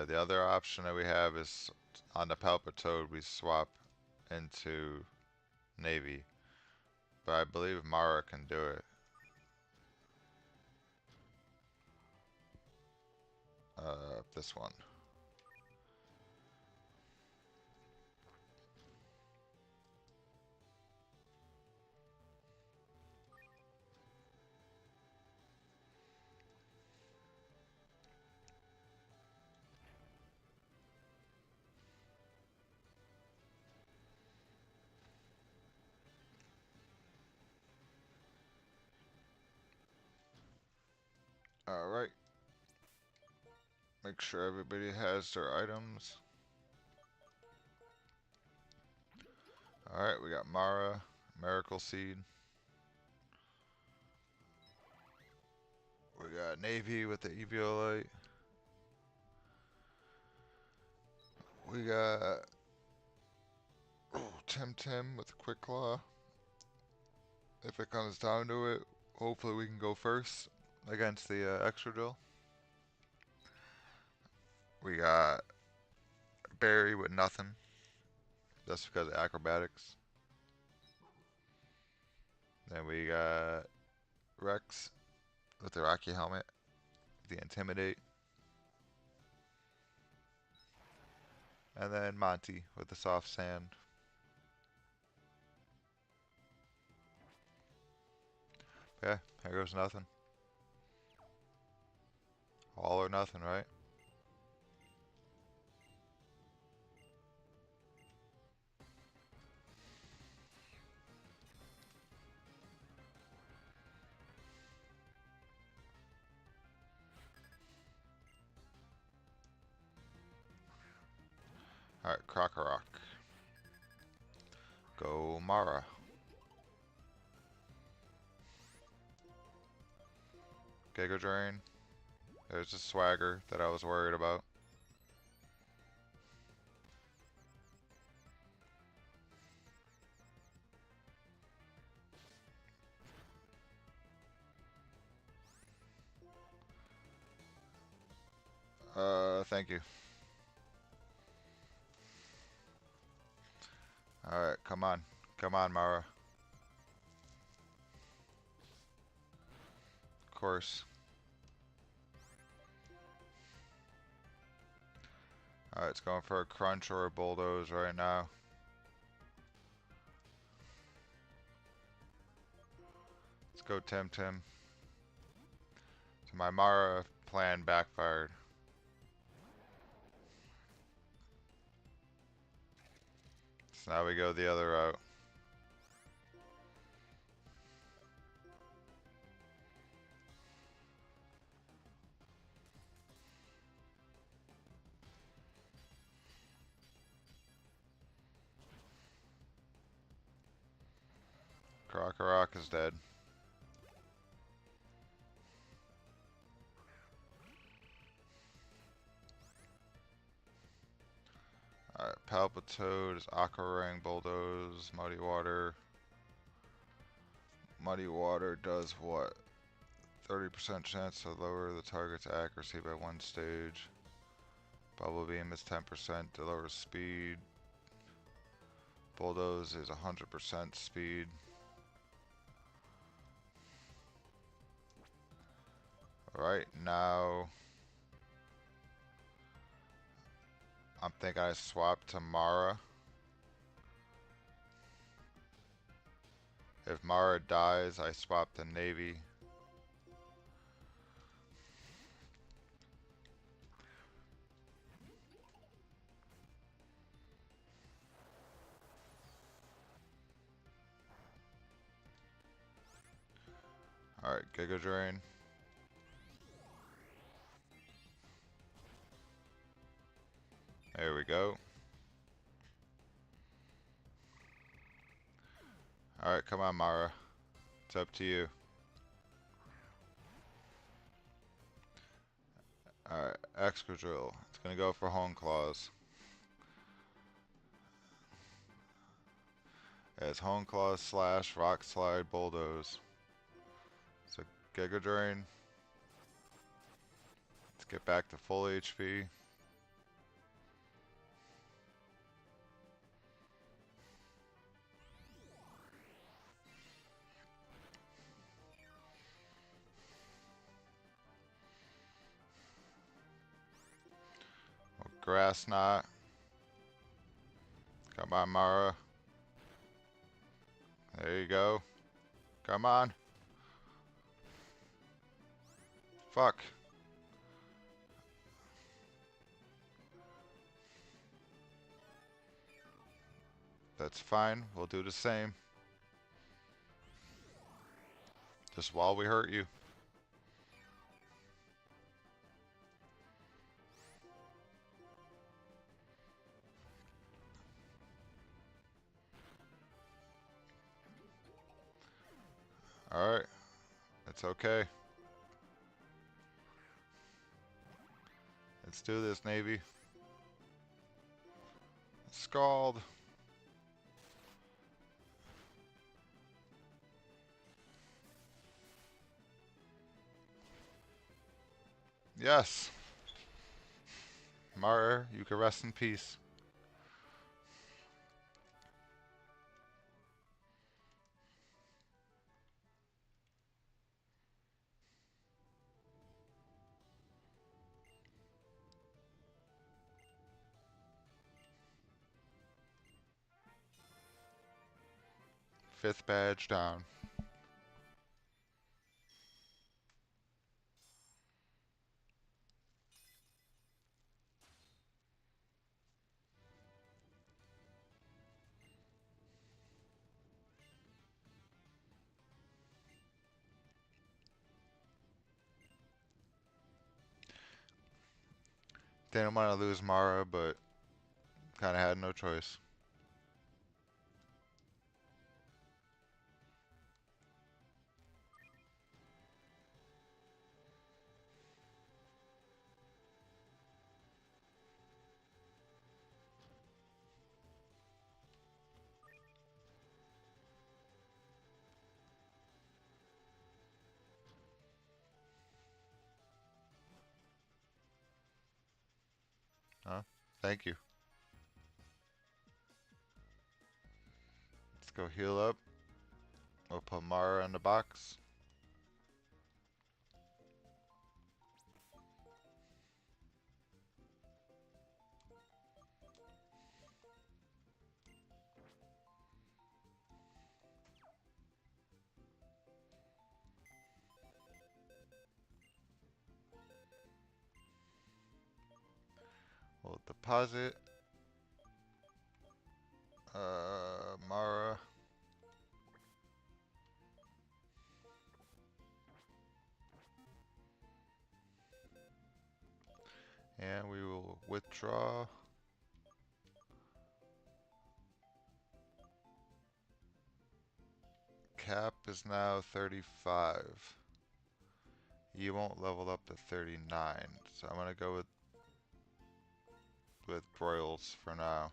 The other option that we have is on the Palpitoad we swap into Navy. But I believe Mara can do it. This one. Alright. Make sure everybody has their items. Alright, we got Mara, Miracle Seed. We got Navy with the Eviolite. We got Tim with the Quick Claw. If it comes down to it, hopefully we can go first against the extra drill. We got Barry with nothing. That's because of acrobatics. Then we got Rex with the Rocky Helmet, the Intimidate. And then Monty with the Soft Sand. Yeah, here goes nothing. All or nothing, right? Alright, Krokorok. Go Mara. Giga Drain. There's a Swagger that I was worried about. Thank you. Alright, come on. Come on, Mara. Of course. Alright, it's going for a Crunch or a Bulldoze right now. Let's go Tim. So my Mara plan backfired. So now we go the other route. Kakarot is dead. Alright, Palpitoad, Aquarang, Bulldoze, Muddy Water. Muddy Water does what? 30% chance to lower the target's accuracy by 1 stage. Bubble Beam is 10% to lower speed. Bulldoze is 100% speed. Alright, now I'm thinking I swap to Mara. If Mara dies, I swap to Navy. Alright, Giga Drain. There we go. Alright, come on, Mara. It's up to you. Alright, Excadrill. It's gonna go for Hone Claws. It's Hone Claws slash Rock Slide Bulldoze. So Giga Drain. Let's get back to full HP. Grass Knot. Come on, Mara. There you go. Come on. Fuck. That's fine. We'll do the same. Just while we hurt you. Alright. It's okay. Let's do this, Navy. Scald. Yes. Mara, you can rest in peace. Fifth badge down. Didn't want to lose Mara, but kind of had no choice. Huh? Thank you. Let's go heal up. We'll put Mara in the box. We'll deposit Mara. And we will withdraw. cap is now 35. You won't level up to 39, so I'm gonna go with broils for now.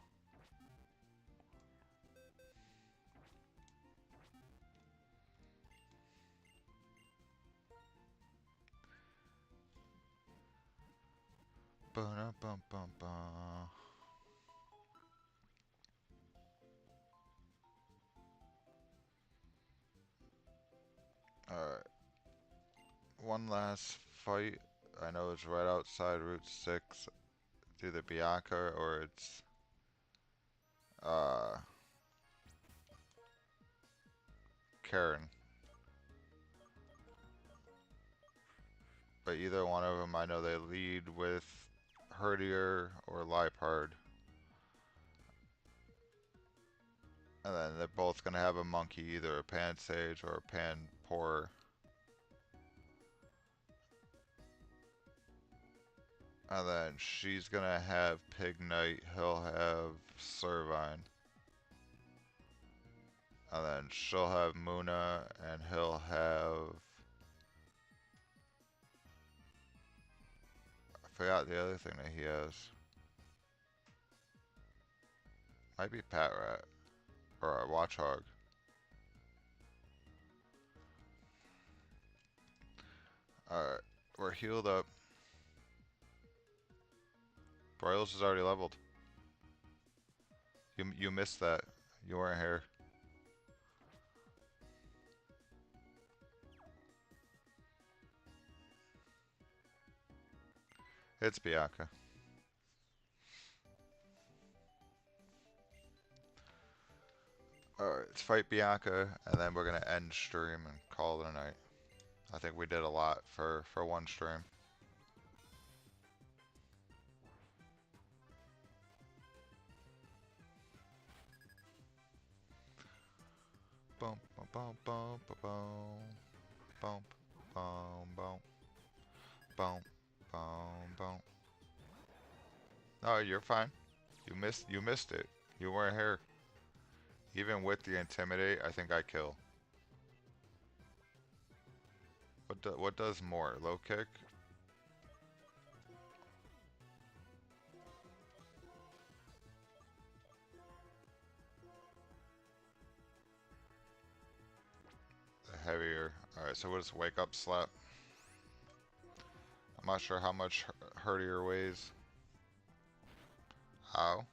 Ba-da-bum-bum-bum. Alright. One last fight. I know it's right outside Route 6. It's either Bianca or it's uh Karen. But either one of them, I know they lead with Herdier or Lipard. And then they're both gonna have a monkey, either a Pan Sage or a Pan Poor. And then she's gonna have Pig Knight, he'll have Servine. And then she'll have Muna, and he'll have... I forgot the other thing that he has. Might be Pat Rat. Or a Watchhog. Alright, we're healed up. Broyles is already leveled. You missed that. You weren't here. It's Bianca. Alright, let's fight Bianca, and then we're gonna end stream and call it a night. I think we did a lot for one stream. Bump, bump, bump, bump, bump, bump, bump, bump, bump, bump, bump. No, you're fine. You missed it. You weren't here. Even with the intimidate, I think I kill. What does more? Low kick? The heavier. Alright, so what is wake up slap? I'm not sure how much Herdier weighs. How?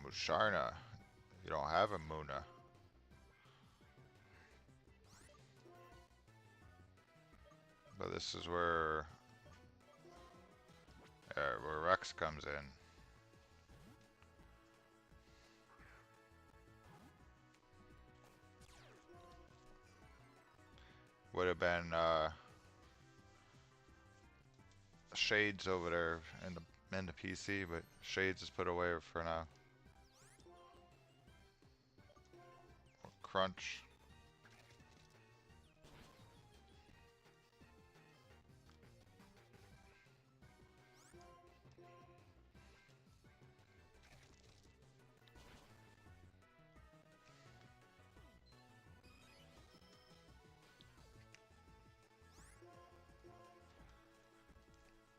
Musharna. You don't have a Muna. But this is where Rex comes in. Would have been Shades over there in the PC, but Shades is put away for now. Crunch.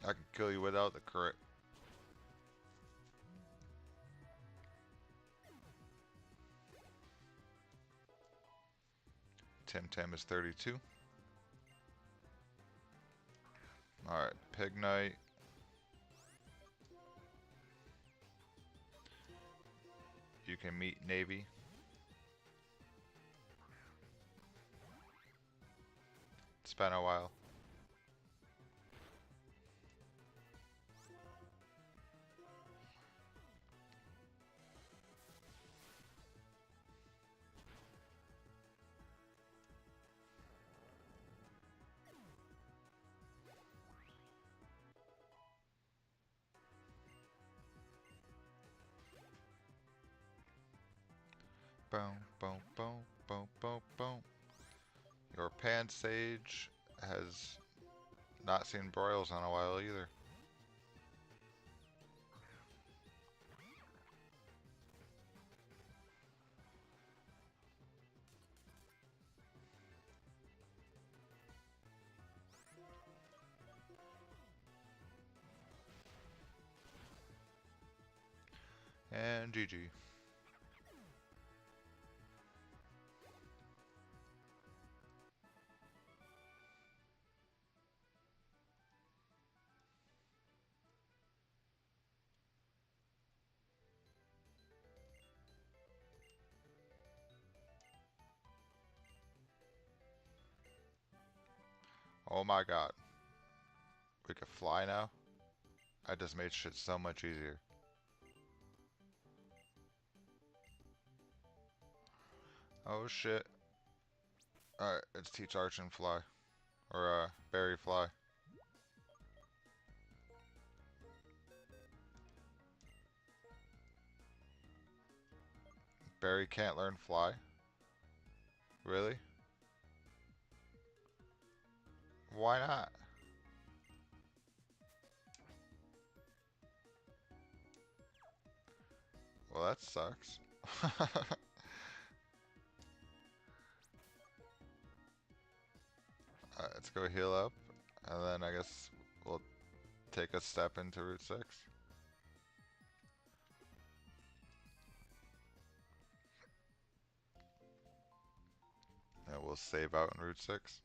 I can kill you without the crit. Tim is 32. Alright, Pig Knight. You can meet Navy. It's been a while. Boom, boom, boom, boom, boom, boom. Your Pan Sage has not seen broils in a while either. And GG. Oh my god. We can fly now? I just made shit so much easier. Oh shit. Alright, let's teach Arch and fly. Or, Barry fly. Barry can't learn fly? Really? Why not? Well, that sucks. Let's go heal up, and then I guess we'll take a step into Route 6. And we'll save out in Route 6.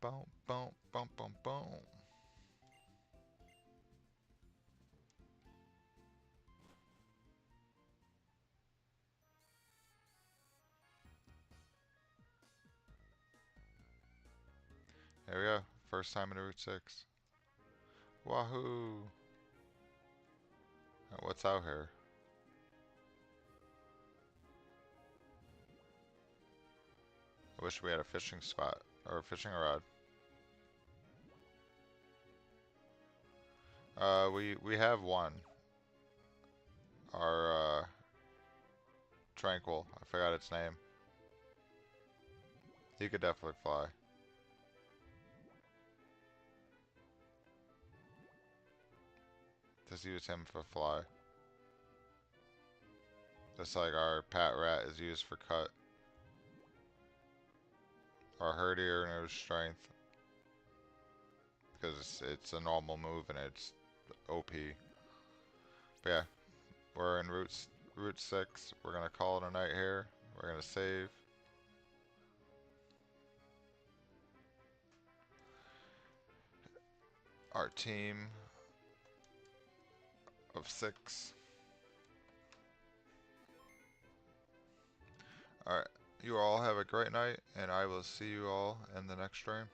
Boom, boom, boom, boom, boom. There we go. First time in Route 6. Wahoo! What's out here? I wish we had a fishing spot or a fishing rod. We have one. Our Tranquil. I forgot its name. He could definitely fly. Just use him for fly. Just like our Pat Rat is used for cut. Our Herdier knows strength. Because it's a normal move and it's OP. But yeah, we're in Route 6. We're gonna call it a night here. We're gonna save. Our team of 6. Alright, you all have a great night, and I will see you all in the next stream.